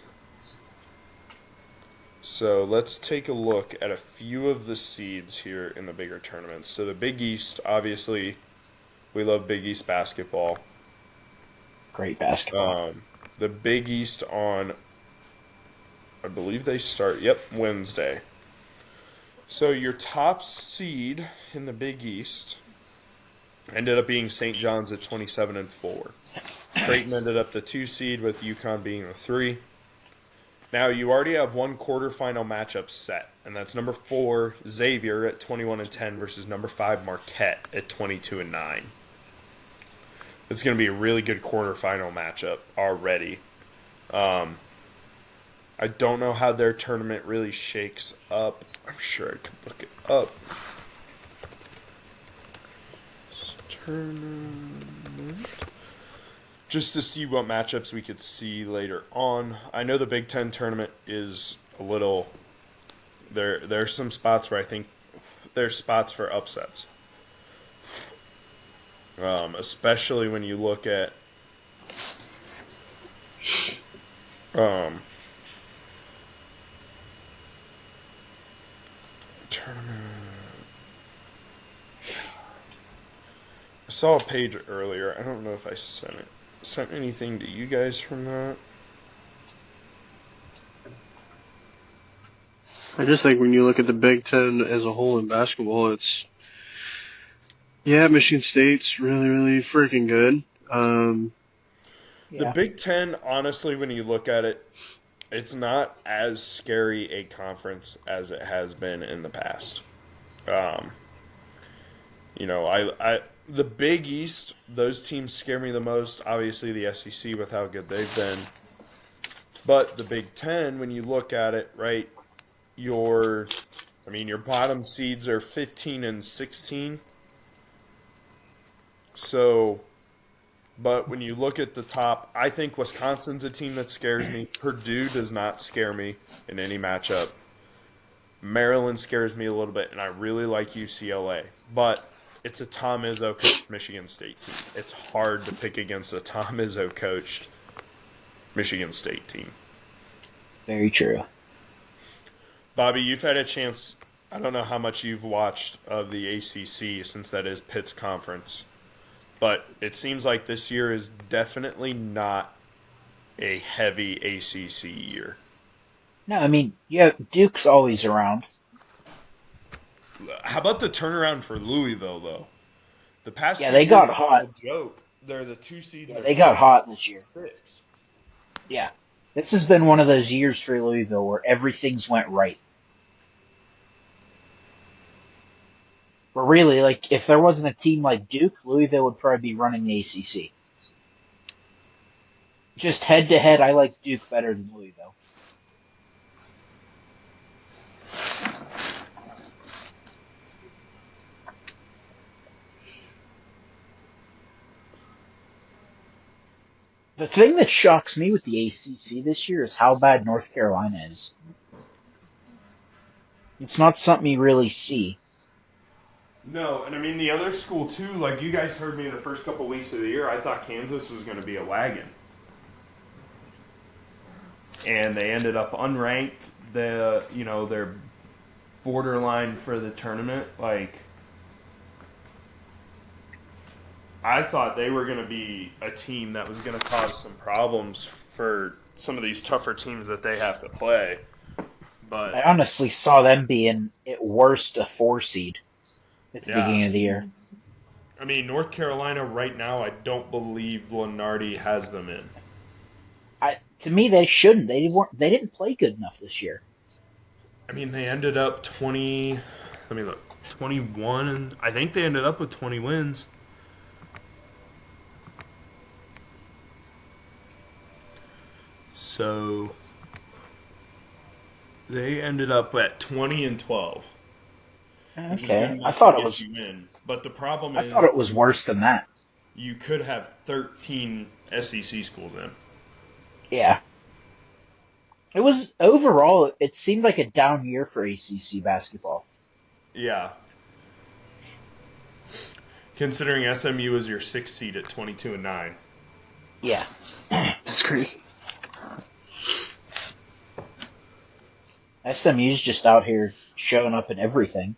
So let's take a look at a few of the seeds here in the bigger tournaments. So the Big East, obviously, we love Big East basketball. Great basketball. The Big East on, I believe they start, Wednesday. So your top seed in the Big East ended up being St. John's at 27-4. Creighton ended up the 2 seed with UConn being the 3. Now you already have one quarterfinal matchup set, and that's number 4 Xavier at 21-10 versus number 5 Marquette at 22-9. It's going to be a really good quarterfinal matchup already. I don't know how their tournament really shakes up. I'm sure I could look it up. Tournament. Just to see what matchups we could see later on. I know the Big Ten tournament is a little... There's some spots where I think there's spots for upsets. Especially when you look at tournament. I saw a page earlier. I don't know if I sent anything to you guys from that. I just think when you look at the Big Ten as a whole in basketball, it's Michigan State's really, really freaking good. The Big Ten, honestly, when you look at it, it's not as scary a conference as it has been in the past. The Big East, those teams scare me the most. Obviously, the SEC with how good they've been. But the Big Ten, when you look at it, right, your bottom seeds are 15 and 16. So, but when you look at the top, I think Wisconsin's a team that scares me. Purdue does not scare me in any matchup. Maryland scares me a little bit, and I really like UCLA. But it's a Tom Izzo coached Michigan State team. It's hard to pick against a Tom Izzo coached Michigan State team. Very true. Bobby, you've had a chance, I don't know how much you've watched of the ACC since that is Pitt's conference. But it seems like this year is definitely not a heavy ACC year. No, I mean, Duke's always around. How about the turnaround for Louisville, though? The past Yeah, they got hot. A joke. They're the 2 seed. Yeah, they got hot this year. 6. Yeah. This has been one of those years for Louisville where everything's went right. But really, like, if there wasn't a team like Duke, Louisville would probably be running the ACC. Just head-to-head, I like Duke better than Louisville. The thing that shocks me with the ACC this year is how bad North Carolina is. It's not something you really see. No, and I mean the other school too, like you guys heard me the first couple weeks of the year, I thought Kansas was going to be a wagon. And they ended up unranked, they're borderline for the tournament. Like, I thought they were going to be a team that was going to cause some problems for some of these tougher teams that they have to play. But I honestly saw them being at worst a 4 seed at the Yeah. beginning of the year. I mean, North Carolina right now, I don't believe Lenardi has them in. To me, they shouldn't. They didn't play good enough this year. I mean, they ended up 20. Let me look. 21. I think they ended up with 20 wins. So they ended up at 20-12, which is good Okay, enough to get you in. But the problem I is, thought it was worse than that. you could have 13 SEC schools in. Yeah. It was overall. It seemed like a down year for ACC basketball. Yeah. Considering SMU was your 6th seed at 22-9. Yeah. That's crazy. SMU's just out here showing up in everything.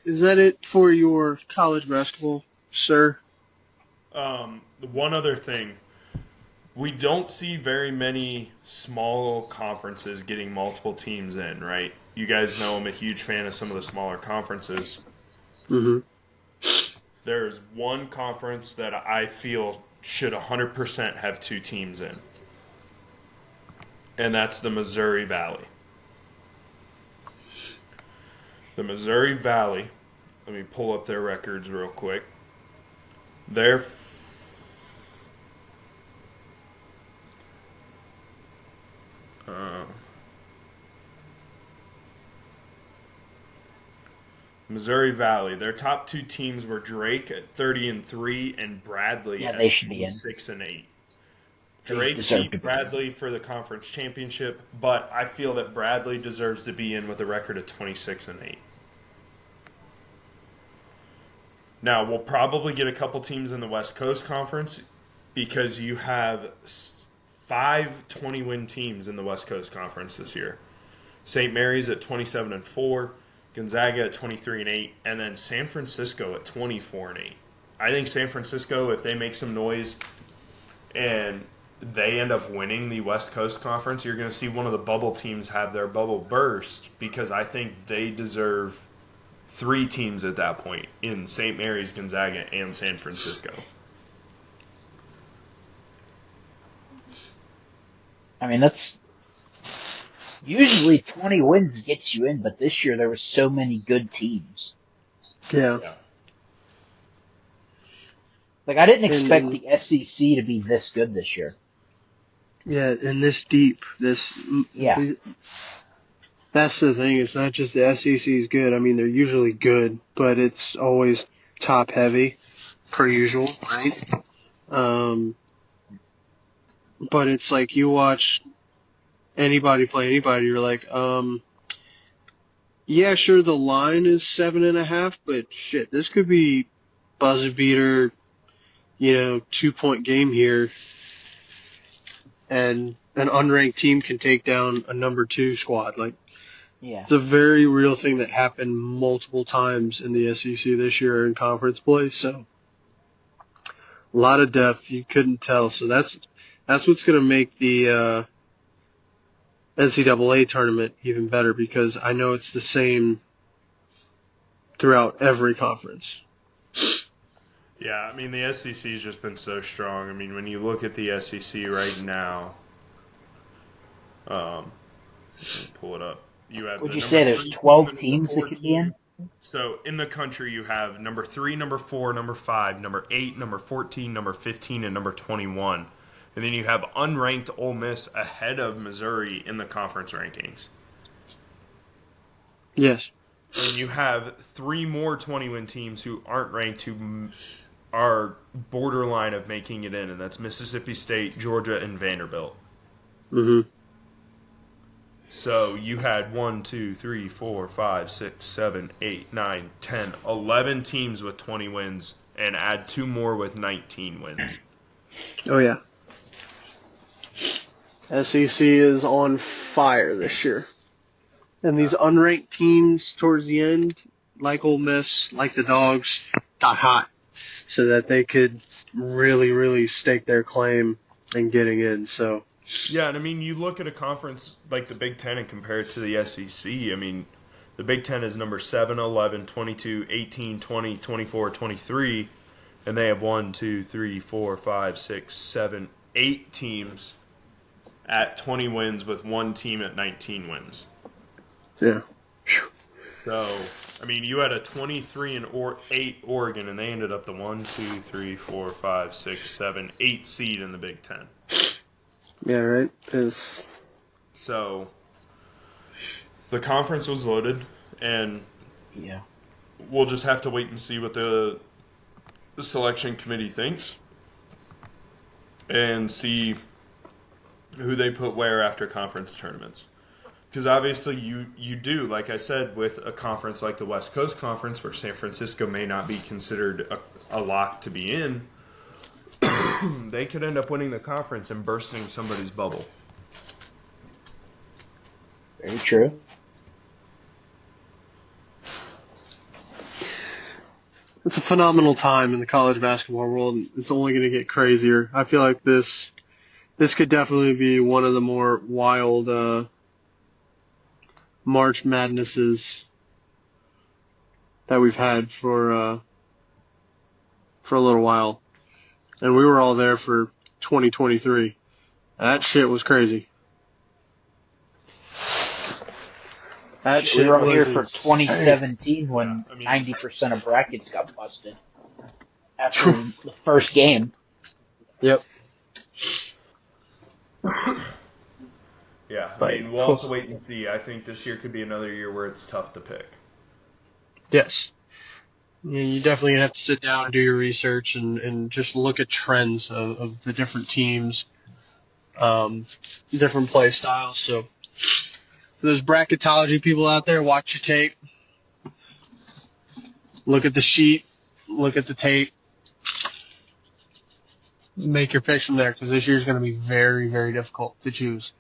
Is that it for your college basketball, sir? One other thing. We don't see very many small conferences getting multiple teams in, right? You guys know I'm a huge fan of some of the smaller conferences. Mm-hmm. There's one conference that I feel should 100% have 2 teams in, and that's the Missouri Valley. The Missouri Valley, let me pull up their records real quick. They're Missouri Valley. Their top 2 teams were Drake at 30-3 and Bradley Yeah, at they should be in. 6-8. They Drake deserve to beat be Bradley for the conference championship, but I feel that Bradley deserves to be in with a record of 26-8. Now, we'll probably get a couple teams in the West Coast Conference because you have 5 20-win teams in the West Coast Conference this year. St. Mary's at 27-4, Gonzaga at 23-8, and then San Francisco at 24-8. I think San Francisco, if they make some noise and they end up winning the West Coast Conference, you're going to see one of the bubble teams have their bubble burst because I think they deserve 3 teams at that point in St. Mary's, Gonzaga, and San Francisco. I mean, that's usually 20 wins gets you in, but this year there were so many good teams. Yeah. Like, I didn't expect the SEC to be this good this year. Yeah, and this deep. Yeah. That's the thing. It's not just the SEC is good. I mean, they're usually good, but it's always top heavy, per usual, right? But it's like you watch anybody play anybody, you're like, yeah, sure, the line is 7.5, but shit, this could be buzzer beater, 2-point game here, and an unranked team can take down a number 2 squad. Like, Yeah. it's a very real thing that happened multiple times in the SEC this year in conference play. So a lot of depth, you couldn't tell. So that's what's going to make the NCAA tournament even better, because I know it's the same throughout every conference. Yeah, I mean, the SEC has just been so strong. I mean, when you look at the SEC right now, let me pull it up. You have Would the you number say there's 3 12 team and teams the that 4 could be in? team. So in the country, you have number 3, number 4, number 5, number 8, number 14, number 15, and number 21. And then you have unranked Ole Miss ahead of Missouri in the conference rankings. Yes. And you have 3 more 20-win teams who aren't ranked who are borderline of making it in, and that's Mississippi State, Georgia, and Vanderbilt. Mm-hmm. So you had 1, 2, 3, 4, 5, 6, 7, 8, 9, 10, 11 teams with 20 wins, and add 2 more with 19 wins. Oh, yeah. SEC is on fire this year. And these unranked teams towards the end, like Ole Miss, like the Dogs, got hot so that they could really, really stake their claim in getting in. So, Yeah, and I mean, you look at a conference like the Big Ten and compare it to the SEC. I mean, the Big Ten is number 7, 11, 22, 18, 20, 24, 23, and they have 1, 2, 3, 4, 5, 6, 7, 8 teams at 20 wins with one team at 19 wins. yeah. So, I mean, you had a 23 and 8 Oregon, and they ended up the 1, 2, 3, 4, 5, 6, 7, 8 seed in the Big Ten. Yeah, right? It's, So, the conference was loaded, and Yeah. we'll just have to wait and see what the selection committee thinks and see who they put where after conference tournaments. Because obviously you do, like I said, with a conference like the West Coast Conference, where San Francisco may not be considered a lock to be in, they could end up winning the conference and bursting somebody's bubble. Very true. it's a phenomenal time in the college basketball world. And it's only going to get crazier. I feel like this could definitely be one of the more wild March Madnesses that we've had for a little while. And we were all there for 2023. That shit was crazy. That We shit were all was here for insane. 2017 when Yeah, I mean- 90% of brackets got busted after the first game. Yep. Yeah, I Like, mean, we'll have to wait and see. I think this year could be another year where it's tough to pick. Yes. Yeah, you definitely have to sit down and do your research and just look at trends of the different teams, different play styles. So, for those bracketology people out there, watch your tape. Look at the sheet. Look at the tape. Make your picks from there, because this year's going to be very, very difficult to choose.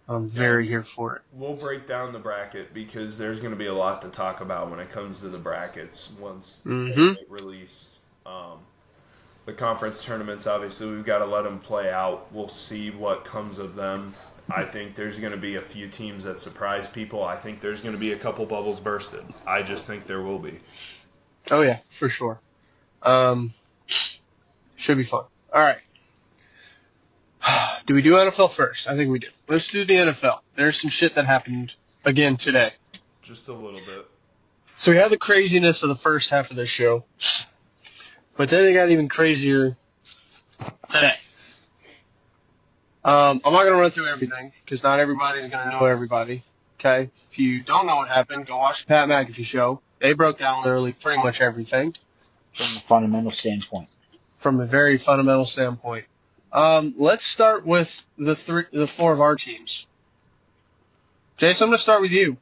I'm very here for it. We'll break down the bracket because there's going to be a lot to talk about when it comes to the brackets once they get released. The conference tournaments, obviously, we've got to let them play out. We'll see what comes of them. I think there's going to be a few teams that surprise people. I think there's going to be a couple bubbles bursted. I just think there will be. Oh, yeah, for sure. Should be fun. All right. Do we do NFL first? I think we do. Let's do the NFL. There's some shit that happened again today. Just a little bit. So we had the craziness of the first half of this show, but then it got even crazier today. I'm not going to run through everything because not everybody's going to know everybody. Okay? If you don't know what happened, go watch the Pat McAfee show. They broke down literally pretty much everything From a fundamental standpoint. from a very fundamental standpoint. Let's start with the four of our teams. Jason, I'm going to start with you.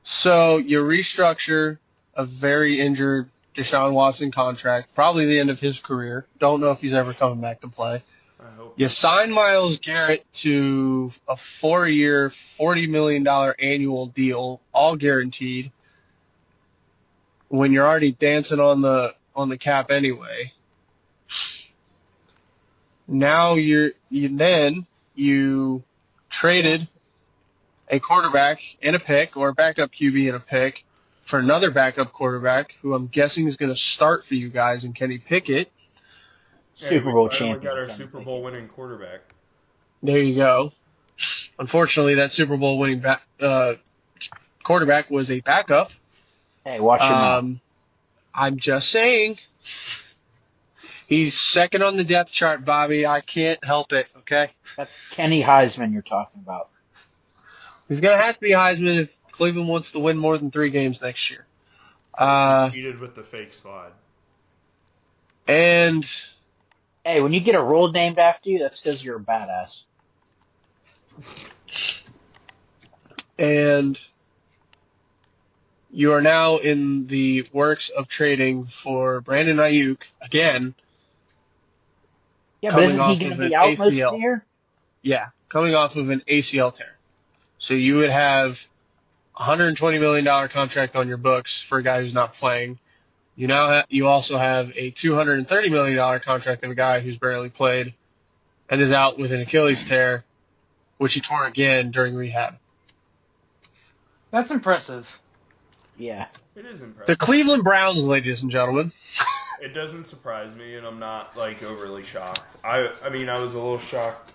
So you restructure a very injured Deshaun Watson contract, probably the end of his career. Don't know if he's ever coming back to play. I hope. You sign Myles Garrett to a 4-year, $40 million annual deal, all guaranteed, when you're already dancing on the cap anyway. Now you traded a quarterback and a pick, or a backup QB and a pick, for another backup quarterback who I'm guessing is going to start for you guys, and Kenny Pickett. Super Bowl We champion. got our Super Bowl winning quarterback. There you go. Unfortunately, that Super Bowl winning quarterback was a backup. Hey, watch your mouth. I'm just saying. He's second on the depth chart, Bobby. I can't help it, okay? That's Kenny Heisman you're talking about. He's going to have to be Heisman if Cleveland wants to win more than 3 games next year. Cheated with the fake slide. And Hey, when you get a role named after you, that's because you're a badass. you are now in the works of trading for Brandon Ayuk again. Yeah, but Coming isn't he off going of to an be out most of ACL. the year? Yeah, coming off of an ACL tear. So you would have a $120 million contract on your books for a guy who's not playing. You also have a $230 million contract of a guy who's barely played and is out with an Achilles tear, which he tore again during rehab. That's impressive. Yeah. It is impressive. The Cleveland Browns, ladies and gentlemen. It doesn't surprise me, and I'm not like overly shocked. I mean, I was a little shocked.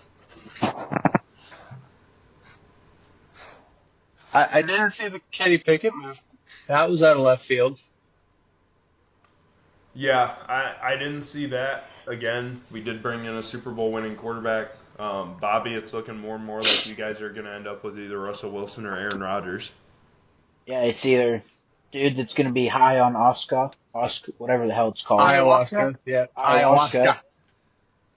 I didn't see the Kenny Pickett move. That was out of left field. Yeah, I didn't see that. Again, we did bring in a Super Bowl winning quarterback. Bobby, it's looking more and more like you guys are going to end up with either Russell Wilson or Aaron Rodgers. Yeah, it's either dude that's going to be high on Oscar, whatever the hell it's called. Ayahuasca. Yeah. Ayahuasca.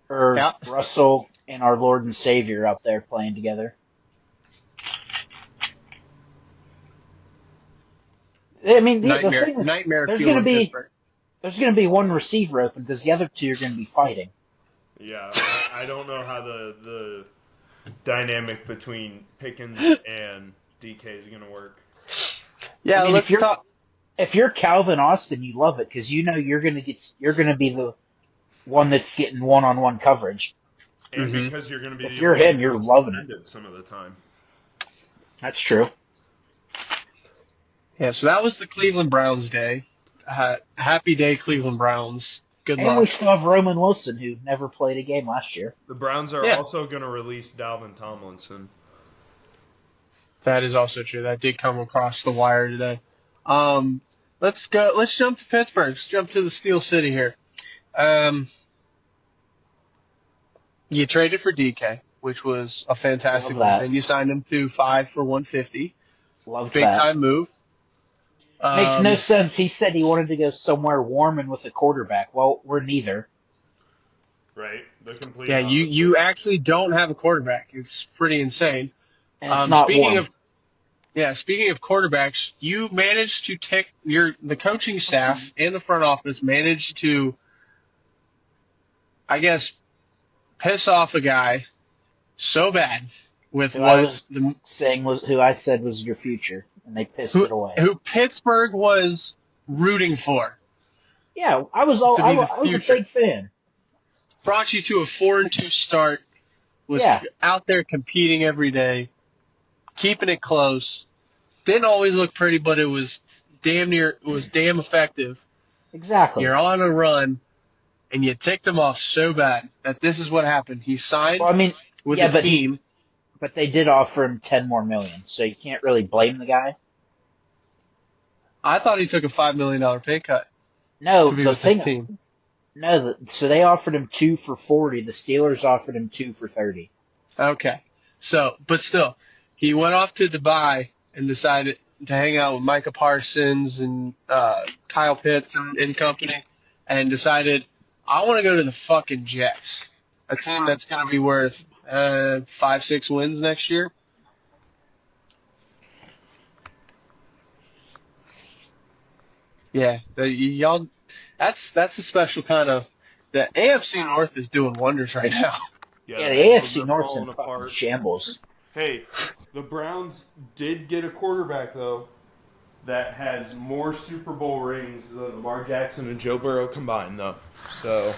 Or Yeah. Russell and our Lord and Savior up there playing together. I mean, the thing is, Nightmare there's fuel going to in be Pittsburgh. there's going to be one receiver open because the other two are going to be fighting. Yeah, I don't know how the dynamic between Pickens and DK is going to work. Yeah, I mean, let's talk. If you're Calvin Austin, you love it because you know you're going to be the one that's getting one-on-one coverage. And because you're going to be If you're him, you're loving it. Some of the time. That's true. Yeah, so that was the Cleveland Browns day. Happy day, Cleveland Browns. Good And luck. we still have Roman Wilson, who never played a game last year. The Browns are also going to release Dalvin Tomlinson. That is also true. That did come across the wire today. Let's go. Let's jump to Pittsburgh. Let's jump to the Steel City here. You traded for DK, which was a fantastic move, and you signed him to 5 for $150. Love Big that. time move. Makes no sense. He said he wanted to go somewhere warm and with a quarterback. Well, we're neither. Right? The complete Yeah, opposite. you actually don't have a quarterback. It's pretty insane. And it's not warm. Speaking of quarterbacks, you managed to take the coaching staff and the front office managed to, I guess, piss off a guy so bad with who I said was your future, and they pissed it away. Who Pittsburgh was rooting for. Yeah, I was a big fan. Brought you to a 4-2 start. Was out there competing every day, keeping it close. Didn't always look pretty, but it was damn effective. Exactly. You're on a run, and you ticked him off so bad that this is what happened. He signed with the team. But they did offer him $10 more million, so you can't really blame the guy. I thought he took a $5 million pay cut. No, to be with his team. No, so they offered him 2 for $40. The Steelers offered him 2 for $30. Okay. So, but still, he went off to Dubai and decided to hang out with Micah Parsons and Kyle Pitts and company, and decided, I want to go to the fucking Jets, a team that's going to be worth 5-6 wins next year. Yeah, that's a special kind of. The AFC North is doing wonders right now. Yeah, the AFC North's in fucking shambles. Hey, the Browns did get a quarterback, though, that has more Super Bowl rings than Lamar Jackson and Joe Burrow combined, though. So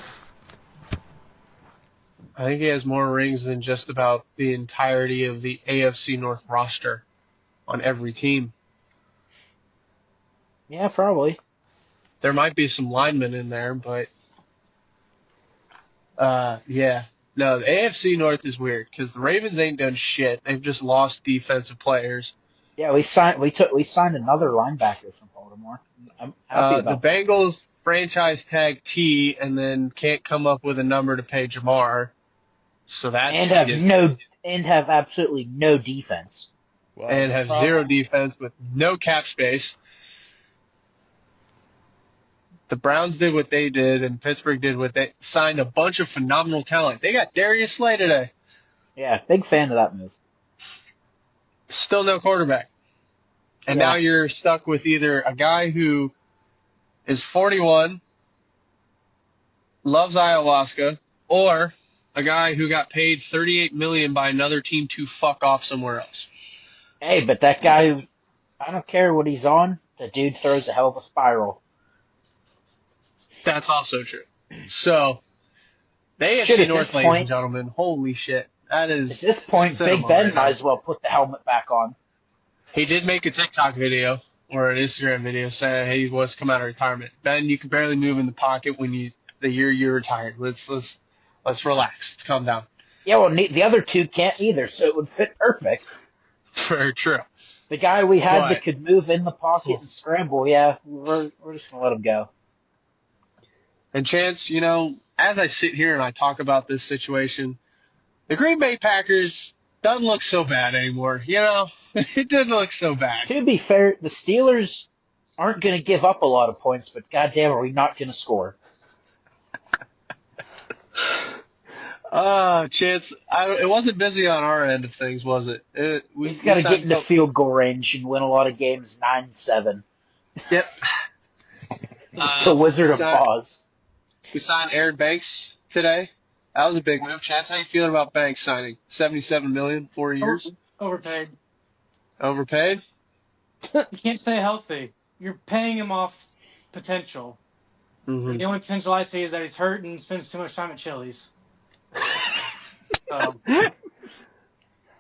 I think he has more rings than just about the entirety of the AFC North roster on every team. Yeah, probably. There might be some linemen in there, but yeah. No, the AFC North is weird because the Ravens ain't done shit. They've just lost defensive players. Yeah, we signed another linebacker from Baltimore. I'm happy about the Bengals franchise tag T and then can't come up with a number to pay Jamar. So that's and have absolutely no defense. Wow. And have zero defense with no cap space. The Browns did what they did, and Pittsburgh did what they signed a bunch of phenomenal talent. They got Darius Slay today. Yeah, big fan of that move. Still no quarterback. And now you're stuck with either a guy who is 41, loves ayahuasca, or a guy who got paid $38 million by another team to fuck off somewhere else. Hey, but that guy, I don't care what he's on. The dude throws a hell of a spiral. That's also true. So, the Shit, AFC at North, this ladies and point, gentlemen, holy shit. That is at this point, Big cinema Ben right now. might as well put the helmet back on. He did make a TikTok video or an Instagram video saying he was come out of retirement. Ben, you can barely move in the pocket when the year you're retired. Let's relax. Let's calm down. Yeah, well, the other two can't either, so it would fit perfect. It's very true. The guy we had But- that could move in the pocket and scramble, yeah, we're just gonna let him go. And Chance, you know, as I sit here and I talk about this situation, the Green Bay Packers doesn't look so bad anymore. You know, it doesn't look so bad. To be fair, the Steelers aren't gonna give up a lot of points, but goddamn, are we not gonna score? Chance, it wasn't busy on our end of things, was it? We've got to get into field goal range and win a lot of games 9-7. Yep. The Wizard of Oz. We signed Aaron Banks today. That was a big move. Chance, how you feeling about Banks signing $77 million, 4 years? Overpaid. Overpaid? You can't stay healthy. You're paying him off potential. Mm-hmm. The only potential I see is that he's hurt and spends too much time at Chili's. So.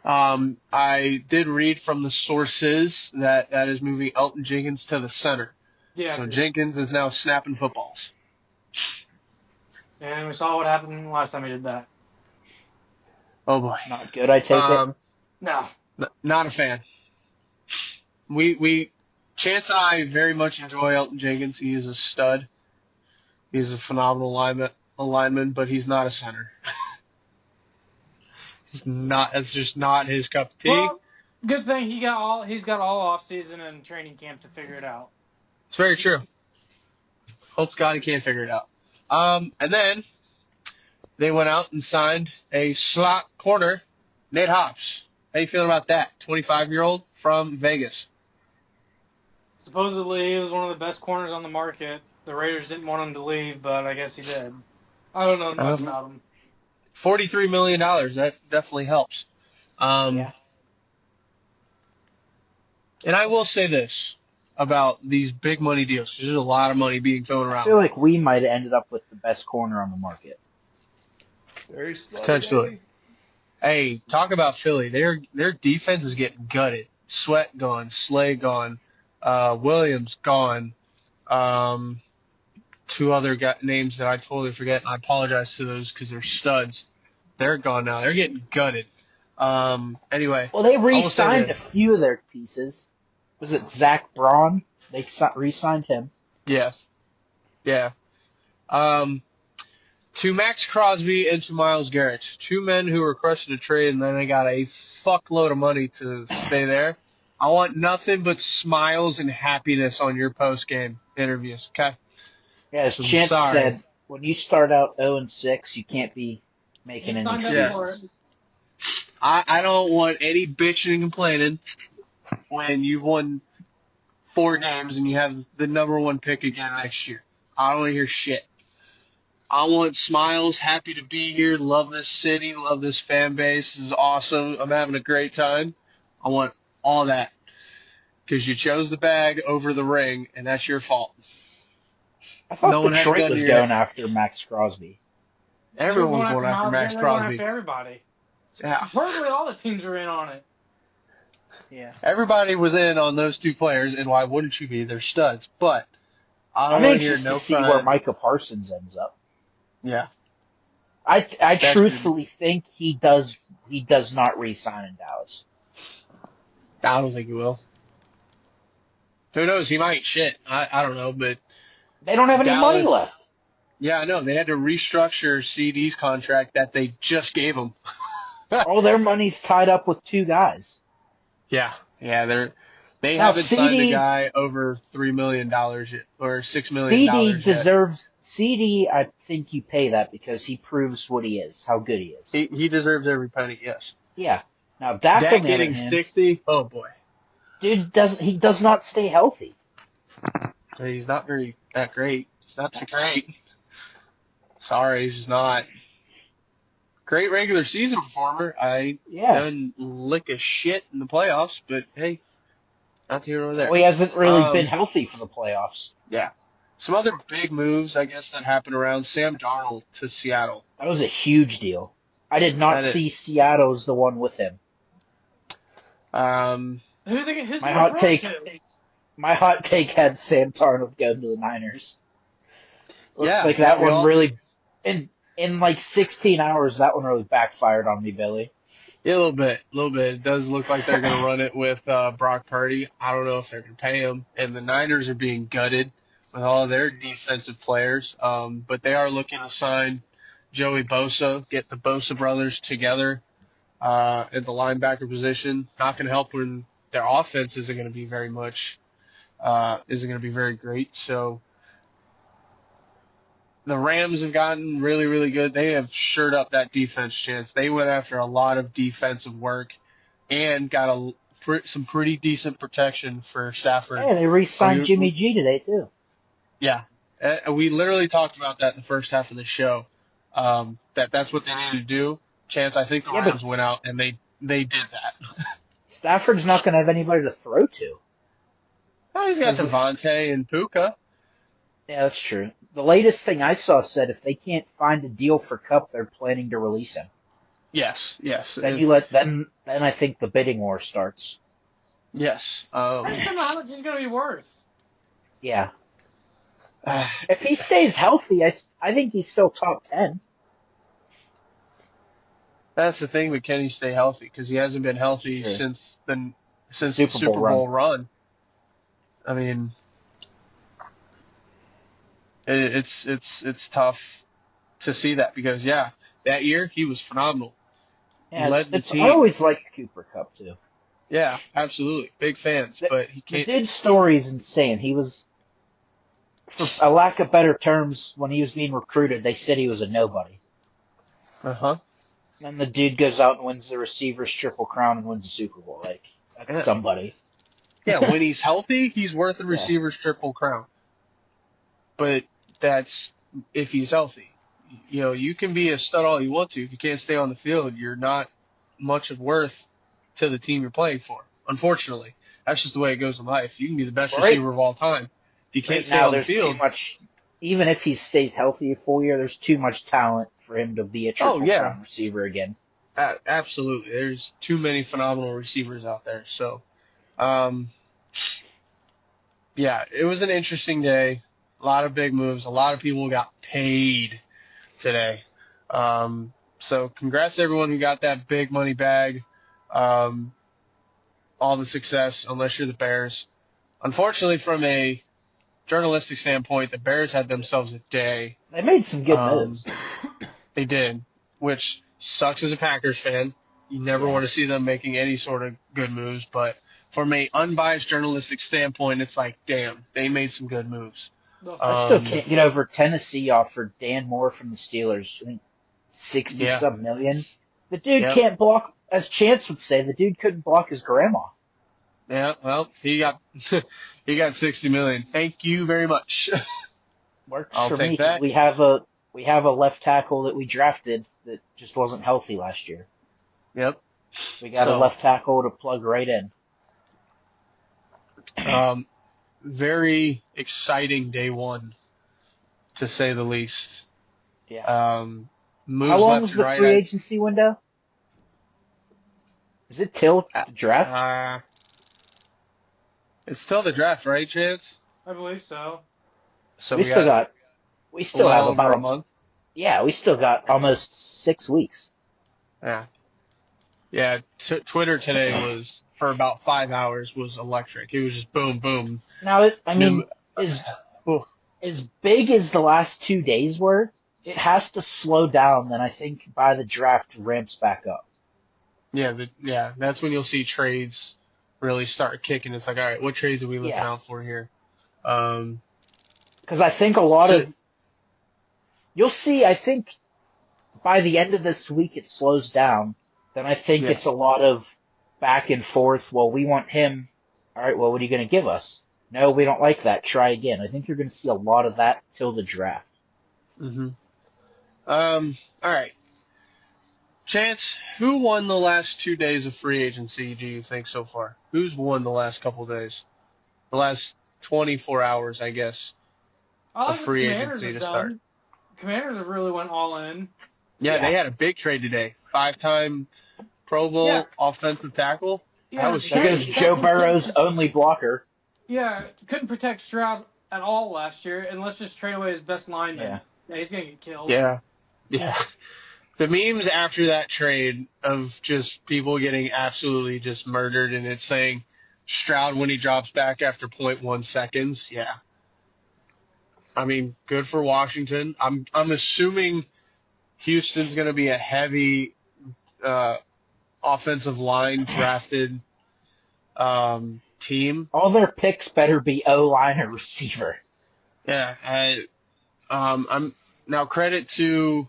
I did read from the sources that is moving Elton Jenkins to the center. Yeah. So Jenkins is now snapping footballs. And we saw what happened last time he did that. Oh boy. Not good, I take it. No. Not a fan. Chance and I very much enjoy Elton Jenkins. He is a stud. He's a phenomenal lineman, but he's not a center. That's just not his cup of tea. Well, good thing he's got all off season and training camp to figure it out. It's very true. Hope to God he can't figure it out. And then they went out and signed a slot corner, Nate Hobbs. How you feeling about that? 25-year-old from Vegas. Supposedly, he was one of the best corners on the market. The Raiders didn't want him to leave, but I guess he did. I don't know much about him. $43 million. That definitely helps. Yeah. And I will say this about these big money deals. There's a lot of money being thrown I around. feel like we might have ended up with the best corner on the market. Very slow. Potentially. Daddy. Hey, talk about Philly. Their defense is getting gutted. Sweat gone. Slay gone. Williams gone. Two other names that I totally forget. And I apologize to those because they're studs. They're gone now. They're getting gutted. Anyway. Well, they I will say re-signed a this. few of their pieces. Was it Zach Braun? They re-signed him. Yeah. Yeah. To Max Crosby and to Myles Garrett, two men who requested a trade and then they got a fuckload of money to stay there. I want nothing but smiles and happiness on your post-game interviews, okay? Yeah, as I'm Chance sorry. said, when you start out 0-6, you can't be making He any signed Yeah. up for excuses. it. I don't want any bitching and complaining when you've won 4 games and you have the number 1 pick again next year. I don't want to hear shit. I want smiles, happy to be here, love this city, love this fan base. This is awesome. I'm having a great time. I want all that. Because you chose the bag over the ring, and that's your fault. I thought No one had a Detroit gun was to your going after Max Crosby. Everyone's They're going after Miles Max Garrett, they're going Crosby. after everybody. Yeah. Virtually all the teams are in on it. Yeah. Everybody was in on those 2 players, and why wouldn't you be? They're studs. But I I'm don't want to hear anxious no to see crying. where Micah Parsons ends up. Yeah. I truthfully think he does not re-sign in Dallas. I don't think he will. Who knows? He might. Shit. I don't know, but They don't have any money Dallas- left. yeah, I know. They had to restructure CD's contract that they just gave him. All their money's tied up with 2 guys. Yeah. Yeah, they Now, haven't signed a CD guy over $3 million yet, or $6 million CD yet. deserves CD. I think you pay that because he proves what he is, how good he is. He deserves every penny, yes. Yeah. Now Dak, Dak on the other getting hand, 60, oh boy. dude does not stay healthy. He's not that great. He's not that great. Sorry, he's just not. great regular season performer. I Yeah. didn't lick a shit in the playoffs, but hey, not here nor there. Well, he hasn't really been Um, healthy for the playoffs. yeah. Some other big moves, I guess, that happened around Sam Darnold to Seattle. That was a huge deal. I did not That see is. Seattle as the one with him. Um, Who's My gonna hot throw it take, to? my hot take had Sam Darnold go to the Niners. Looks yeah, like yeah, that we one all. really, in like 16 hours, that one really backfired on me, Billy. Yeah, a little bit, a little bit. It does look like they're going to run it with Brock Purdy. I don't know if they're going to pay him, and the Niners are being gutted with all of their defensive players. But they are looking to sign Joey Bosa, get the Bosa brothers together at the linebacker position. Not going to help when their offense isn't going to be very much, isn't going to be very great. So the Rams have gotten really, really good. They have shored up that defense chance. They went after a lot of defensive work and got some pretty decent protection for Stafford. Hey, they re-signed We, Jimmy G today too. yeah, we literally talked about that in the first half of the show. That's what they needed to do. Chance, I think the Yeah, but Rams went out and they did that. Stafford's not going to have anybody to throw to. Oh, he's got Devontae and Puka. Yeah, that's true. The latest thing I saw said if they can't find a deal for Cup, they're planning to release him. Yes. Then I think the bidding war starts. Yes. I just don't know how much he's gonna be worth. Yeah. If he stays healthy, I think he's still top 10. That's the thing, but can he stay healthy? Because he hasn't been healthy Sure. since the Super Super Bowl Bowl run. I mean, it's tough to see that because that year he was phenomenal. He Yeah, led the I team. always liked Cooper Cup too. Yeah, absolutely, big fans. But he The can't. dude's story is insane. He was, for a lack of better terms, when he was being recruited, they said he was a nobody. Uh-huh. Then the dude goes out and wins the receivers triple crown and wins the Super Bowl. Like, that's somebody. Yeah, when he's healthy, he's worth the receivers triple crown. But that's if he's healthy. You know, you can be a stud all you want to. If you can't stay on the field, you're not much of worth to the team you're playing for. Unfortunately, that's just the way it goes in life. You can be the best receiver of all time. If you can't Right stay now, on the there's field, too much. Even if he stays healthy a full year, there's too much talent for him to be a triple crown receiver again. Absolutely. There's too many phenomenal receivers out there. So, it was an interesting day. A lot of big moves. A lot of people got paid today. So congrats to everyone who got that big money bag. All the success, unless you're the Bears. Unfortunately, from a journalistic standpoint, the Bears had themselves a day. They made some good moves. They did, which sucks as a Packers fan. You never want to see them making any sort of good moves, but from a unbiased journalistic standpoint, it's like, damn, they made some good moves. I still can't get over Tennessee offered Dan Moore from the Steelers. I think 60-some million. The dude can't block, as Chance would say, the dude couldn't block his grandma. Yeah, well, he got he got 60 million. Thank you very much. Works I'll for take me because that. we have a left tackle that we drafted that just wasn't healthy last year. Yep. We got a left tackle to plug right in. Very exciting day one, to say the least. Yeah. Moves How long left was and the right. free agency window? Is it till the draft? It's still the draft, right, Chance? I believe so. So we still have about a month. Yeah, we still got almost 6 weeks. Yeah. Yeah, Twitter today was, for about 5 hours, was electric. It was just boom, boom. Now, as big as the last 2 days were, it has to slow down. Then I think by the draft ramps back up. Yeah, that's when you'll see trades really start kicking. It's like, all right, what trades are we looking out for here? Because I think a lot of you'll see. I think by the end of this week it slows down. Then I think it's a lot of back and forth. Well, we want him. All right. Well, what are you going to give us? No, we don't like that. Try again. I think you're going to see a lot of that till the draft. Mm-hmm. All right. Chance, who won the last 2 days of free agency, do you think, so far? Who's won the last couple days? The last 24 hours, I guess, I of like what the free Commanders agency have to start. done. Commanders have really went all in. Yeah, they had a big trade today. 5-time Pro Yeah, Bowl offensive tackle. That yeah. was That goes huge. Joe Texans Burrow's only blocker. couldn't protect Stroud at all last year, and let's just trade away his best lineman. Yeah. Yeah, he's gonna get killed. Yeah. Yeah. The memes after that trade of just people getting absolutely just murdered, and it's saying Stroud when he drops back after 0.1 seconds. Yeah. I mean, good for Washington. I'm assuming Houston's going to be a heavy offensive line drafted team. All their picks better be O-line or receiver. Yeah. I'm now credit to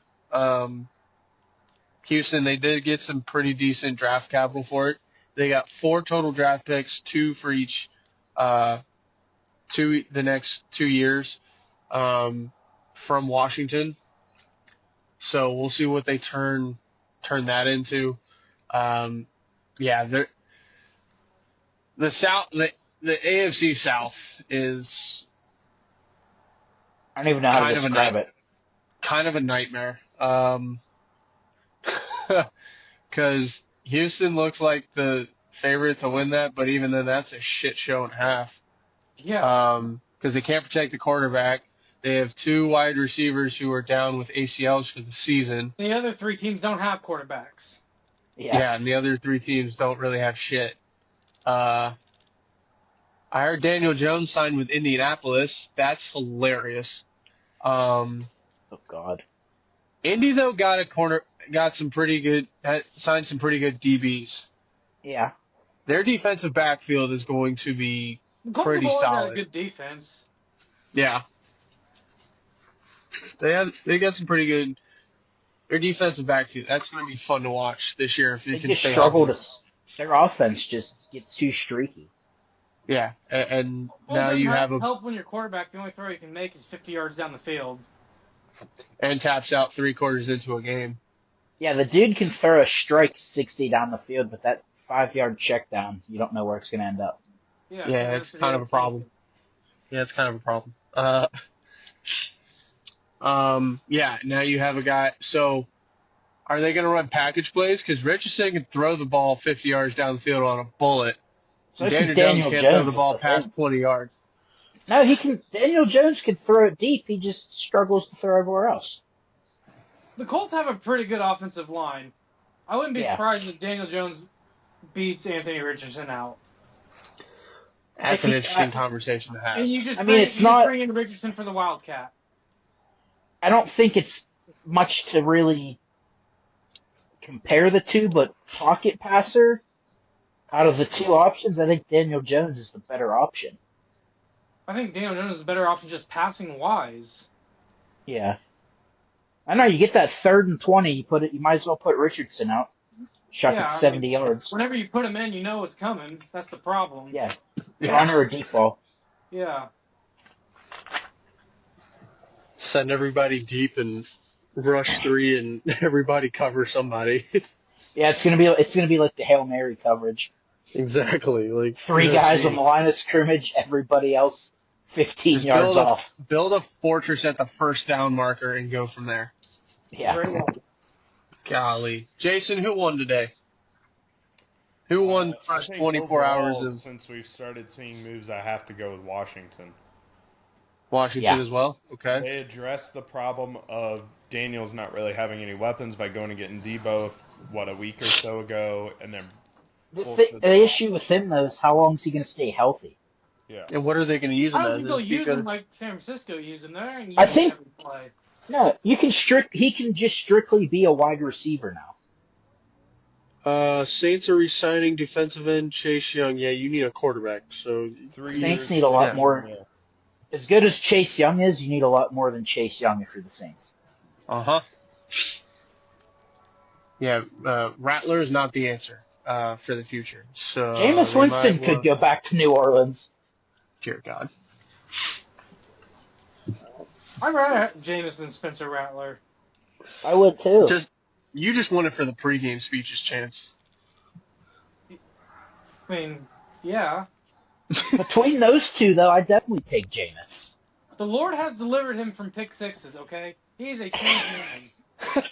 Houston. They did get some pretty decent draft capital for it. They got 4 total draft picks, 2 for each, the next 2 years, from Washington. So we'll see what they turn that into. Yeah, the South, the AFC South is I don't even know how to describe it. kind of a nightmare. Because Houston looks like the favorite to win that, but even then, that's a shit show and a half. Yeah. Because they can't protect the quarterback. They have 2 wide receivers who are down with ACLs for the season. The other 3 teams don't have quarterbacks. Yeah, and the other 3 teams don't really have shit. I heard Daniel Jones signed with Indianapolis. That's hilarious. Oh God. Indy though signed some pretty good DBs. Yeah. Their defensive backfield is going to be The Colts pretty have always got a solid. good defense. Yeah. They got some pretty good. Their defensive backfield. That's going to be fun to watch this year if They can just stay struggle healthy. their offense just gets too streaky. Yeah, and Well, now it you doesn't have help when your quarterback, the only throw you can make is 50 yards down the field. and taps out 3 quarters into a game. Yeah, the dude can throw a strike 60 down the field, but that 5-yard check down, you don't know where it's going to end up. Yeah, it's kind of a problem. Yeah, it's kind of a problem. Yeah, now you have a guy. So, are they going to run package plays? Because Richardson can throw the ball 50 yards down the field on a bullet. So Daniel Daniel Jones can't Jones throw the ball is the thing. past 20 yards. No, he can. Daniel Jones can throw it deep. He just struggles to throw everywhere else. The Colts have a pretty good offensive line. I wouldn't be surprised if Daniel Jones beats Anthony Richardson out. That's an interesting conversation to have. And you just bring in Richardson for the Wildcat. I don't think it's much to really compare the two, but pocket passer, out of the 2 options, I think Daniel Jones is the better option. I think Daniel Jones is a better option just passing wise. Yeah. I know, you get that 3rd and 20, you might as well put Richardson out. Chuck it 70 yards. Whenever you put him in, you know it's coming. That's the problem. Yeah. Runner or default. Yeah. Send everybody deep and rush 3 and everybody cover somebody. Yeah, it's gonna be like the Hail Mary coverage. Exactly. Like 3 guys on the line of scrimmage, everybody else 15 yards off. Build a fortress at the first down marker and go from there. Yeah. Very well. Golly. Jason, who won today? Who won the first 24 hours of Since we've started seeing moves, I have to go with Washington. Washington as well? Okay. They addressed the problem of Daniels not really having any weapons by going and getting Debo, a week or so ago, and then The issue with him, though, is how long is he going to stay healthy? Yeah. And what are they going to use him I don't as? think they'll use him like San Francisco used him. They're going to I use him think- every play. No, he can just strictly be a wide receiver now. Saints are re-signing defensive end Chase Young. Yeah, you need a quarterback. So Saints need a lot more. Yeah. As good as Chase Young is, you need a lot more than Chase Young if you're the Saints. Yeah, Rattler is not the answer for the future. So Jameis Winston could go back to New Orleans. Dear God. I'd rather have Jameis than Spencer Rattler. I would too. You just won it for the pregame speeches, Chance. I mean, yeah. Between those two, though, I'd definitely take Jameis. The Lord has delivered him from pick sixes, okay? He is a changed man.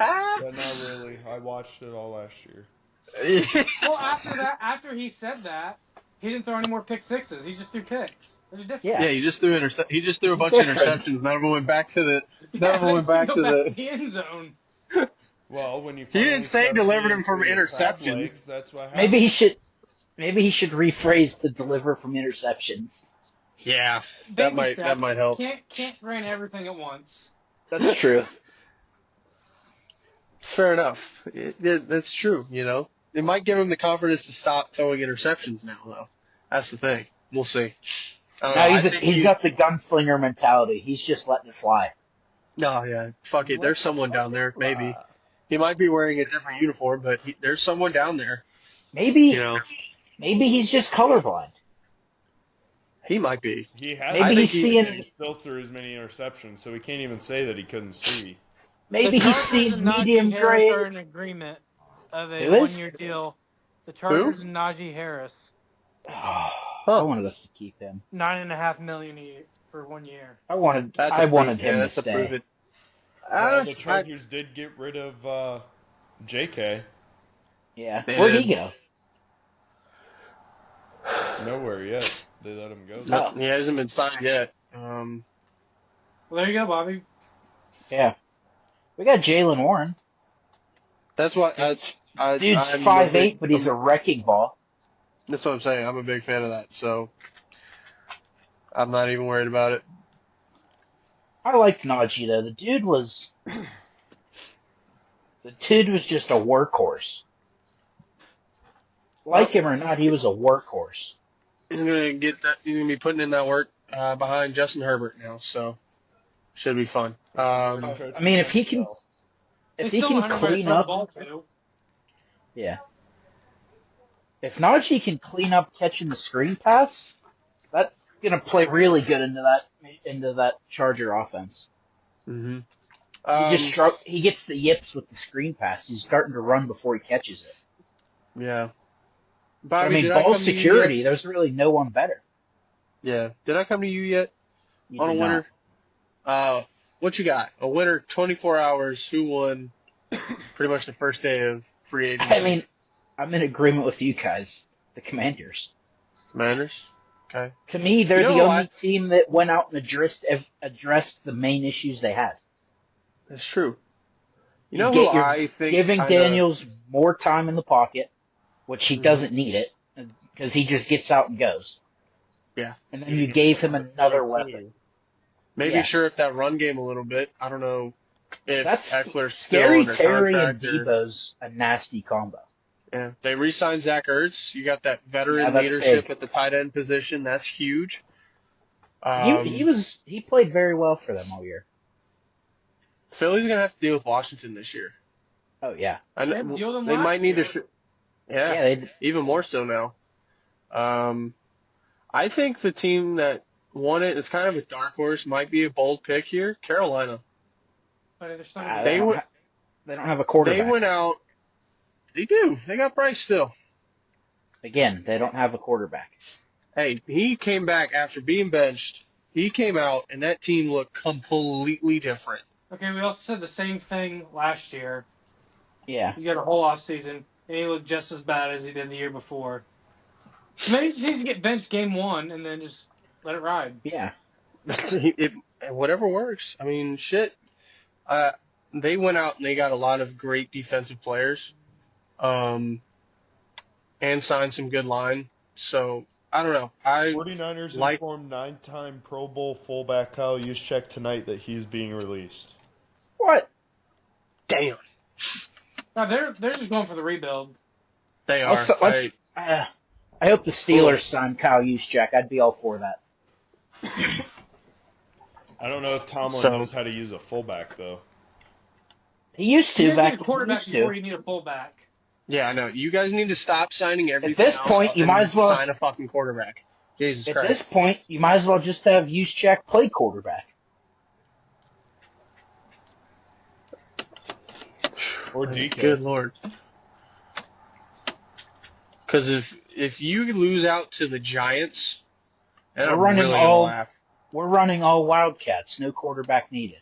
Yeah, not really. I watched it all last year. Well, after he said that, he didn't throw any more pick sixes. He just threw picks. There's a difference. Yeah. Yeah, he just threw a bunch of Difference. interceptions. None of them went back to the. None Yeah, of them they went should back go to back to the. the end zone. Well, when you He didn't finally say start delivered being him from through your crab interceptions. legs, that's what happened. Maybe he should rephrase to deliver from interceptions. Yeah, Baby that steps. might help. Can't grant everything at once. That's true. Fair enough. That's true. You know, it might give him the confidence to stop throwing interceptions now, though. That's the thing. We'll see. I don't know. No, I think he's got the gunslinger mentality. He's just letting it fly. Oh yeah, fuck it. There's someone down there. Maybe he might be wearing a different uniform, but there's someone down there. Maybe You know, maybe he's just colorblind. he might be. He has Maybe he's seeing- he still threw as many interceptions, so we can't even say that he couldn't see. Maybe the he's Chargers seeing and Najee medium Harris grade. are in agreement of a Who is? 1-year deal. The Chargers and Najee Harris, I wanted us to keep him. $9.5 million for 1 year. I wanted That's him to that's to prove stay. it. Well, the Chargers did get rid of J.K. Yeah. They Where'd did. he go? Nowhere yet. They let him go. No, he hasn't been signed yet. Well, there you go, Bobby. Yeah. We got Jalen Warren. That's what. Dude's I'm 5'8", but he's a wrecking ball. That's what I'm saying. I'm a big fan of that, so I'm not even worried about it. I liked Najee though. The dude was just a workhorse. Like him or not, he was a workhorse. He's gonna get that. He's gonna be putting in that work behind Justin Herbert now, so should be fun. I mean, if he can clean up, yeah. If Najee can clean up catching the screen pass, that's gonna play really good into that Charger offense. Mm-hmm. He gets the yips with the screen pass. He's starting to run before he catches it. Yeah. I Bobby, mean, did ball come to you security. yet? There's really no one better. Yeah. Did I come to you yet You on a do winner? not. What you got? A winner, 24 hours. Who won? Pretty much the first day of free agency. I mean, I'm in agreement with you guys. The Commanders. Commanders. Okay. To me, they're You know the what? only team that went out and addressed the main issues they had. That's true. You know who I think Giving kinda- Daniels more time in the pocket, which he doesn't need it, because he just gets out and goes. Yeah. And then you gave him another weapon. Maybe Yeah. sure up that run game a little bit. I don't know if That's Eckler's still Scary under Terry and contract or- Debo's a nasty combo. Yeah, they re-signed Zach Ertz. You got that veteran Yeah, that's leadership big. at the tight end position. That's huge. He played very well for them all year. Philly's gonna have to deal with Washington this year. Oh yeah. I They know, deal with them they last might need year. to. Yeah, they Even more so now. I think the team that won it is kind of a dark horse. Might be a bold pick here. Carolina. But they're still They gonna went. they don't have a quarterback. They went out. They do. They got Bryce still. Again, they don't have a quarterback. Hey, he came back after being benched. He came out, and that team looked completely different. Okay, we also said the same thing last year. Yeah. He got a whole off season, and he looked just as bad as he did the year before. Maybe he just needs to get benched game one and then just let it ride. Yeah. Whatever works. I mean, shit. They went out and they got a lot of great defensive players, and signed some good line. So I don't know. 49ers like- informed 9-time Pro Bowl fullback Kyle Juszczyk tonight that he's being released. What? Damn. No, they're just going for the rebuild. They are. I hope the Steelers sign Kyle Juszczyk. I'd be all for that. I don't know if Tomlin So- knows how to use a fullback, though. He used You to guys back need a quarterback he used before to. you need a fullback. Yeah, I know. You guys need to stop signing everything. At this else point, up you and might as well- sign a fucking quarterback. Jesus At Christ. this point, you might as well just have Juszczyk play quarterback. Or DK. Good Lord. Because if you lose out to the Giants, then I'm really going to laugh. We're running all Wildcats, no quarterback needed.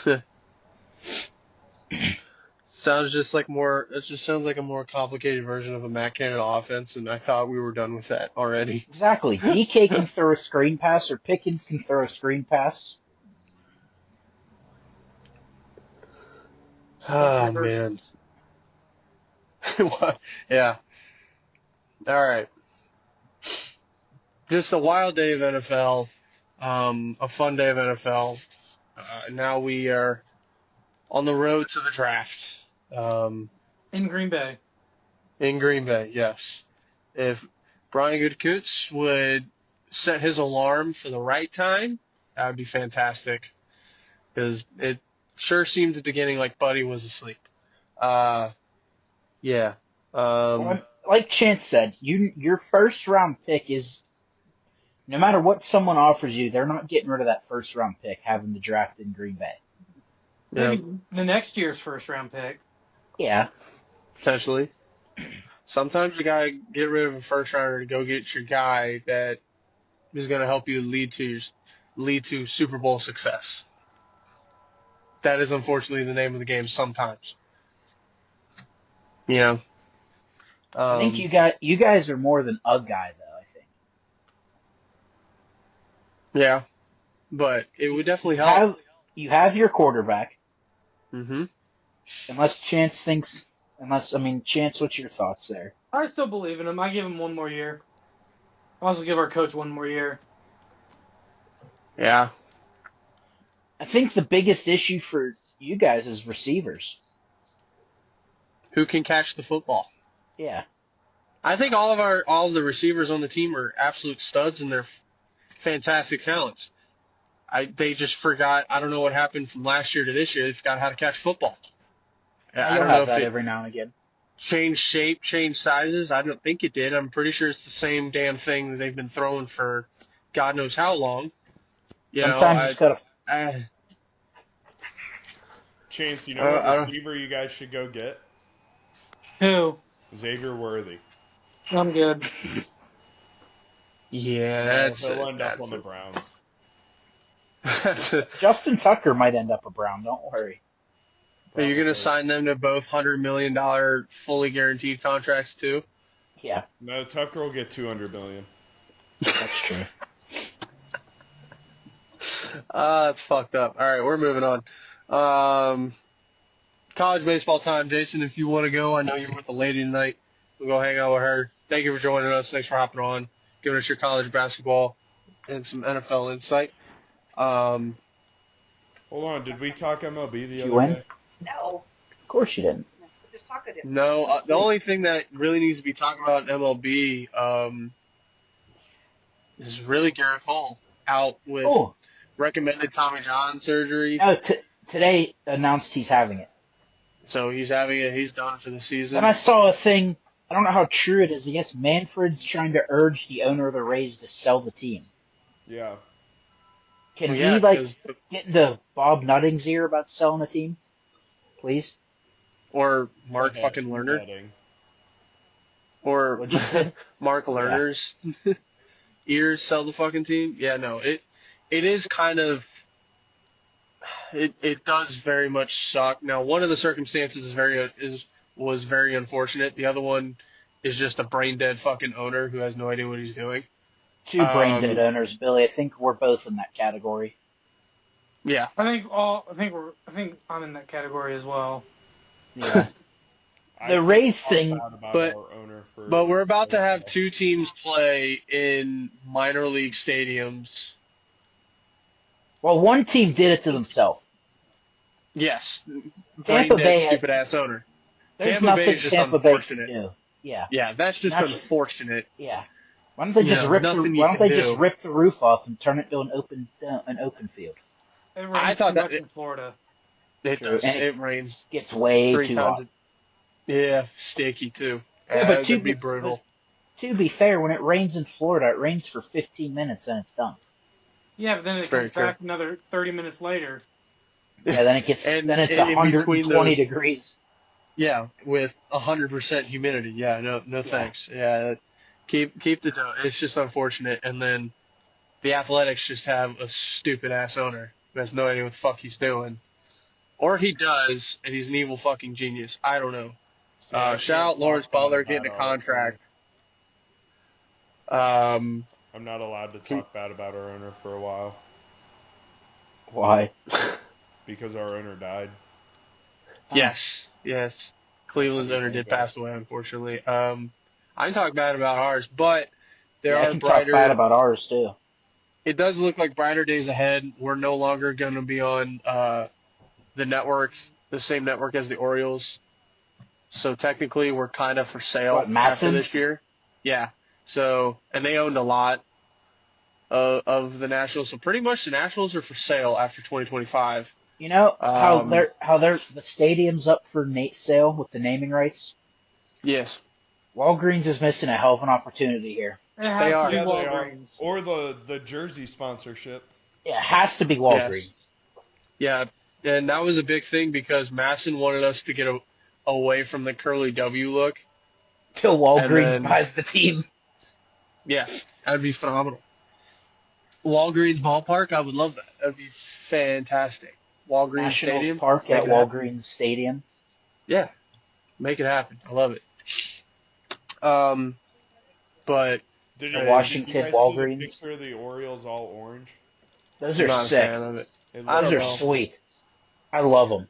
It just sounds like a more complicated version of a Matt Canada offense, and I thought we were done with that already. Exactly. DK can throw a screen pass, or Pickens can throw a screen pass. Oh, man. Yeah. All right. Just a wild day of NFL, a fun day of NFL. Now we are on the road to the draft. In Green Bay. In Green Bay, yes. If Brian Gutekunst would set his alarm for the right time, that would be fantastic. Because it sure seemed at the beginning like Buddy was asleep. Yeah. Like Chance said, your first round pick is, no matter what someone offers you, they're not getting rid of that first round pick having the draft in Green Bay. Maybe the next year's first round pick. Yeah. Potentially. Sometimes you gotta get rid of a first rounder to go get your guy that is gonna help you lead to Super Bowl success. That is unfortunately the name of the game sometimes. You know. I think you guys are more than a guy though, I think. Yeah. But it would definitely help. You have your quarterback. Mm-hmm. Chance, what's your thoughts there? I still believe in him. I give him one more year. I also give our coach one more year. Yeah. I think the biggest issue for you guys is receivers. Who can catch the football? Yeah. I think all of the receivers on the team are absolute studs and they're fantastic talents. They just forgot. I don't know what happened from last year to this year. They forgot how to catch football. I don't know if it every now and again. Changed shape, changed sizes. I don't think it did. I'm pretty sure it's the same damn thing that they've been throwing for God knows how long. Sometimes it's got to. Chance, you know what receiver you guys should go get? Who? Xavier Worthy. I'm good. Yeah, he'll end up on the Browns. Justin Tucker might end up a Brown. Don't worry. Are you going to sign them to both $100 million fully guaranteed contracts too? Yeah. No, Tucker will get $200 million. That's true. It's fucked up. All right, we're moving on. College baseball time, Jason. If you want to go, I know you're with the lady tonight. We'll go hang out with her. Thank you for joining us. Thanks for hopping on, giving us your college basketball and some NFL insight. Hold on, did we talk MLB the other day? No, of course you didn't. No, the only thing that really needs to be talked about in MLB is really Garrett Cole out with recommended Tommy John surgery. No, today announced he's having it. So he's having it. He's done for the season. And I saw a thing. I don't know how true it is. I guess Manfred's trying to urge the owner of the Rays to sell the team. Yeah. Can he get into Bob Nutting's ear about selling the team, please? Or Mark fucking Lerner? Nutting. Or Mark Lerner's ears sell the fucking team? Yeah, no. It is kind of. It does very much suck. Now, one of the circumstances was very unfortunate. The other one is just a brain dead fucking owner who has no idea what he's doing. Two brain dead owners, Billy. I think we're both in that category. Yeah. I think I'm in that category as well. Yeah. The Rays thing, but we're about to have two teams play in minor league stadiums. Well, one team did it to themselves. Yes. Tampa Bay, stupid ass owner. There's Tampa nothing Bay is just Tampa Bay unfortunate. can do. Yeah. Yeah, that's just unfortunate. Yeah. Why don't they just rip the roof off and turn it to an open field? It rains too much in Florida. It does. It rains. Gets way too hot. Yeah, sticky too. Yeah, but it'd be brutal. To be fair, when it rains in Florida, it rains for 15 minutes and it's done. Yeah, but then it comes back another 30 minutes later. Yeah, then it gets And then it's in between 120 those, degrees. yeah, with 100% humidity. Yeah, no thanks. Yeah, keep the dough. It's just unfortunate. And then the Athletics just have a stupid ass owner who has no idea what the fuck he's doing, or he does, and he's an evil fucking genius. I don't know. See, I Shout can't out Lawrence talk bad Butler about getting a our owner. contract. Um, I'm not allowed to Can- talk bad about our owner for a while Why? because our owner died. yes. Cleveland's owner weeks did ago. pass away, unfortunately. I can talk bad about ours, but there Yeah, I are can talk bad brighter. about ours too. It does look like brighter days ahead. We're no longer going to be on the network, the same network as the Orioles. So technically, we're kind of for sale What, after Masson? this year. Yeah. So, and they owned a lot of the Nationals. So pretty much the Nationals are for sale after 2025. You know Um, how the stadium's up for sale with the naming rights. yes, Walgreens is missing a hell of an opportunity here. It has are. to be Yeah, they are. Walgreens. Or the jersey sponsorship. Yeah, it has to be Yes. Walgreens. Yeah. And that was a big thing because Masson wanted us to get away from the curly W look. Till And Walgreens then, buys the team. yeah, that'd be phenomenal. Walgreens ballpark, I would love that. That'd be fantastic. Walgreens Nationals Stadium, Park make at it happen. Walgreens Stadium. Yeah, make it happen. I love it. But Did I you, mean, did you Washington guys see the Walgreens. picture of the Orioles all orange? Those I'm are not a sick. fan of it. It I Those don't are know. sweet. I love them.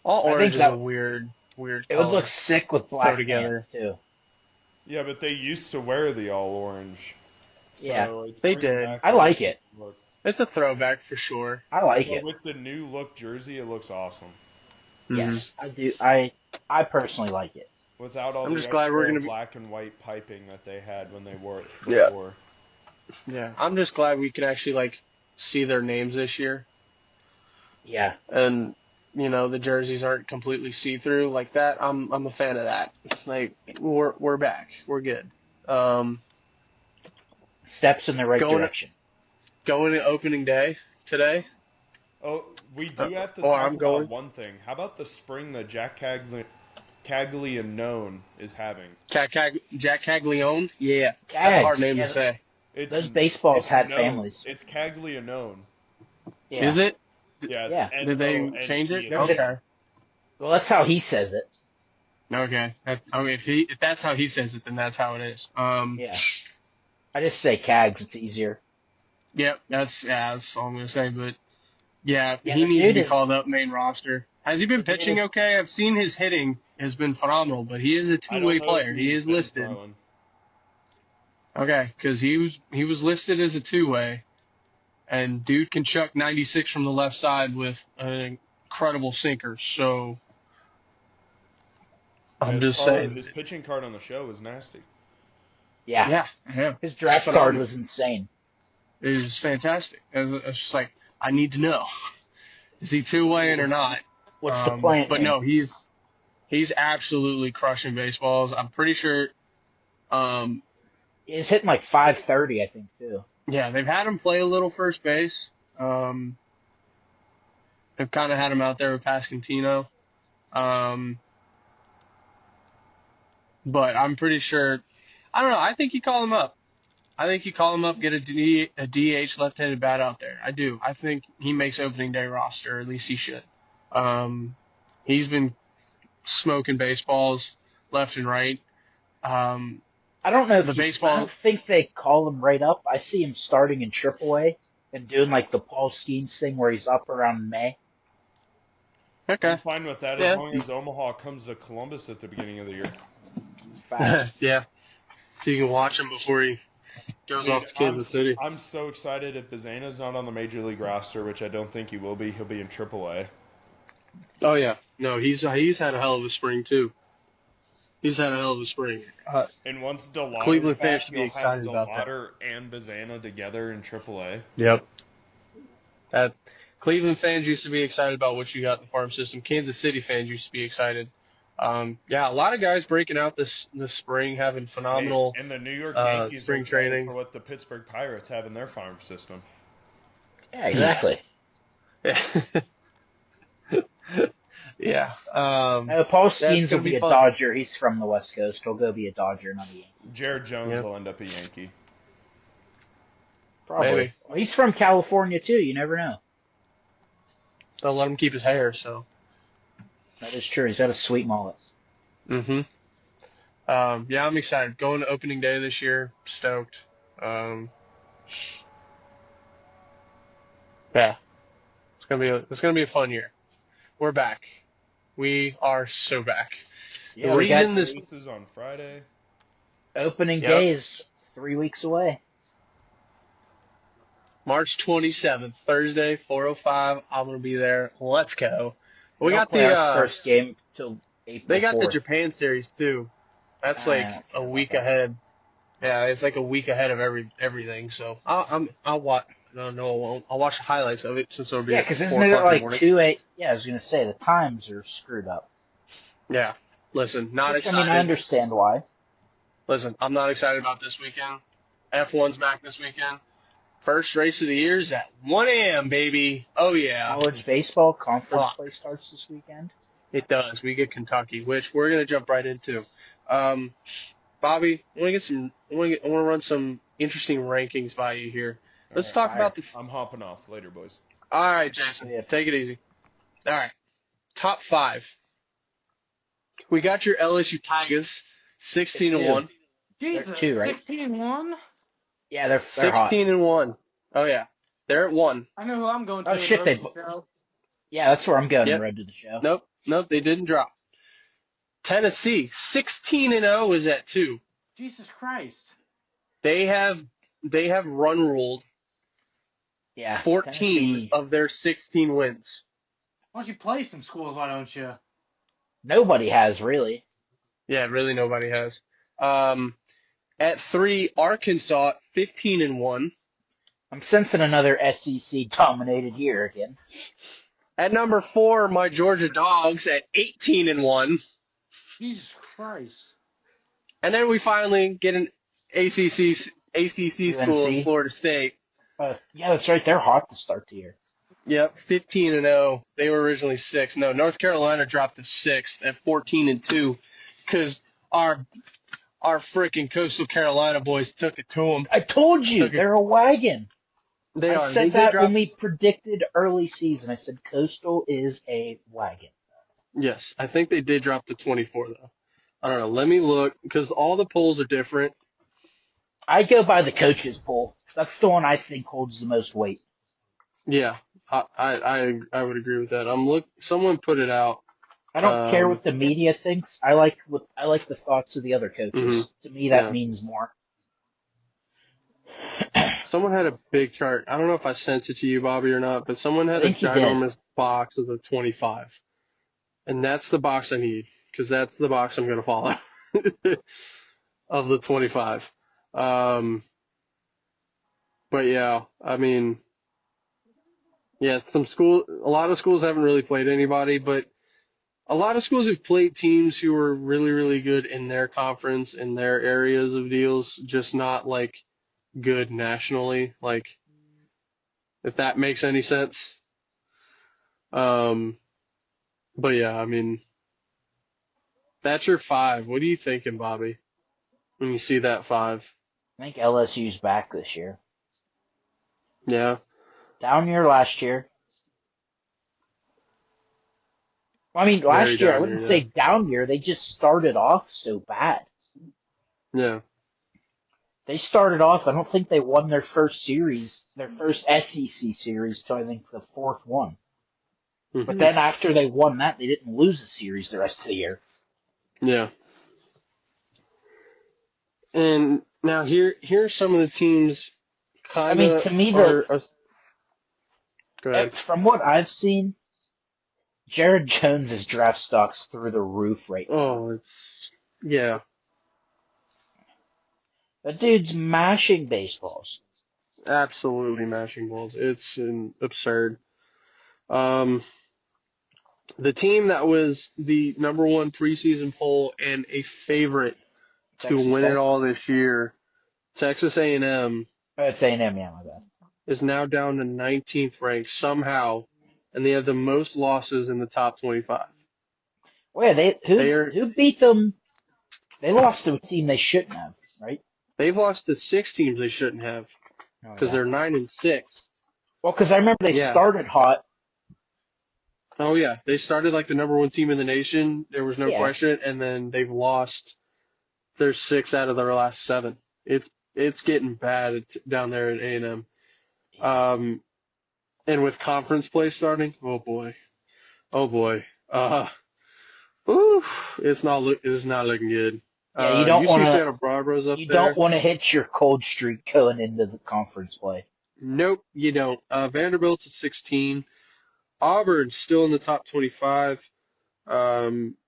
All I orange think is that a weird it would color. look sick with black together. pants too. Yeah, but they used to wear the all orange. So Yeah. it's They bringing did. back I the like it. look. It's a throwback for sure. I like But it. with the new look jersey, it looks awesome. Yes, I do. I personally like it. Without all I'm the just glad we're extra gonna be. black and white piping that they had when they wore it Yeah. before. Yeah, I'm just glad we can actually see their names this year, Yeah. and the jerseys aren't completely see through like that. I'm a fan of that. Like we're back. We're good. Steps in the right Going direction. going to opening day today. Oh, we do have to Or talk I'm about going. one thing. How about the spring that Jack Caglianone is having? Jack Caglione. Yeah, that's a hard Cags. name Yeah, to say. It's those baseballs it's had known. families. It's Caglianone. Yeah. Is it? Yeah, it's Yeah. Did they N-O-N-E. change it? There's a- Okay. Well, that's how he says it. Okay. I mean, if that's how he says it, then that's how it is. Yeah. I just say Cags. It's easier. Yep. That's all I'm gonna say. But yeah, Yeah, he the needs to dude be is- called up main roster. Has he been the dude pitching is- okay? I've seen his hitting has been phenomenal, but he is a I don't two-way know player. if He he's is been listed. throwing. Okay, because he was listed as a two-way, and dude can chuck 96 from the left side with an incredible sinker. So I'm His just card- saying. His pitching card on the show is nasty. Yeah. Yeah. His draft Phenomenal. card was insane. It is fantastic. It's just like I need to know, is he two-way or not? What's the plan? But here? no, he's absolutely crushing baseballs. I'm pretty sure. He's hitting like 530, I think, too. Yeah, they've had him play a little first base. They've kind of had him out there with Pasquantino. But I'm pretty sure. I don't know. I think you call him up. Get a DH left-handed bat out there. I do. I think he makes opening day roster. At least he should. He's been smoking baseballs left and right. I don't know if The baseball- I don't think they call him right up. I see him starting in AAA and doing like the Paul Skeens thing where he's up around May. Okay. I'm fine with that Yeah. as long as Omaha comes to Columbus at the beginning of the year. Fast. Yeah. So you can watch him before he goes off to Kansas City. I'm so excited if Bazana's not on the Major League roster, which I don't think he will be. He'll be in AAA. Oh yeah. No, he's had a hell of a spring too. He's had a hell of a spring. And once DeLauder's Cleveland back, fans should be you'll excited have about that. DeLauder and Bazana together in AAA. Yep. That Cleveland fans used to be excited about what you got in the farm system. Kansas City fans used to be excited. Yeah, a lot of guys breaking out this spring, having phenomenal. And the New York Yankees spring are excited trainings. for what the Pittsburgh Pirates have in their farm system. Yeah, exactly. Yeah. Paul That's Skeens will gonna be be a fun. Dodger. He's from the West Coast. He'll go be a Dodger, not a Yankee. Jared Jones Yeah. will end up a Yankee. Probably. Maybe. Well, he's from California too. You never know. They'll let him keep his hair. So. That is true. He's got a sweet mullet. Mm-hmm. Yeah, I'm excited. Going to opening day this year. Stoked. Yeah, it's gonna be a fun year. We're back. We are so back. Yeah, The we got reason this. This is on Friday. opening Yep. day is 3 weeks away. March 27th, Thursday, 4:05. I'm gonna be there. Let's go. We don't got play the our first game till April they got the 4th. Japan series too. That's like I a forgot week about that. ahead. Yeah, it's like a week ahead of everything. So I'll watch. No, I'll watch the highlights of it since it'll be Yeah, at because 4 isn't it o'clock in the like morning. 2-8? Yeah, I was gonna say the times are screwed up. Yeah. Listen, not Which, I excited. mean, I understand why. Listen, I'm not excited about this weekend. F1's back this weekend. First race of the year is at 1 a.m., baby. Oh, yeah. College baseball conference Fuck. play starts this weekend. It does. We get Kentucky, which we're going to jump right into. Bobby, I want to run some interesting rankings by you here. Let's Alright, talk about the. I'm hopping off later, boys. All right, Jason. Yeah. Take it easy. All right. Top 5. We got your LSU Tigers, 16-1. Jesus, two, right? 16-1? Yeah, they're hot. 16-1. Oh, yeah. They're at 1. I know who I'm going to. Oh, shit, Road they- to the show. Yeah, that's where I'm going Yep. in Road to the Show. Nope, they didn't drop. Tennessee, 16-0 is at 2. Jesus Christ. They have run ruled Yeah, 14 Tennessee. of their 16 wins. Why don't you play some schools, why don't you? Nobody has, really. Yeah, really nobody has. At 3, Arkansas, 15-1. I'm sensing another SEC dominated year again. At number 4, my Georgia Dogs at 18-1. Jesus Christ. And then we finally get an ACC school in UNC. Florida State. Yeah, that's right. They're hot to start the year. Yep, 15-0. They were originally 6. No, North Carolina dropped to 6th at 14-2 because our freaking Coastal Carolina boys took it to them. I told you, Okay. they're a wagon. They I are. said They that did drop. when we predicted early season. I said Coastal is a wagon. Yes, I think they did drop to 24 though. I don't know. Let me look because all the polls are different. I go by the coaches poll. That's the one I think holds the most weight. Yeah, I would agree with that. Someone put it out. I don't care what the media thinks. I like the thoughts of the other coaches. To me, that means more. Someone had a big chart. I don't know if I sent it to you, Bobby, or not, but someone had a think you did. ginormous box of the 25. And that's the box I need, because that's the box I'm going to follow of the 25. But yeah, I mean, yeah, a lot of schools haven't really played anybody, but a lot of schools have played teams who are really, really good in their conference, in their areas of deals, just not like good nationally, like if that makes any sense. But yeah, I mean, that's your 5. What are you thinking, Bobby, when you see that 5? I think LSU's back this year. Yeah. Down year last year. I mean, last Very year, I down wouldn't year, say down year. They just started off so bad. Yeah. They started off, I don't think they won their first series, their first SEC series, till I think the 4th one. But then after they won that, they didn't lose a series the rest of the year. Yeah. And now here's some of the teams kind of. I mean, to me, go ahead. from what I've seen, Jared Jones' draft stock's through the roof right now. Oh, yeah. That dude's mashing baseballs. Absolutely mashing balls. It's absurd. The team that was the number 1 preseason poll and a favorite Texas to win Tech? it all this year, Texas A&M, Oh, it's A&M, yeah, my bad. is now down to 19th ranked somehow, and they have the most losses in the top 25. Wait, They are who beat them? They lost to a team they shouldn't have, right? they've lost to 6 teams they shouldn't have Oh because yeah. they're 9-6. Well, because I remember they Yeah. started hot. Oh yeah, they started like the number 1 team in the nation. There was no Yeah. question, and then they've lost their 6 out of their last 7. It's getting bad down there at A&M. And with conference play starting, oh boy, it's not looking good. Yeah, you don't want UC to. Santa Barbara's up You don't there. want to hit your cold streak going into the conference play. Nope, you don't. Vanderbilt's at 16. Auburn's still in the top 25.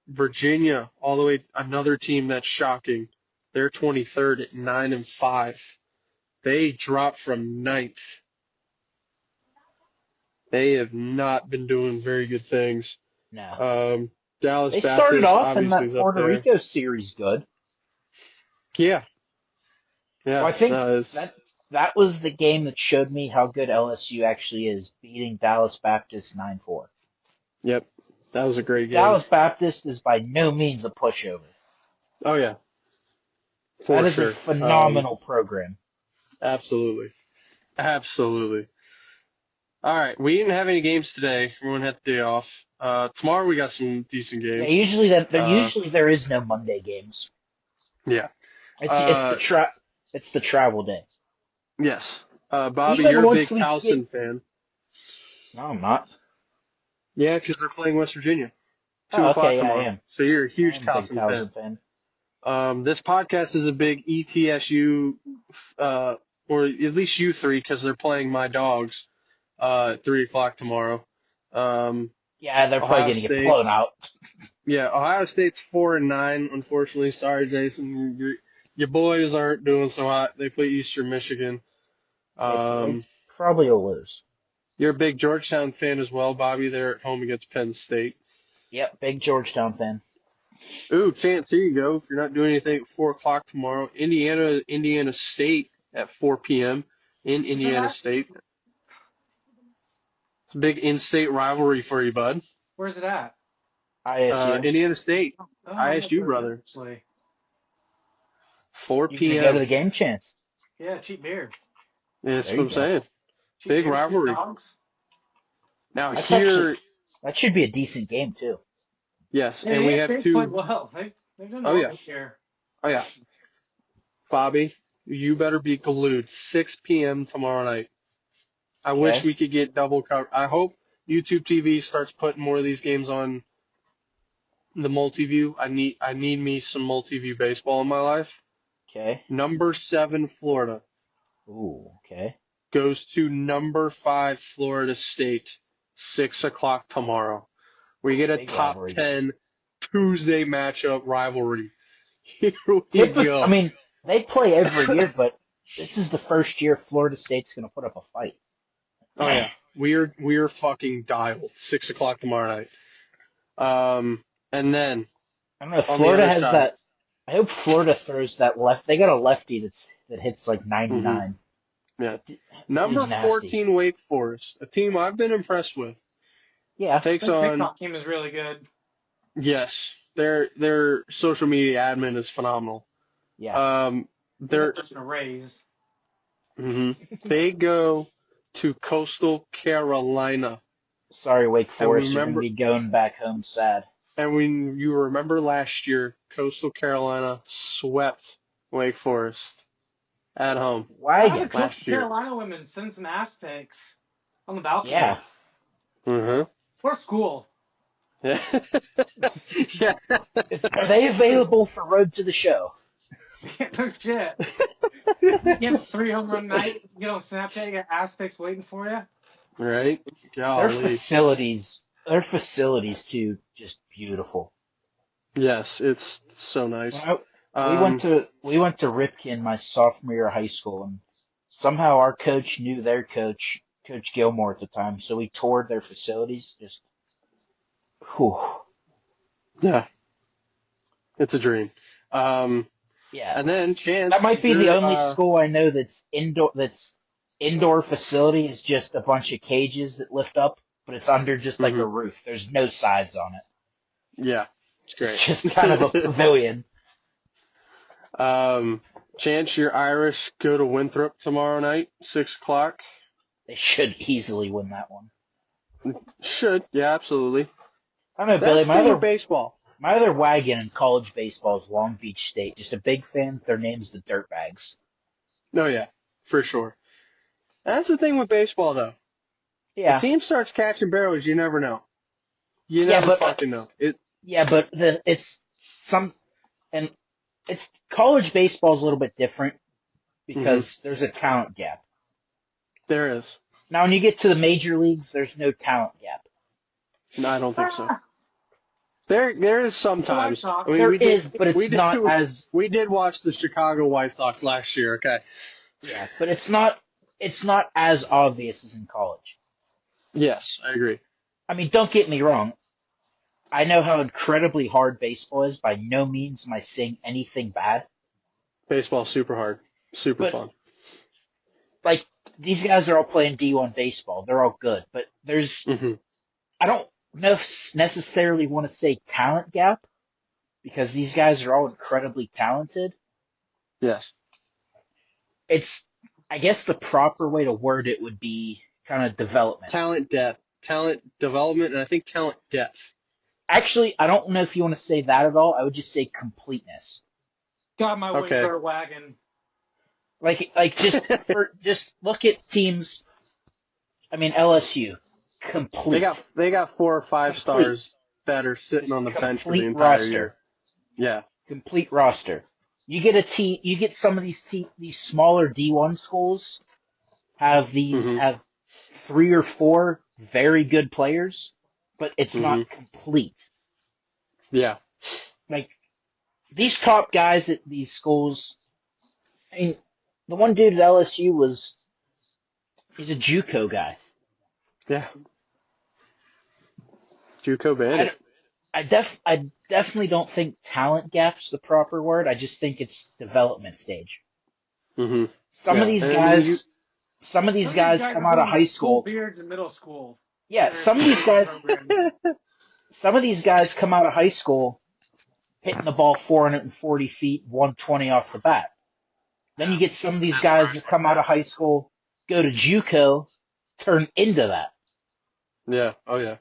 Virginia, all the way, another team that's shocking. They're 23rd at 9-5. They dropped from 9th. They have not been doing very good things. No. Dallas They started Baptist off in obviously that is up Puerto there. Rico series good. Yeah. Well, I Yeah. think No, it's, that was the game that showed me how good LSU actually is, beating Dallas Baptist 9-4. yep. That was a great game. Dallas Baptist is by no means a pushover. Oh yeah. That For is a sure. phenomenal program. Absolutely. Absolutely. All right. We didn't have any games today. Everyone had the day off. Tomorrow we got some decent Yeah, games. usually there is no Monday games. Yeah. It's the travel day. Yes. Bobby, Even you're a once big we get- Towson fan. No, I'm not. Yeah, because they're playing West Virginia. 2 Oh, o'clock okay, yeah, tomorrow. I am. So you're a huge I am a big Towson fan. Towson fan. This podcast is a big ETSU, or at least you three, because they're playing my dogs, at 3 o'clock tomorrow. Yeah, they're probably Ohio going to get State. blown out. Yeah, Ohio State's 4-9. Unfortunately, sorry, Jason. Your boys aren't doing so hot. They play Eastern Michigan. They probably will lose. You're a big Georgetown fan as well, Bobby. They're at home against Penn State. Yep, big Georgetown fan. Ooh, chance. Here you go. If you're not doing anything at 4 o'clock tomorrow, Indiana State at 4 p.m. in Indiana State. It's a big in-state rivalry for you, bud. Where's it at? ISU. Indiana State, Oh, I'm ISU, not brother. Actually, 4 You can go to p.m. the game, Chance. yeah, cheap beer, That's There what you I'm go. saying. cheap Big beer, rivalry. cheap dogs. Now That's here, that should be a decent game too. yes, Yeah, and we Indiana have State's played 2. well. They've done Oh well yeah, this year. oh yeah. Bobby, you better be glued. 6 p.m. tomorrow night. I wish Okay. we could get double cover. I hope YouTube TV starts putting more of these games on the multi-view. I need me some multi-view baseball in my life. Okay. Number 7 Florida Ooh. Okay. goes to number 5 Florida State. 6 o'clock tomorrow. We get a Big top rivalry. 10 Tuesday matchup rivalry. Here we go. I mean, they play every year, but this is the first year Florida State's going to put up a fight. Oh yeah, we are fucking dialed. 6 o'clock tomorrow night. And then I don't know if on the Florida other has side, that. I hope Florida throws that left. They got a lefty that hits like 99. yeah, number He's nasty. 14 Wake Forest, a team I've been impressed with, Yeah. takes Their on TikTok team is really good. yes, their social media admin is phenomenal. Yeah. They're Just a raise. they go to Coastal Carolina. Sorry, Wake And Forest. You're remember- going to be going back home sad. And when you remember last year, Coastal Carolina swept Wake Forest at home. Why Why the again? Coastal last year. Carolina women send some ass pics on the balcony? Yeah. What a school. Yeah. Yeah. Are they available for Road to the Show? No shit. You have a 3 home run night, get on Snapchat, you got ass pics waiting for you. Right? Their Golly. facilities too, just beautiful. Yes, it's so nice. We went to Ripken my sophomore year of high school, and somehow our coach knew their coach, Coach Gilmore at the time, so we toured their facilities. Just, whew. Yeah. It's a dream. Yeah. And then Chance. That might be the you're, only school I know that's indoor facility is just a bunch of cages that lift up, but it's under just like a Mhm. roof. There's no sides on it. Yeah, it's great. It's just kind of a pavilion. Chance, your Irish go to Winthrop tomorrow night, 6:00. They should easily win that one. Should, yeah, absolutely. I don't know, That's Billy. the thing with baseball. My other wagon in college baseball is Long Beach State. Just a big fan. Their name's the Dirtbags. Oh yeah, for sure. That's the thing with baseball, though. Yeah. The team starts catching barrels, you never know. You Yeah, never but- fucking know. Yeah, but college baseball's a little bit different because there's a talent gap. There is. Now, when you get to the major leagues, there's no talent gap. No, I don't think so. There is sometimes. The White Sox. I mean, There we did- is, but it's we did- not as We did watch the Chicago White Sox last year, okay? yeah, but it's not as obvious as in college. Yes, I agree. I mean, don't get me wrong. I know how incredibly hard baseball is. By no means am I saying anything bad. Baseball's super hard. Super But- fun. Like, these guys are all playing D1 baseball. They're all good, but there's hmm I don't necessarily want to say talent gap because these guys are all incredibly talented. Yes. It's, I guess the proper way to word it would be kind of development. Talent depth. Talent development, and I think talent depth. Actually, I don't know if you want to say that at all. I would just say completeness. God, my wings Okay. are wagging. Like just look at teams. I mean, LSU, complete. They got 4 or 5 Complete. stars that are sitting on the bench for the Complete entire roster. year. Yeah. Complete roster. You get some of these smaller D1 schools have Mhm. have 3 or 4 very good players, but it's not complete. Yeah. Like these top guys at these schools. I mean, the one dude at LSU he's a JUCO guy. Yeah. JUCO Bandit. I definitely don't think talent gap's the proper word. I just think it's development stage. Mm-hmm. Some Yeah, of these and guys, some of these Some guys are come out of doing high school. Beards in middle school. Yeah, some of these guys, Programs. some of these guys come out of high school hitting the ball 440 feet, 120 off the bat. Then you get some of these guys that come out of high school, go to JUCO, turn into that. Yeah. Oh yeah.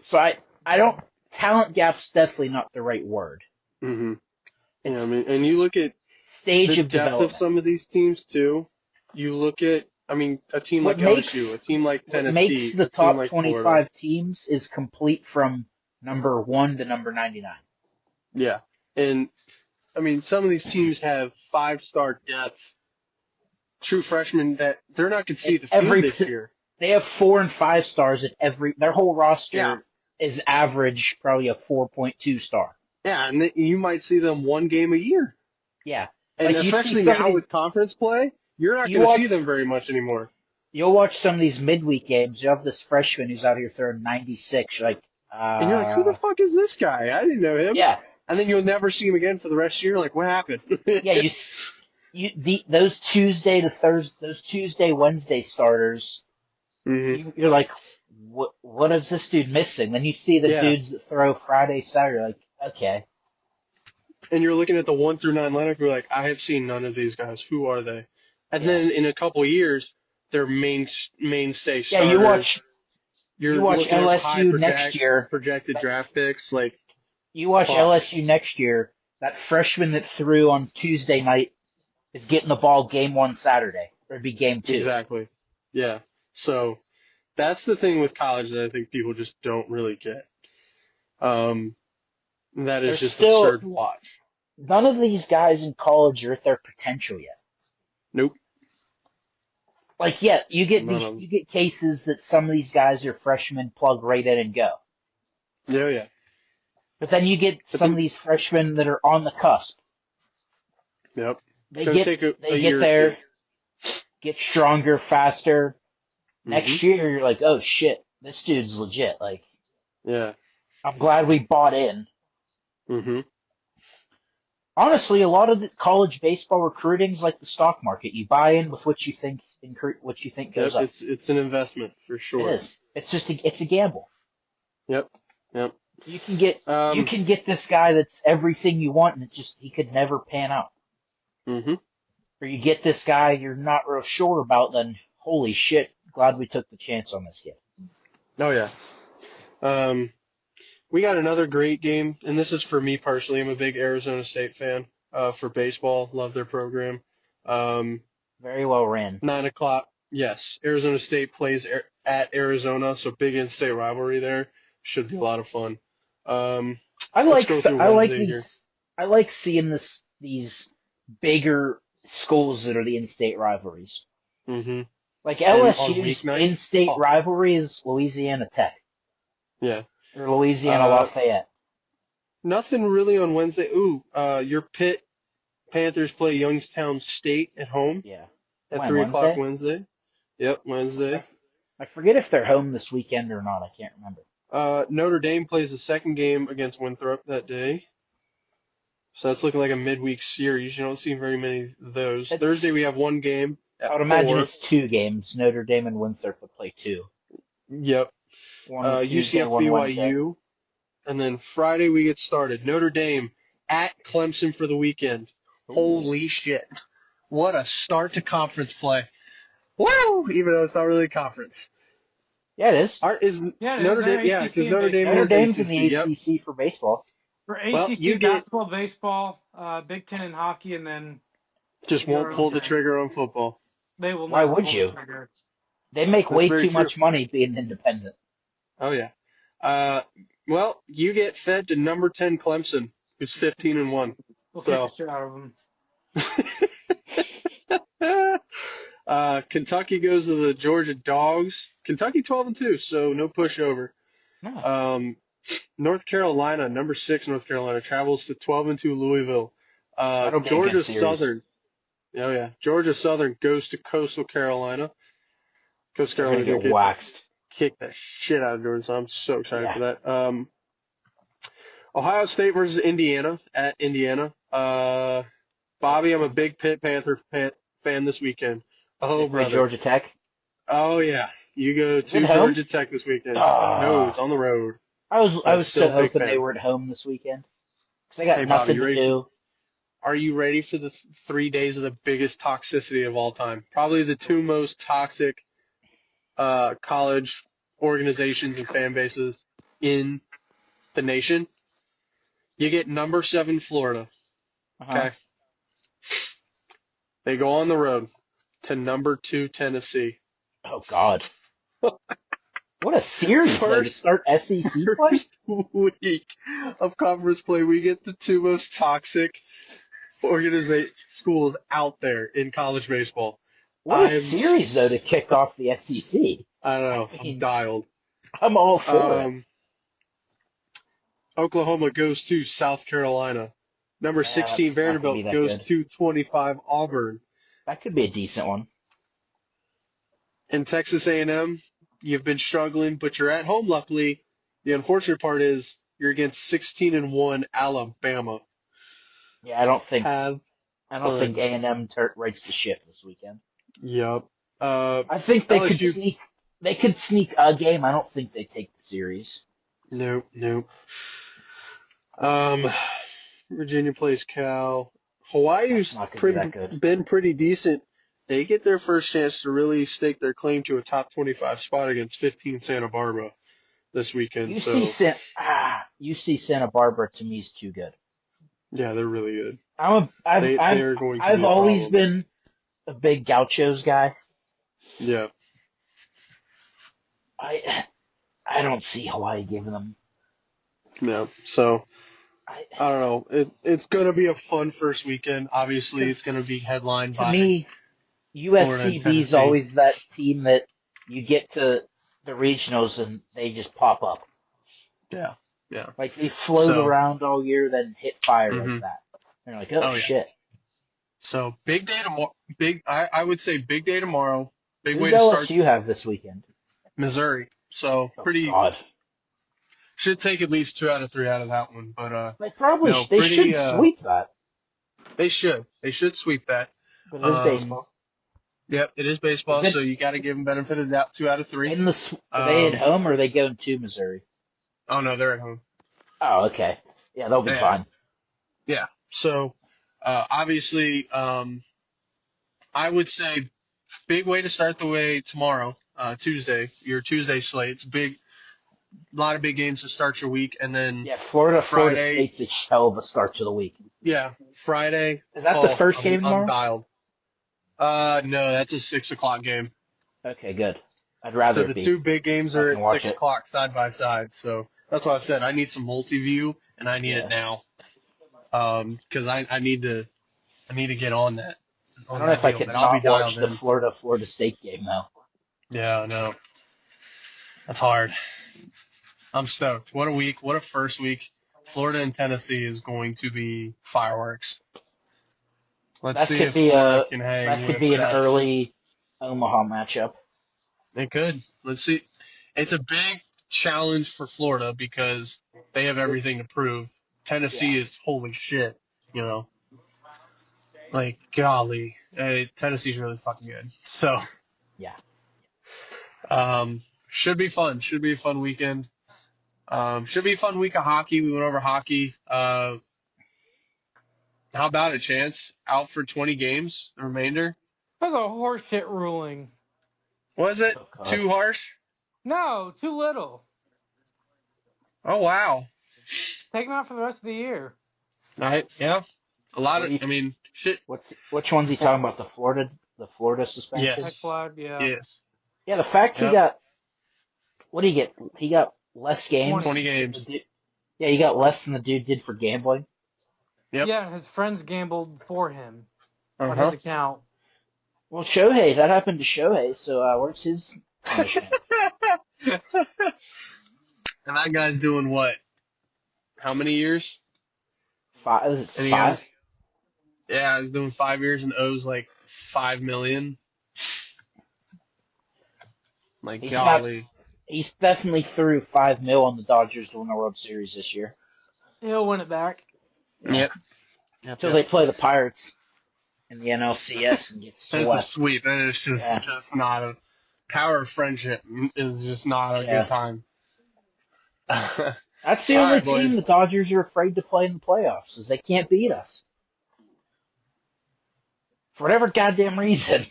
So I don't, talent gap's definitely not the right word. Mm-hmm. It's Yeah, I mean, and you look at stage the of depth development. of some of these teams too. You look at, I mean, a team What like makes- LSU, a team like What Tennessee, makes the a team top like 25 Florida. teams is complete from number 1 to number 99. Yeah, and I mean, some of these teams have 5-star depth, true freshmen that they're not going to see the field Every- this year. They have 4 and 5 stars at their whole roster Yeah. is average, probably a 4.2 star. Yeah, and you might see them one game a year. Yeah. And Like, you see especially some of now these- with conference play, you're not You going to watch- see them very much anymore. You'll watch some of these midweek games. You have this freshman who's out here throwing 96. You're like, And you're like, who the fuck is this guy? I didn't know him. Yeah. And then you'll never see him again for the rest of the year. Like, what happened? Yeah, those Tuesday to Thursday, those Tuesday, Wednesday starters, Mhm. you're like, what is this dude missing? Then you see the Yeah. dudes that throw Friday, Saturday, you're like, okay. And you're looking at the 1 through 9 lineup. You're like, I have seen none of these guys. Who are they? And Yeah. then in a couple of years, they're mainstay Yeah, starters. you You're watch looking at LSU high next year. projected draft picks. Like, You watch Fuck. LSU next year, that freshman that threw on Tuesday night is getting the ball game 1 Saturday. Or it'd be game 2. exactly. Yeah. So that's the thing with college that I think people just don't really get. That is There's just still- absurd to watch. None of these guys in college are at their potential yet. Nope. Like, yeah, you get None of them. you get cases that some of these guys are freshmen, plug right in and go. Yeah, yeah. But then you get some of these freshmen that are on the cusp. Yep. They gonna get take a they year get or there, two. get stronger, faster. Next Mhm. year, you're like, oh shit, this dude's legit. Like, Yeah. I'm glad we bought in. Mm-hmm. Honestly, a lot of the college baseball recruiting is like the stock market. You buy in with what you think Yep, goes up. it's an investment for It sure. is. It's a gamble. Yep, yep. You can get this guy that's everything you want, and it's just he could never pan out. Mm-hmm. Or you get this guy you're not real sure about, then holy shit, glad we took the chance on this kid. Oh yeah. We got another great game, and this is for me personally. I'm a big Arizona State fan. For baseball, love their program. Very well ran. 9 o'clock. Yes, Arizona State plays at Arizona, so big in-state rivalry there. Should be a lot of fun. Let's go through Wednesday here. I like seeing these bigger schools that are the in-state rivalries. Mm-hmm. Like on LSU's weeknight? in-state Oh. rivalry is Louisiana Tech Yeah. or Louisiana Lafayette. Nothing really on Wednesday. Ooh, your Pitt Panthers play Youngstown State at home Yeah. at When, 3 o'clock Wednesday. Yep, Wednesday. I forget if they're home this weekend or not. I can't remember. Notre Dame plays the second game against Winthrop that day. So that's looking like a midweek series. You don't see very many of those. Thursday we have one game at I would imagine 4. it's 2 games. Notre Dame and Winthrop would play 2. Yep. One Tuesday, UCF one Wednesday. BYU. And then Friday we get started. Notre Dame at Clemson for the weekend. Holy shit. What a start to conference play. Woo! Even though it's not really a conference. Yeah, it is. Notre Dame, yeah, because Notre Dame Notre is Dame's in ACC. the Yep. ACC for baseball. For Well, ACC you get- basketball, baseball, Big Ten and hockey, and then Just won't pull the trigger on football. they will Why never would pull you? the trigger. They make That's way very too true. much money being independent. Oh, yeah. Well, you get fed to number 10 Clemson, who's 15-1. We'll So- kick the shit out of them. Kentucky goes to the Georgia Dogs. Kentucky 12-2, so no pushover. No. North Carolina, number 6 North Carolina, travels to 12-2 Louisville. That'll be a Georgia good series. Southern. Oh yeah, Georgia Southern goes to Coastal Carolina. Coastal They're going Carolina to get waxed. kick the shit out of Georgia, so I'm so excited Yeah. for that. Ohio State versus Indiana at Indiana. Bobby, I'm a big Pitt Panther fan this weekend. Oh, They play brother. Georgia Tech. Oh, yeah. You go Is to it home? Georgia Tech this weekend. Ah. No, it's on the road. I was still so a big hoping they fan. were at home this weekend. 'Cause they got Hey, Bobby, nothing you to ready do. Are you ready for the 3 days of the biggest toxicity of all time? Probably the 2 most toxic college organizations and fan bases in the nation. You get number 7 Florida. Uh-huh. Okay. They go on the road to number 2 Tennessee. Oh, God. What a series, though, to First- start SEC play. First week of conference play, we get the 2 most toxic schools out there in college baseball. What a series, though, to kick off the SEC. I don't know. I mean, I'm dialed. I'm all for it. Oklahoma goes to South Carolina. Number Yeah, 16 that's not gonna Vanderbilt be that goes good. to 25 Auburn. That could be a decent one. And Texas A&M, you've been struggling, but you're at home. Luckily, the unfortunate part is you're against 16-1 Alabama. Yeah, I don't think Have A&M rights the ship this weekend. Yep. I think they could LSU sneak. They could sneak a game. I don't think they take the series. Nope. Virginia plays Cal. Hawaii's That's not gonna be that good. been pretty decent. They get their first chance to really stake their claim to a top 25 spot against 15 Santa Barbara this weekend. UC Santa Barbara to me is too good. Yeah, they're really good. I've They're going to I've be a always problem. been a big Gauchos guy. Yeah. I don't see Hawaii giving them. No. So I don't know. It's going to be a fun first weekend. Obviously, it's going to be headlined To by me, Florida and USCB is Tennessee. always that team that you get to the regionals and they just pop up. Yeah. Like they float around all year, then hit fire Mhm. like that. And you're like, oh, Oh, yeah. shit. So big day tomorrow. I would say big day tomorrow. Big Who's way to start LSU have this weekend? Missouri. So Oh, pretty God. should take at least 2 out of 3 out of that one. But They probably No, they pretty, should sweep that. They should. They should sweep that. But it is baseball. Yep, it is baseball, Is it- so you got to give them benefit of the doubt. 2 out of 3. Are they at home or are they going to Missouri? Oh no, they're at home. Oh, okay. Yeah, they'll be Yeah. fine. Yeah. So obviously, I would say big way to start the way tomorrow, Tuesday. Your Tuesday slate's big. A lot of big games to start your week, and then Yeah, Florida Friday. State's a hell of a start to the week. Yeah, Friday. Is that the first game tomorrow? I'm dialed. No, that's a 6:00 game. Okay, good. I'd rather So the it be. two big games I are can at watch 6:00 side by side. So that's why I said I need some multi-view, and I need it now. Because I need to get on that. I don't know if I could not watch the Florida State game though. Yeah, I know. That's hard. I'm stoked. What a week. What a first week. Florida and Tennessee is going to be fireworks. Let's see if Florida can hang. That could be an early Omaha matchup. It could. Let's see. It's a big challenge for Florida because they have everything to prove. Tennessee is holy shit, you know. Like, golly. Tennessee's really fucking good. So, yeah. Should be fun. Should be a fun weekend. Should be a fun week of hockey. We went over hockey. How about it, Chance? Out for 20 games, the remainder? That was a horseshit ruling. Was it too harsh? No, too little. Oh, wow. Take him out for the rest of the year. Yeah. A lot of, shit. Which one's he talking about? The Florida suspension? Yes. Red flag, yeah. Yes. Yeah, the fact he got, what did he get? He got less games. 20 games. Yeah, he got less than the dude did for gambling. Yep. Yeah, and his friends gambled for him on his account. Well, Shohei, that happened to Shohei, so where's his punishment? And that guy's doing what? How many years? 5? Is it 5? Yeah, he's doing 5 years and owes like $5 million. Like, golly. He's definitely threw $5 million on the Dodgers to win the World Series this year. He'll win it back. Yep. Until they play the Pirates in the NLCS and get swept. It's a sweep. And it's just not a power of friendship is just not a good time. That's the only team the Dodgers are afraid to play in the playoffs, is they can't beat us. For whatever goddamn reason.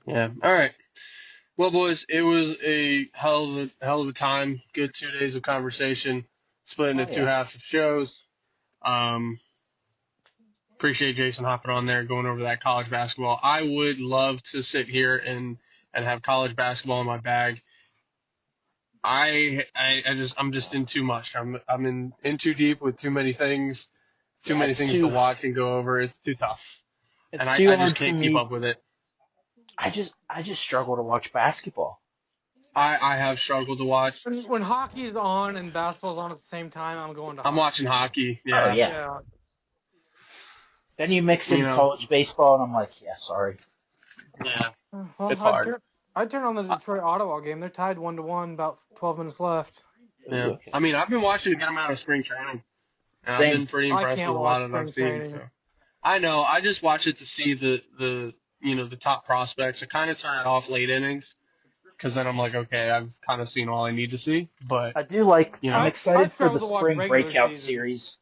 Yeah. All right. Well, boys, it was a hell of a time. Good 2 days of conversation, split into 2 halves of shows. Appreciate Jason hopping on there, going over that college basketball. I would love to sit here and have college basketball in my bag. I'm just in too much. I'm in too deep with too many things, too many things to watch and go over. It's too tough. And I just can't keep up with it. I just struggle to watch basketball. I have struggled to watch. When hockey's on and basketball's on at the same time, I'm going to hockey. I'm watching hockey. Yeah. Oh, yeah. Then you mix in college baseball, and I'm like, yeah, sorry. Yeah. Well, it's hard. I'd turn on the Detroit-Ottawa game. They're tied 1-1, about 12 minutes left. Yeah. Okay. I mean, I've been watching to get them out of spring training. And I've been pretty impressed with a lot of those teams. So. I know. I just watch it to see the top prospects. I kind of turn it off late innings because then I'm like, okay, I've kind of seen all I need to see. But I do like. I'm excited for the spring breakout series.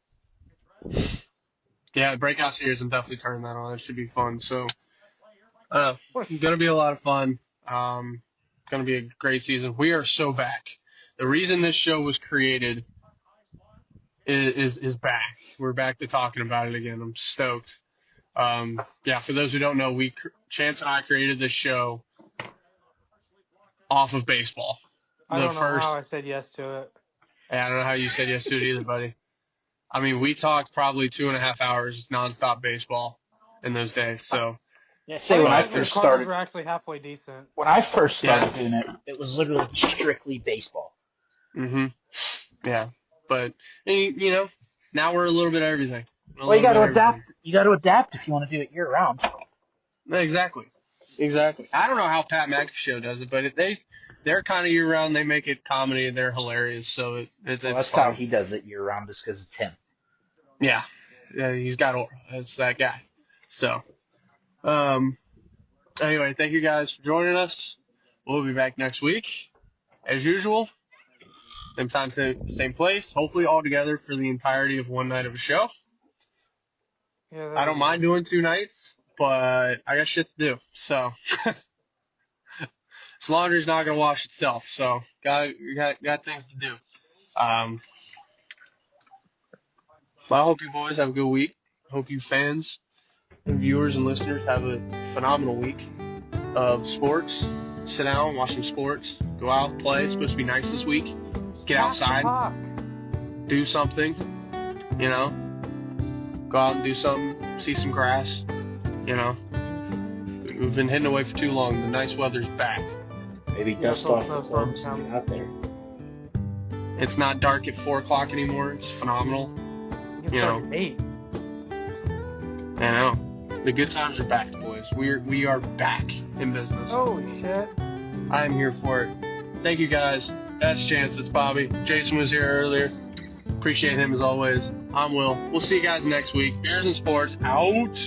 Yeah, the breakout series. I'm definitely turning that on. It should be fun. So, gonna be a lot of fun. Gonna be a great season. We are so back. The reason this show was created is back. We're back to talking about it again. I'm stoked. For those who don't know, Chance and I created this show off of baseball. I don't know how I said yes to it. Yeah, I don't know how you said yes to it either, buddy. I mean, we talked probably 2.5 hours nonstop baseball in those days. So, when I first started, were actually halfway decent. When I first started doing it, it was literally strictly baseball. Mm-hmm. Yeah, but now we're a little bit of everything. Well, you got to adapt. You got to adapt if you want to do it year round. Exactly. I don't know how Pat McAfee show does it, but they're kind of year round. They make it comedy. They're hilarious. So it's That's fun. how he does it year round, just because it's him. Yeah, he's got aura. It's that guy. So, anyway, thank you guys for joining us. We'll be back next week, as usual. Same time, same place. Hopefully, all together for the entirety of one night of a show. Yeah, I don't mind doing 2 nights, but I got shit to do. So, this laundry's not gonna wash itself. So, got things to do. But I hope you boys have a good week. I hope you fans and viewers and listeners have a phenomenal week of sports. Sit down, watch some sports, go out, play. It's supposed to be nice this week. Get outside, do something, go out and do something, see some grass, We've been hidden away for too long. The nice weather's back. Maybe dust off the phones and get out there. It's not dark at 4 o'clock anymore. It's phenomenal. It's dark at 8. I know. The good times are back, boys. We are back in business. Holy shit. I'm here for it. Thank you guys. That's Chance. It's Bobby. Jason was here earlier. Appreciate him as always. I'm Will. We'll see you guys next week. Beers and Sports out.